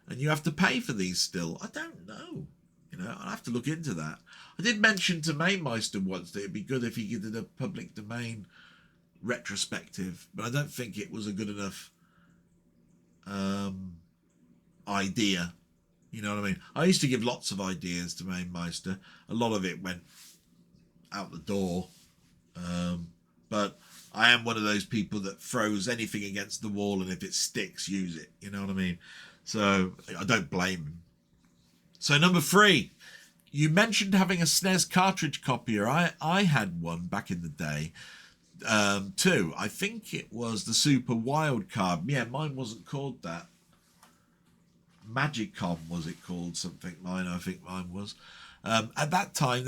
Speaker 1: And you have to pay for these still? I don't know. You know, I'll have to look into that. I did mention to Mainmeister once that it'd be good if he did a public domain retrospective, but I don't think it was a good enough idea. You know what I mean? I used to give lots of ideas to Mainmeister. A lot of it went out the door. But I am one of those people that throws anything against the wall, and if it sticks, use it. You know what I mean? So I don't blame him. So number 3, you mentioned having a SNES cartridge copier. I had one back in the day. 2, I think it was the Super Wild Card. Yeah, mine wasn't called that. Magicom was it called? Something I think mine was. At that time,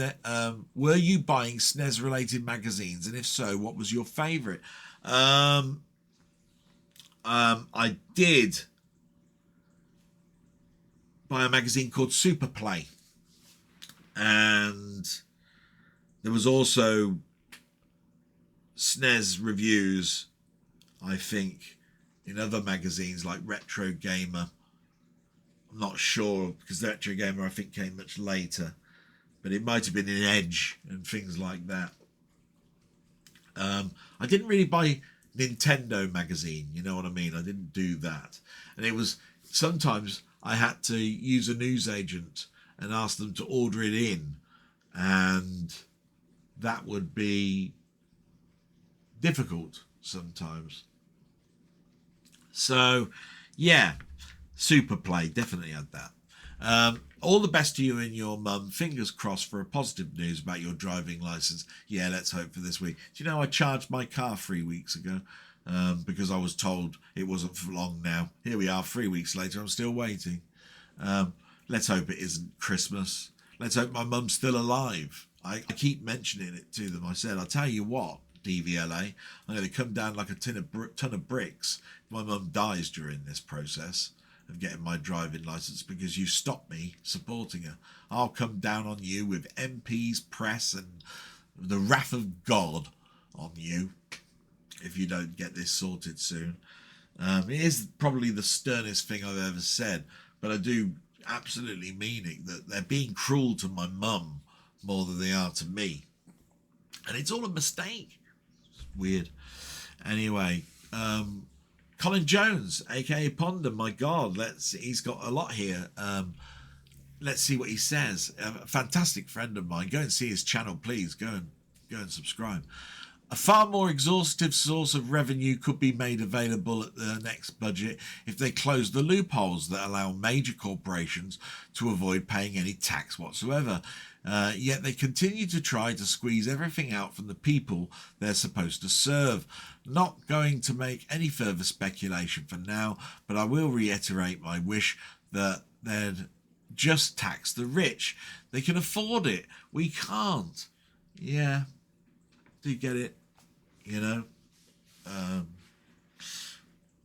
Speaker 1: were you buying SNES related magazines, and if so, what was your favourite? I did buy a magazine called Super Play, and there was also SNES reviews, I think, in other magazines like Retro Gamer. I'm not sure, because Retro Gamer I think came much later, but it might have been in Edge and things like that. I didn't really buy Nintendo magazine, you know what I mean? I didn't do that. And it was, sometimes I had to use a newsagent and ask them to order it in, and that would be difficult sometimes. So, yeah, super play, definitely had that. All the best to you and your mum. Fingers crossed for a positive news about your driving licence. Yeah, let's hope for this week. Do you know I charged my car 3 weeks ago because I was told it wasn't for long now. Here we are 3 weeks later. I'm still waiting. Let's hope it isn't Christmas. Let's hope my mum's still alive. I keep mentioning it to them. I said, I'll tell you what, DVLA, I'm going to come down like a ton of bricks if my mum dies during this process of getting my driving licence because you stopped me supporting her. I'll come down on you with MPs, press, and the wrath of God on you if you don't get this sorted soon. It is probably the sternest thing I've ever said, but I do absolutely mean it, that they're being cruel to my mum more than they are to me. And it's all a mistake. It's weird. Anyway, Colin Jones, aka Ponder, my God, he's got a lot here. Let's see what he says. A fantastic friend of mine. Go and see his channel, please. Go and subscribe. A far more exhaustive source of revenue could be made available at the next budget if they close the loopholes that allow major corporations to avoid paying any tax whatsoever. Yet they continue to try to squeeze everything out from the people they're supposed to serve. Not going to make any further speculation for now, but I will reiterate my wish that they'd just tax the rich. They can afford it. We can't. Yeah. Do you get it? You know?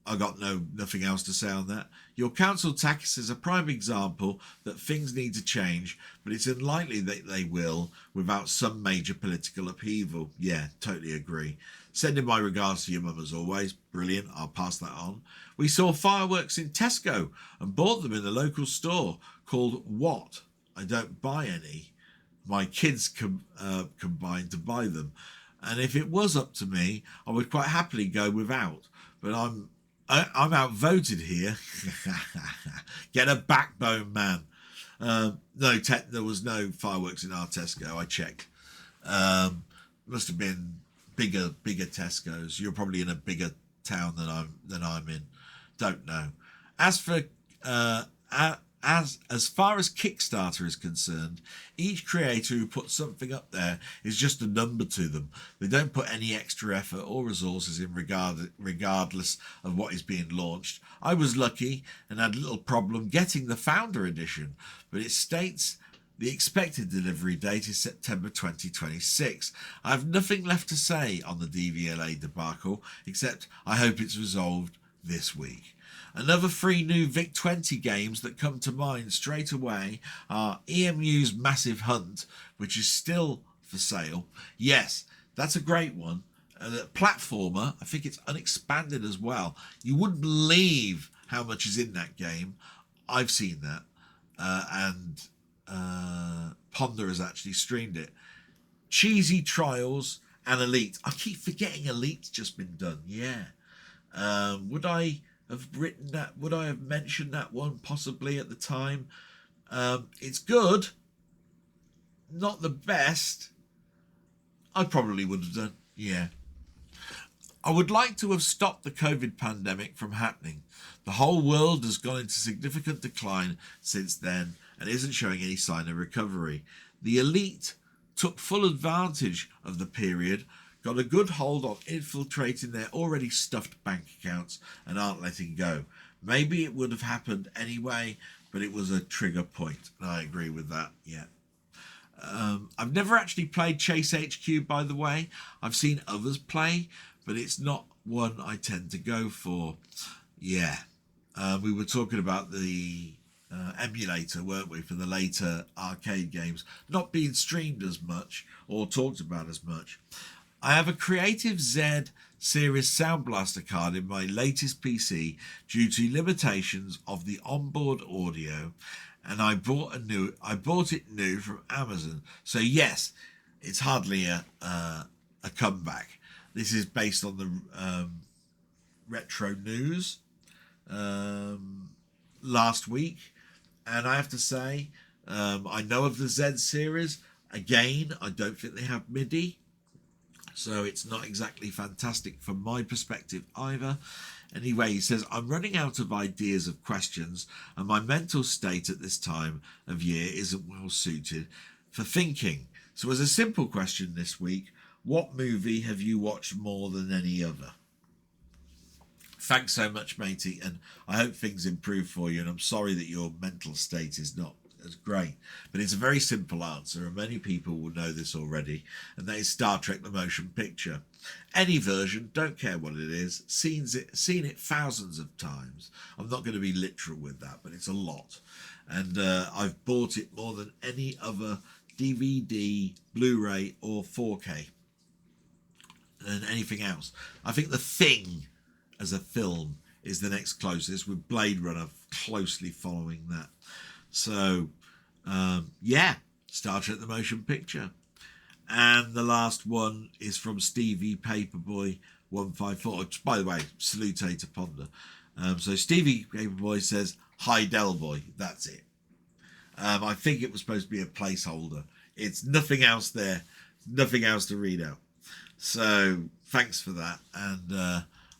Speaker 1: I got nothing else to say on that. Your council tax is a prime example that things need to change, but it's unlikely that they will without some major political upheaval. Yeah, totally agree. Sending my regards to your mum as always. Brilliant. I'll pass that on. We saw fireworks in Tesco and bought them in the local store called What? I don't buy any. My kids combined to buy them. And if it was up to me, I would quite happily go without. But I'm outvoted here. Get a backbone, man. There was no fireworks in our Tesco. I checked. Must have been bigger Tesco's. You're probably in a bigger town than I'm in. Don't know. As for as far as Kickstarter is concerned, each creator who puts something up there is just a number to them. They don't put any extra effort or resources in regardless of what is being launched. I was lucky and had a little problem getting the Founder Edition, but it states the expected delivery date is September 2026. I have nothing left to say on the DVLA debacle, except I hope it's resolved this week. Another 3 new VIC-20 games that come to mind straight away are EMU's Massive Hunt, which is still for sale. Yes, that's a great one. Platformer, I think it's unexpanded as well. You wouldn't believe how much is in that game. I've seen that. And Ponder has actually streamed it. Cheesy Trials and Elite. I keep forgetting Elite's just been done. Yeah. Would I have written that? Would I have mentioned that one possibly at the time? It's good. Not the best. I probably would have done. Yeah. I would like to have stopped the COVID pandemic from happening. The whole world has gone into significant decline since then and isn't showing any sign of recovery. The elite took full advantage of the period, got a good hold on infiltrating their already stuffed bank accounts and aren't letting go. Maybe it would have happened anyway, but it was a trigger point. I agree with that, yeah. I've never actually played Chase HQ, by the way. I've seen others play, but it's not one I tend to go for. Yeah. We were talking about the emulator, weren't we, for the later arcade games not being streamed as much or talked about as much. I have a Creative Z Series Sound Blaster card in my latest PC due to limitations of the onboard audio, and I bought it new from Amazon. So yes, it's hardly a comeback. This is based on the retro news. last week, and I have to say, I know of the Z series. Again, I don't think they have MIDI, so it's not exactly fantastic from my perspective either. Anyway, he says, I'm running out of ideas of questions, and my mental state at this time of year isn't well suited for thinking. So as a simple question this week, what movie have you watched more than any other? Thanks so much, matey, and I hope things improve for you, and I'm sorry that your mental state is not as great. But it's a very simple answer, and many people will know this already, and that is Star Trek the Motion Picture. Any version, don't care what it is, seen it thousands of times. I'm not going to be literal with that, but it's a lot. And I've bought it more than any other DVD, Blu-ray or 4K than anything else. I think The Thing as a film is the next closest, with Blade Runner closely following that. So yeah, Star Trek the Motion Picture. And the last one is from Stevie Paperboy 154, which, by the way, salute to Ponder. So Stevie Paperboy says, hi Delboy, that's it. I think it was supposed to be a placeholder. It's nothing else there, nothing else to read out. So thanks for that. And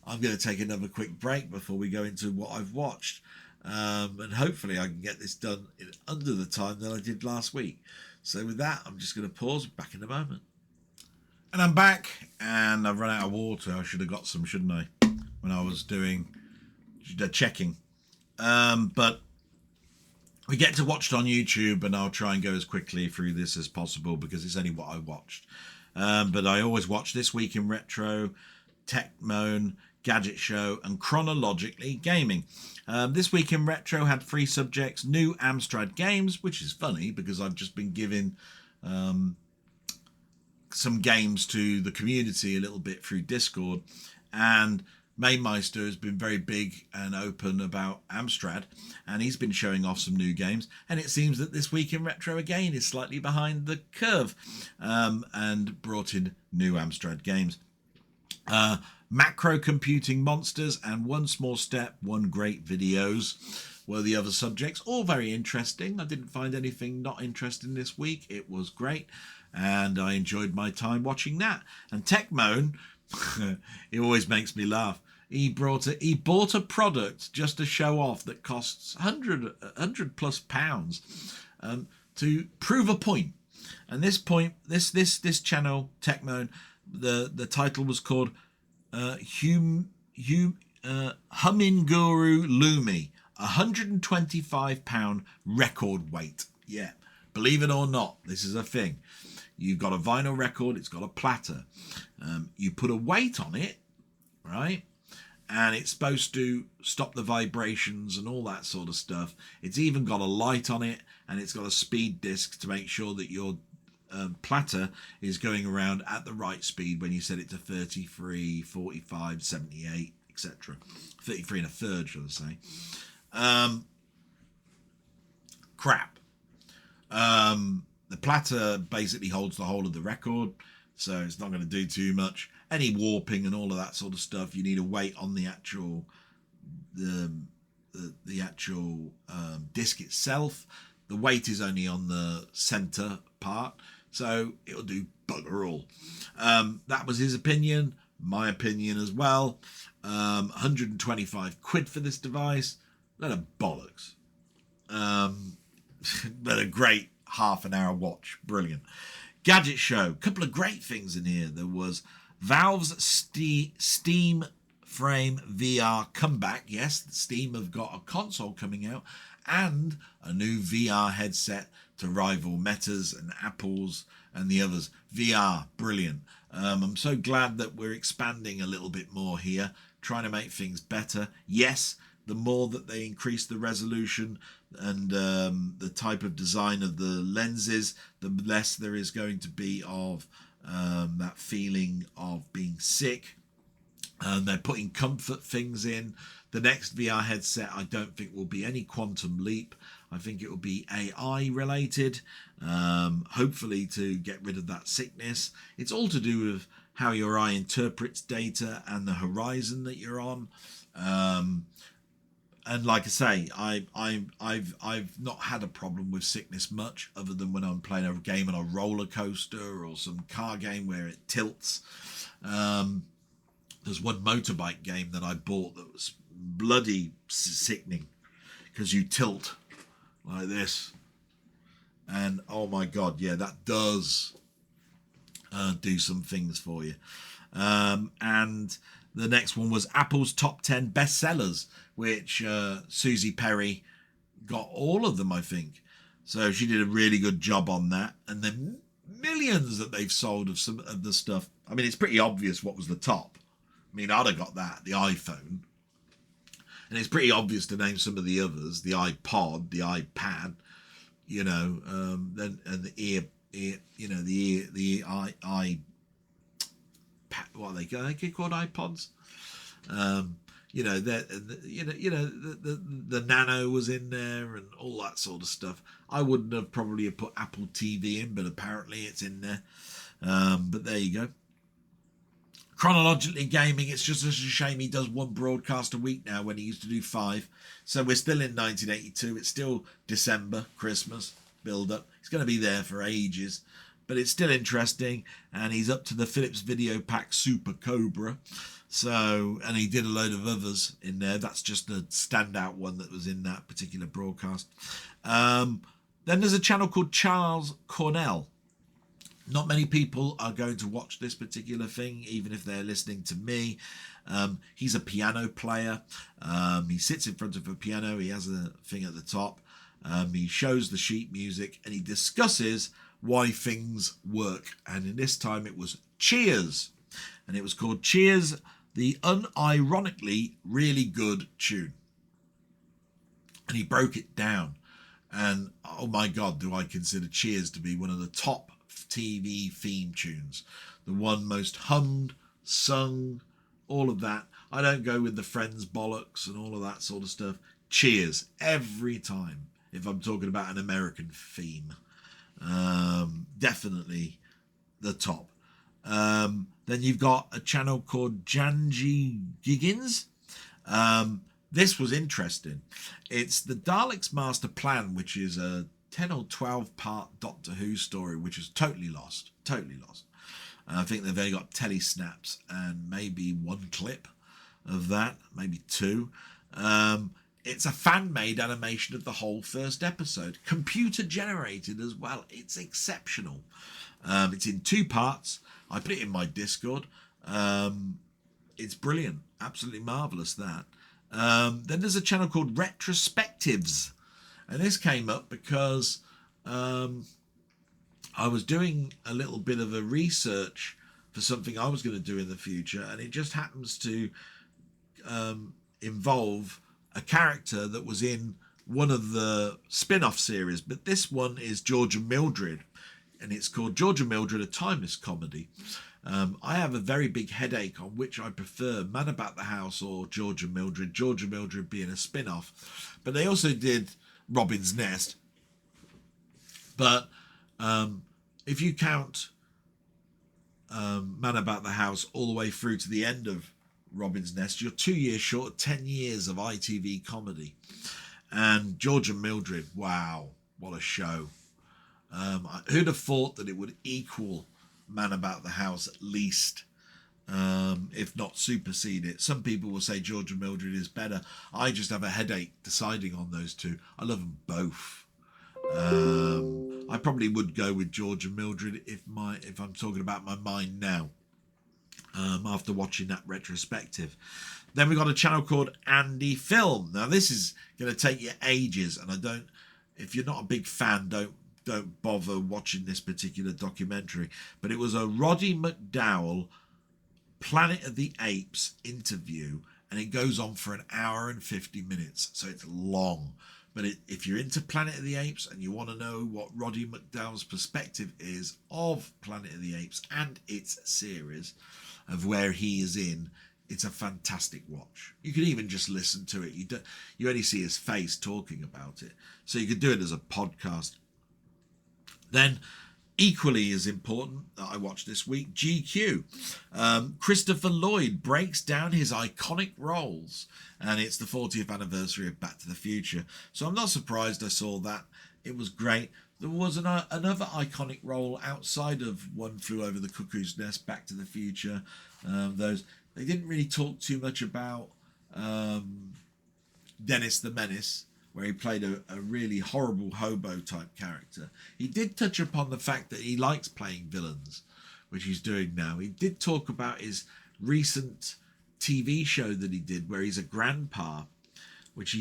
Speaker 1: I'm going to take another quick break before we go into what I've watched. And hopefully I can get this done in under the time that I did last week. So with that, I'm just going to pause. Back in a moment.
Speaker 2: And I'm back, and I've run out of water. I should have got some, shouldn't I, when I was doing the checking. But we get to watch it on YouTube, and I'll try and go as quickly through this as possible because it's only what I watched. But I always watch This Week in Retro, Tech Moan, Gadget Show, and Chronologically Gaming. This Week in Retro had 3 subjects: new Amstrad games, which is funny because I've just been giving some games to the community a little bit through Discord, and Mainmeister has been very big and open about Amstrad, and he's been showing off some new games, and it seems that This Week in Retro again is slightly behind the curve and brought in new Amstrad games. Macro Computing Monsters and One Small Step, One Great Videos were the other subjects. All very interesting. I didn't find anything not interesting this week. It was great, and I enjoyed my time watching that. And Tech Moan, it always makes me laugh. He bought a product just to show off that costs 100 plus pounds to prove a point. And this point, this channel, Tech Moan, the title was called Humming Guru Lumi, 125 pound record weight. Yeah, believe it or not, this is a thing. You've got a vinyl record, it's got a platter. You put a weight on it, right? And it's supposed to stop the vibrations and all that sort of stuff. It's even got a light on it, and it's got a speed disc to make sure that your platter is going around at the right speed when you set it to 33, 45, 78, etc. 33 and a third, shall I say. Crap. The platter basically holds the whole of the record, so it's not going to do too much. Any warping and all of that sort of stuff, you need a weight on the actual the actual disc itself. The weight is only on the center part, so it'll do bugger all. That was his opinion, my opinion as well. 125 quid for this device. Load of bollocks. But a great half an hour watch. Brilliant. Gadget Show. Couple of great things in here. There was Valve's Steam Frame VR comeback. Yes, Steam have got a console coming out and a new VR headset to rival Meta's and Apple's and the others. VR, brilliant. I'm so glad that we're expanding a little bit more here, trying to make things better. Yes, the more that they increase the resolution and the type of design of the lenses, the less there is going to be of that feeling of being sick. They're putting comfort things in. The next VR headset I don't think will be any quantum leap. I think it will be AI related, hopefully to get rid of that sickness. It's all to do with how your eye interprets data and the horizon that you're on.
Speaker 1: and like I say, I've not had a problem with sickness much, other than when I'm playing a game on a roller coaster or some car game where it tilts. There's one motorbike game that I bought that was bloody sickening, because you tilt like this, and oh my god, yeah, that does do some things for you. And the next one was Apple's top 10 bestsellers, which Susie Perry got all of them, I think. So she did a really good job on that. And then millions that they've sold of some of the stuff. I mean, it's pretty obvious what was the top. I mean, I'd have got that, the iPhone. And it's pretty obvious to name some of the others, the iPod, the iPad, you know, then and the ear, you know, the what are they called, iPods? You know, the Nano was in there and all that sort of stuff. I wouldn't have probably put Apple TV in, but apparently it's in there. But there you go. Chronologically gaming, it's just a shame he does one broadcast a week now when he used to do 5. So we're still in 1982. It's still December, Christmas, build up. He's going to be there for ages, but it's still interesting. And he's up to the Philips Video Pack Super Cobra. So, and he did a load of others in there. That's just a standout one that was in that particular broadcast. Then there's a channel called Charles Cornell. Not many people are going to watch this particular thing, even if they're listening to me. He's a piano player. He sits in front of a piano. He has a thing at the top. He shows the sheet music and he discusses why things work. And in this time it was Cheers. And it was called Cheers, the unironically really good tune. And he broke it down. And oh my God, do I consider Cheers to be one of the top TV theme tunes. The one most hummed, sung, all of that. I don't go with the Friends bollocks and all of that sort of stuff. Cheers every time if I'm talking about an American theme. Definitely the top. Then you've got a channel called Janji Giggins. This was interesting. It's the Daleks' Master Plan, which is a 10 or 12 part Doctor Who story, which is totally lost. I think they've only got telly snaps and maybe one clip of that, maybe 2. It's a fan-made animation of the whole first episode, computer generated as well. It's exceptional. It's in 2 parts. I put it in my Discord. It's brilliant, absolutely marvelous, that. Then there's a channel called Retrospectives. And this came up because I was doing a little bit of a research for something I was going to do in the future, and it just happens to involve a character that was in one of the spin-off series. But this one is George and Mildred, and it's called George and Mildred, a Timeless Comedy. I have a very big headache on which I prefer, Man About the House or George and Mildred being a spin-off. But they also did Robin's Nest. But if you count Man About the House all the way through to the end of Robin's Nest, you're 2 years short of 10 years of ITV comedy. And George and Mildred, wow, what a show. Who'd have thought that it would equal Man About the House at least, if not supersede it. Some people will say George and Mildred is better. I just have a headache deciding on those two. I love them both. I probably would go with George and Mildred if I'm talking about my mind now, after watching that retrospective. Then we got a channel called Andy Film. Now this is going to take you ages, and if you're not a big fan, don't bother watching this particular documentary. But it was a Roddy McDowall Planet of the Apes interview, and it goes on for 1 hour and 50 minutes, so it's long. But if you're into Planet of the Apes and you want to know what Roddy McDowall's perspective is of Planet of the Apes and its series, of where he is in, it's a fantastic watch. You can even just listen to it. You only see his face talking about it, so you could do it as a podcast. Then Equally as important that I watched this week, GQ. Christopher Lloyd breaks down his iconic roles, and it's the 40th anniversary of Back to the Future. So I'm not surprised I saw that. It was great. There was another iconic role outside of One Flew Over the Cuckoo's Nest, Back to the Future. They didn't really talk too much about Dennis the Menace, where he played a really horrible hobo type character. He did touch upon the fact that he likes playing villains, which he's doing now. He did talk about his recent TV show that he did where he's a grandpa, which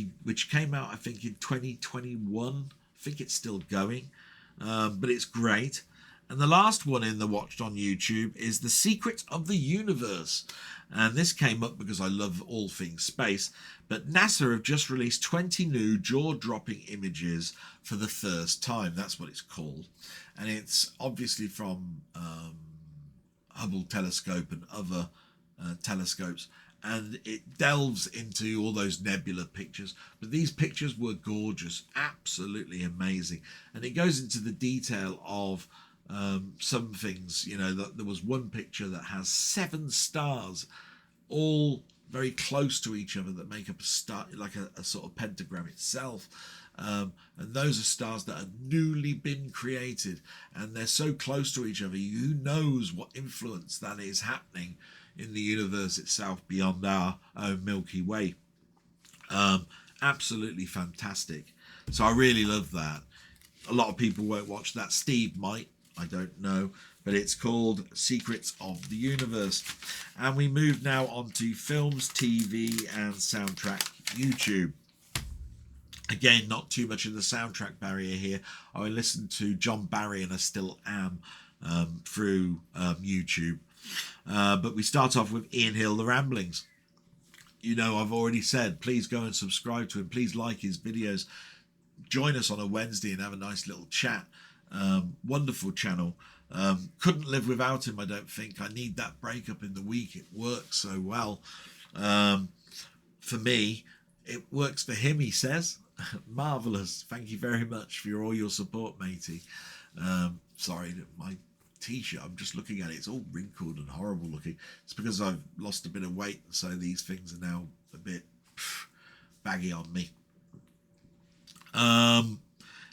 Speaker 1: came out I think in 2021. I think it's still going, but it's great. And the last one in the watched on YouTube is The Secret of the Universe. And this came up because I love all things space. But NASA have just released 20 new jaw-dropping images for the first time. That's what it's called. And it's obviously from Hubble telescope and other telescopes. And it delves into all those nebula pictures. But these pictures were gorgeous, absolutely amazing. And it goes into the detail of some things. You know, there was one picture that has 7 stars, all very close to each other, that make up a star, like a sort of pentagram itself. And those are stars that have newly been created, and they're so close to each other. Who knows what influence that is happening in the universe itself beyond our own Milky Way. Absolutely fantastic. So I really love that. A lot of people won't watch that. Steve might, I don't know, but it's called Secrets of the Universe. And we move now on to films, TV and soundtrack YouTube. Again, not too much of the soundtrack barrier here. I listened to John Barry, and I still am, through YouTube. But we start off with Ian Hill, The Ramblings. You know, I've already said, please go and subscribe to him. Please like his videos. Join us on a Wednesday and have a nice little chat. Wonderful channel. Couldn't live without him, I don't think. I need that breakup in the week. It works so well. For me, it works for him, he says. Marvellous. Thank you very much for all your support, matey. Sorry, my t-shirt, I'm just looking at it, it's all wrinkled and horrible looking. It's because I've lost a bit of weight, so these things are now a bit baggy on me.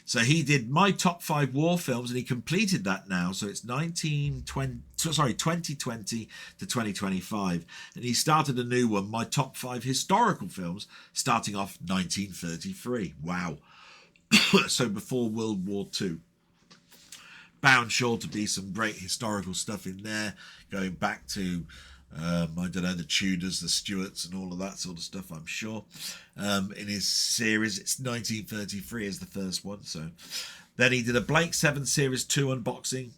Speaker 1: So he did my top 5 war films, and he completed that now. So it's 2020 to 2025. And he started a new one, my top 5 historical films, starting off 1933. Wow. So before World War II. Bound sure to be some great historical stuff in there, going back to I don't know, the Tudors, the Stuarts and all of that sort of stuff, I'm sure. In his series, it's 1933 is the first one. So then he did a Blake 7 Series 2 unboxing,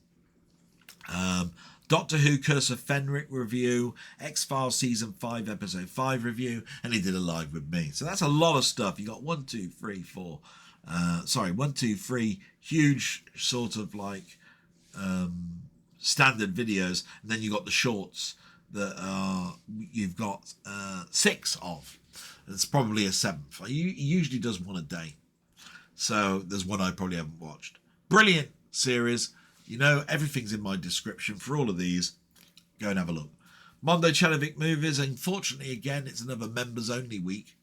Speaker 1: Doctor Who Curse of Fenric review, X-Files Season 5 Episode 5 review, and he did a live with me. So that's a lot of stuff. You got 1, 2, 3 huge sort of like standard videos, and then you got the shorts that you've got 6 of. It's probably a 7th. He usually does one a day, so there's one I probably haven't watched. Brilliant series. You know, everything's in my description for all of these. Go and have a look. Mondo Chalovic Movies. Unfortunately, again, it's another members only week.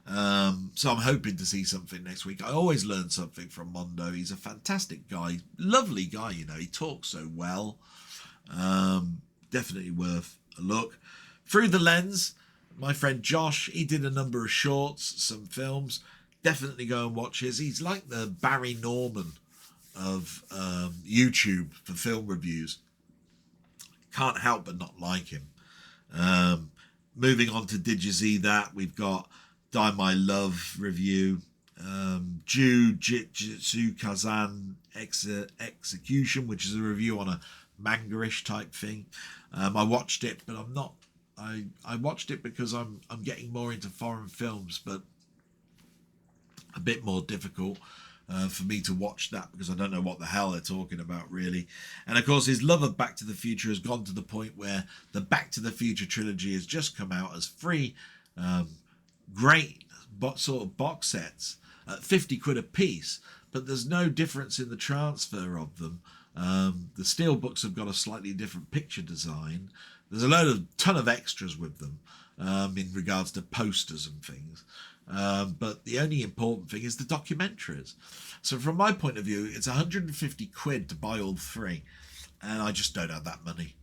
Speaker 1: So I'm hoping to see something next week. I always learn something from Mondo. He's a fantastic guy, lovely guy. You know, he talks so well. Definitely worth a look. Through the Lens, my friend Josh, he did a number of shorts, some films. Definitely go and watch his. He's like the Barry Norman of YouTube for film reviews. Can't help but not like him. Moving on to Did You See That? We've got Die My Love review, Jujutsu Kazan Execution, which is a review on a manga-ish type thing. I watched it, but I'm not. I watched it because I'm getting more into foreign films, but a bit more difficult for me to watch that because I don't know what the hell they're talking about really. And of course, his love of Back to the Future has gone to the point where the Back to the Future trilogy has just come out as 3 great sort of box sets at 50 quid a piece, but there's no difference in the transfer of them. The steelbooks have got a slightly different picture design. There's a ton of extras with them in regards to posters and things. But the only important thing is the documentaries. So from my point of view, it's 150 quid to buy all three. And I just don't have that money.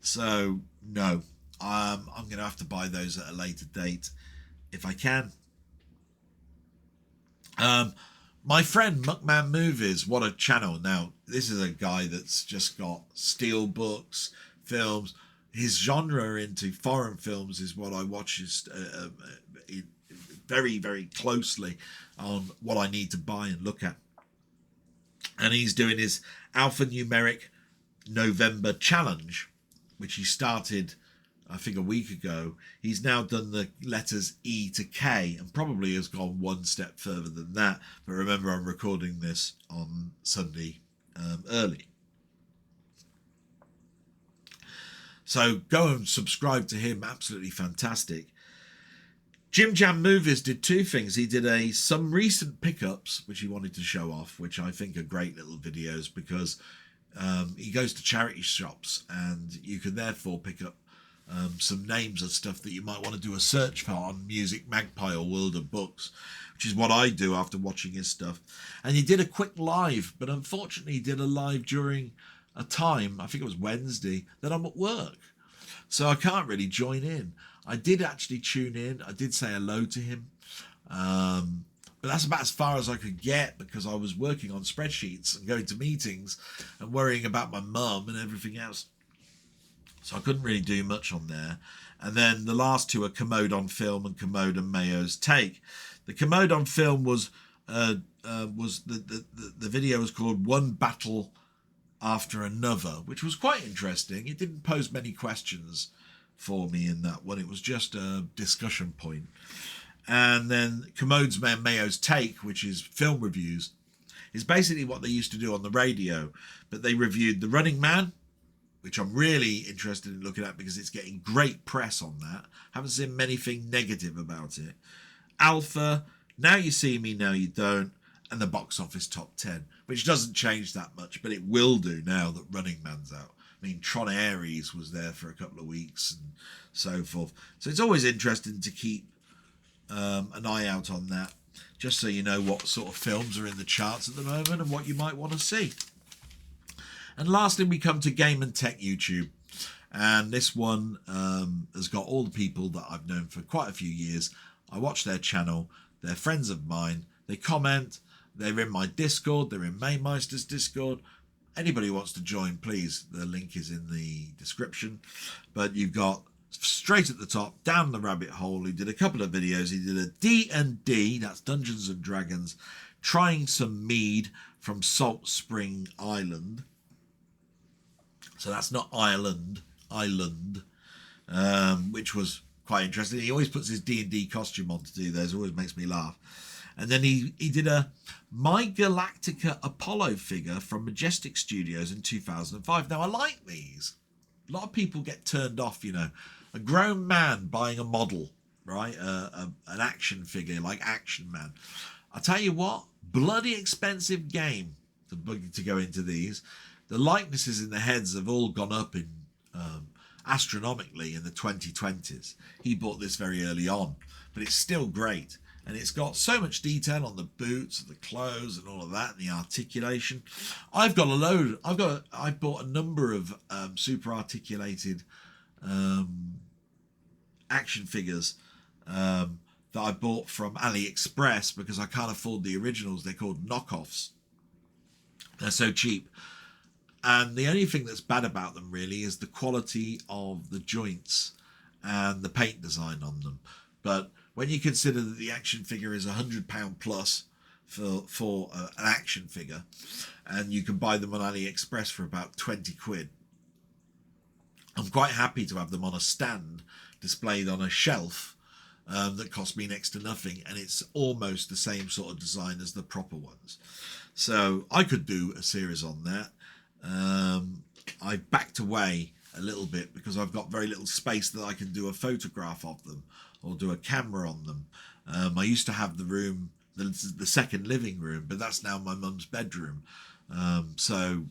Speaker 1: So, no. I'm going to have to buy those at a later date if I can. My friend Muckman-Movies, what a channel. Now, this is a guy that's just got steelbooks, films. His genre into foreign films is what I watch very, very closely on what I need to buy and look at. And he's doing his alphanumeric November challenge, which he started, I think, a week ago. He's now done the letters E to K and probably has gone one step further than that. But remember, I'm recording this on Sunday early. So go and subscribe to him. Absolutely fantastic. Jim Jam Movies did two things. He did some recent pickups, which he wanted to show off, which I think are great little videos because he goes to charity shops and you can therefore pick up some names of stuff that you might want to do a search for on Music Magpie or World of Books, which is what I do after watching his stuff. And he did a quick live, but unfortunately he did a live during a time, I think it was Wednesday, that I'm at work. So I can't really join in. I did actually tune in. I did say hello to him. But that's about as far as I could get because I was working on spreadsheets and going to meetings and worrying about my mum and everything else. So I couldn't really do much on there. And then the last two are Commode on Film and Commode and Mayo's Take. The Commode on Film was the video was called One Battle After Another, which was quite interesting. It didn't pose many questions for me in that one. It was just a discussion point. And then Commode's Mayo's Take, which is film reviews, is basically what they used to do on the radio. But they reviewed The Running Man, which I'm really interested in looking at because it's getting great press on that. Haven't seen anything negative about it. Alpha, Now You See Me, Now You Don't, and the box office top 10, which doesn't change that much, but it will do now that Running Man's out. I mean, Tron Ares was there for a couple of weeks and so forth. So it's always interesting to keep an eye out on that, just so you know what sort of films are in the charts at the moment and what you might want to see. And lastly, we come to Game and Tech YouTube. And this one has got all the people that I've known for quite a few years. I watch their channel. They're friends of mine. They comment. They're in my Discord. They're in Maymeister's Discord. Anybody who wants to join, please. The link is in the description. But you've got straight at the top, down the rabbit hole. He did a couple of videos. He did a D&D, that's Dungeons and Dragons, trying some mead from Salt Spring Island. So that's not Ireland, which was quite interesting. He always puts his D&D costume on to do those. Always makes me laugh. And then he did a My Galactica Apollo figure from Majestic Studios in 2005. Now, I like these. A lot of people get turned off, you know. A grown man buying a model, right? An action figure like Action Man. I'll tell you what, bloody expensive game to go into these. The likenesses in the heads have all gone up in astronomically in the 2020s. He bought this very early on, but it's still great. And it's got so much detail on the boots and the clothes and all of that and the articulation. I bought a number of super articulated action figures that I bought from AliExpress because I can't afford the originals. They're called knockoffs. They're so cheap. And the only thing that's bad about them really is the quality of the joints and the paint design on them. But when you consider that the action figure is £100 plus for an action figure, and you can buy them on AliExpress for about 20 quid, I'm quite happy to have them on a stand displayed on a shelf that cost me next to nothing, and it's almost the same sort of design as the proper ones. So I could do a series on that. I backed away a little bit because I've got very little space that I can do a photograph of them or do a camera on them. I used to have the second living room, but that's now my mum's bedroom. So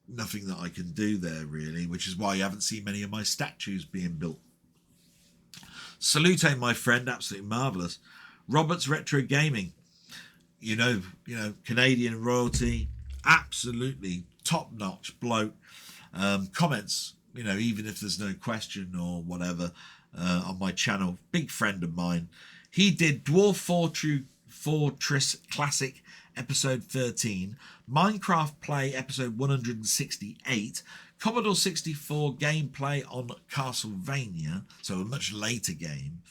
Speaker 2: nothing that I can do there really, which is why you haven't seen many of my statues being built. Salute, my friend, absolutely marvellous. Robert's Retro Gaming, you know, Canadian royalty, absolutely top-notch bloke. Comments, even if there's no question or whatever, on my channel. Big friend of mine. He did Dwarf Fortress Classic episode 13, Minecraft Play episode 168, Commodore 64 gameplay on Castlevania, so a much later game,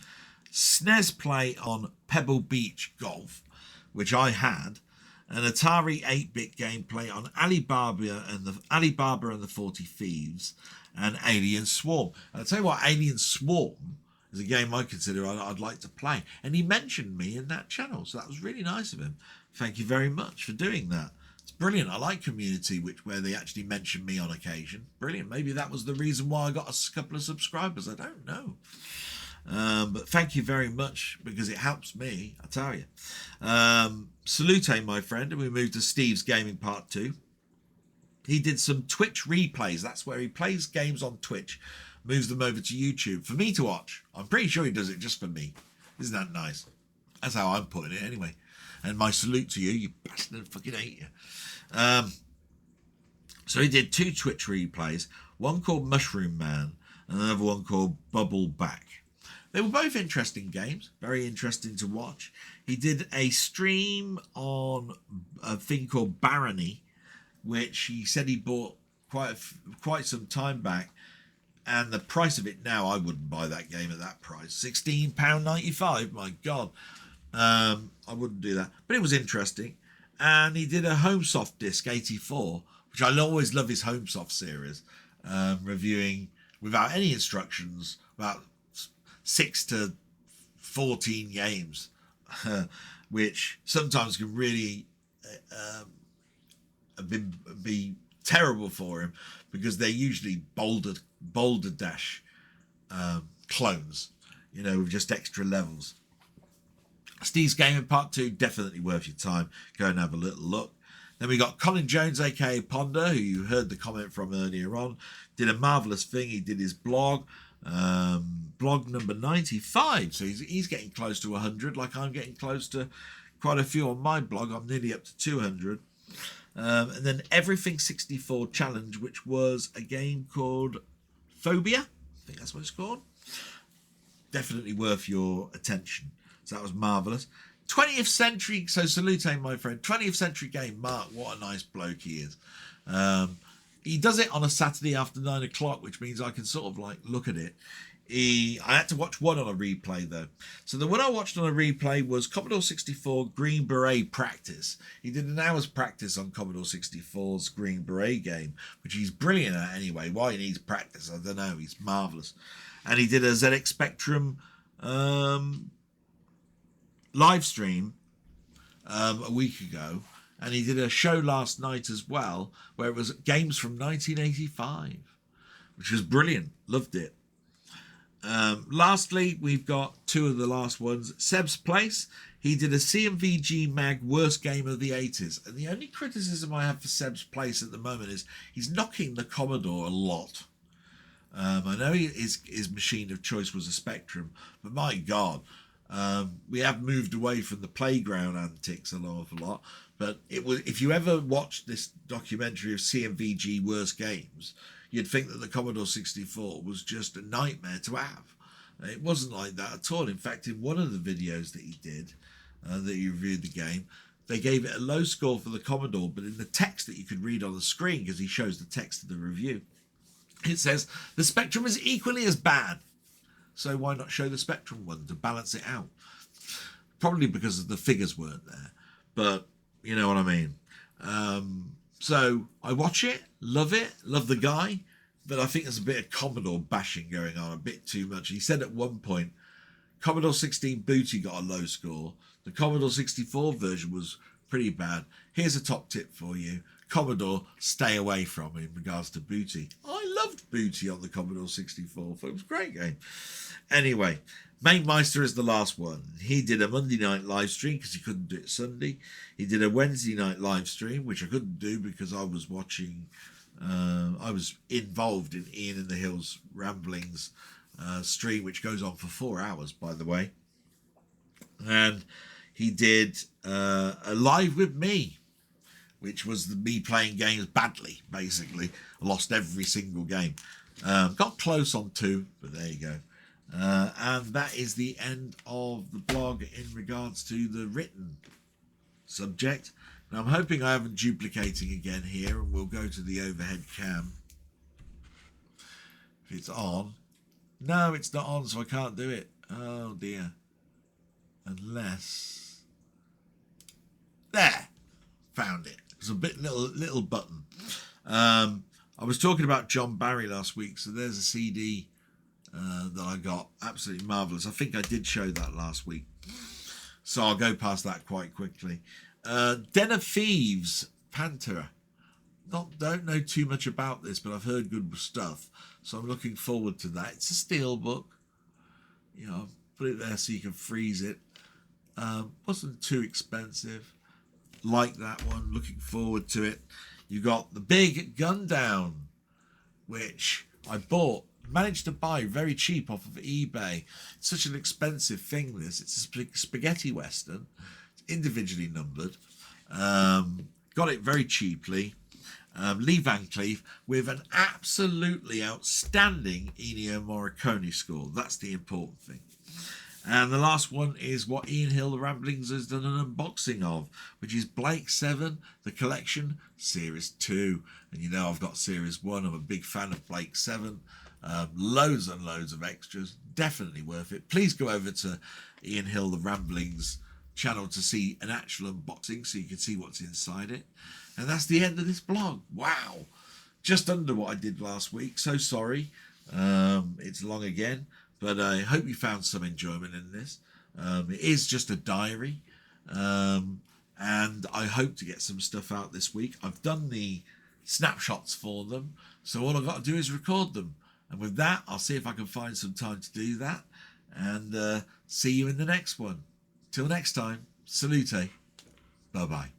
Speaker 2: SNES play on Pebble Beach Golf, which I had, an Atari 8-bit gameplay on Alibaba and the 40 Thieves, and Alien Swarm. And I'll tell you what, Alien Swarm is a game I consider I'd like to play. And he mentioned me in that channel, so that was really nice of him. Thank you very much for doing that. It's brilliant. I like community where they actually mention me on occasion. Brilliant. Maybe that was the reason why I got a couple of subscribers. I don't know. But thank you very much, because it helps me, I tell you. Salute, my friend. And we move to Steve's Gaming Part 2. He did some Twitch replays. That's where he plays games on Twitch, moves them over to YouTube for me to watch. I'm pretty sure he does it just for me. Isn't that nice? That's how I'm putting it anyway. And my salute to you, you bastard, I fucking hate you. So he did 2 Twitch replays, one called Mushroom Man and another one called Bubble Back. They were both interesting games, very interesting to watch. He did a stream on a thing called Barony, which he said he bought quite some time back. And the price of it now, I wouldn't buy that game at that price. £16.95, my God. I wouldn't do that. But it was interesting. And he did a HomeSoft disc 84, which I always love his HomeSoft series, reviewing without any instructions about 6 to 14 games, which sometimes can really be terrible for him, because they're usually Boulder Dash clones, with just extra levels. Steve's Gaming Part 2, definitely worth your time. Go and have a little look. Then we got Colin Jones, aka Ponder, who you heard the comment from earlier on. Did a marvellous thing. He did his blog, blog number 95. So he's getting close to 100, like I'm getting close to quite a few on my blog. I'm nearly up to 200. And then Everything 64 Challenge, which was a game called Phobia. I think that's what it's called. Definitely worth your attention. So that was marvellous. 20th century, so salute, my friend. 20th century game, Mark. What a nice bloke he is. He does it on a Saturday after 9 o'clock, which means I can sort of like look at it. I had to watch one on a replay though. So the one I watched on a replay was Commodore 64 Green Beret Practice. He did an hour's practice on Commodore 64's Green Beret game, which he's brilliant at anyway. Why he needs practice, I don't know. He's marvellous. And he did a ZX Spectrum live stream a week ago. And he did a show last night as well, where it was games from 1985, which was brilliant. Loved it. Lastly, we've got 2 of the last ones. Seb's Place. He did a CMVG Mag worst game of the 80s. And the only criticism I have for Seb's Place at the moment is he's knocking the Commodore a lot. I know his machine of choice was a Spectrum, but my God, we have moved away from the playground antics an awful lot. But it was, if you ever watched this documentary of CMVG worst games, you'd think that the Commodore 64 was just a nightmare to have. It wasn't like that at all. In fact, in one of the videos that he did, that he reviewed the game, they gave it a low score for the Commodore, but in the text that you could read on the screen, because he shows the text of the review, it says, the Spectrum is equally as bad. So why not show the Spectrum one to balance it out? Probably because the figures weren't there, but you know what I mean. So I watch it, love the guy, but I think there's a bit of Commodore bashing going on, a bit too much. He said at one point, Commodore 16 Booty got a low score. The Commodore 64 version was pretty bad. Here's a top tip for you. Commodore, stay away from in regards to Booty. I loved Booty on the Commodore 64. It was a great game. Anyway, Mainmeister is the last one. He did a Monday night live stream because he couldn't do it Sunday. He did a Wednesday night live stream, which I couldn't do because I was watching
Speaker 1: I was involved in Ian in the Hills Ramblings stream, which goes on for 4 hours, by the way. And he did a live with me, which was me playing games badly, basically. I lost every single game. Got close on 2, but there you go. And that is the end of the blog in regards to the written subject. Now, I'm hoping I haven't duplicating again here, and we'll go to the overhead cam. If it's on. No, it's not on, so I can't do it. Oh, dear. Unless... There! Found it. It's a little button. I was talking about John Barry last week, so there's a CD that I got. Absolutely marvellous. I think I did show that last week. So I'll go past that quite quickly. Den of Thieves, Pantera. Don't know too much about this, but I've heard good stuff. So I'm looking forward to that. It's a steelbook. You know, put it there so you can freeze it. Wasn't too expensive. Like that one. Looking forward to it. You got the Big Gun Down, which I bought. Managed to buy very cheap off of eBay. It's such an expensive thing, this. It's a spaghetti western. It's individually numbered. Got it very cheaply. Lee Van Cleef with an absolutely outstanding Ennio Morricone score. That's the important thing. And the last one is what Ian Hill, The Ramblings, has done an unboxing of, which is Blake 7, The Collection, Series 2. And you know I've got Series 1. I'm a big fan of Blake 7. Loads and loads of extras. Definitely worth it. Please go over to Ian Hill, The Ramblings channel to see an actual unboxing so you can see what's inside it. And that's the end of this blog. Wow. Just under what I did last week. So sorry. It's long again. But I hope you found some enjoyment in this. It is just a diary. And I hope to get some stuff out this week. I've done the snapshots for them. So all I've got to do is record them. And with that, I'll see if I can find some time to do that. And see you in the next one. Till next time, salute. Bye-bye.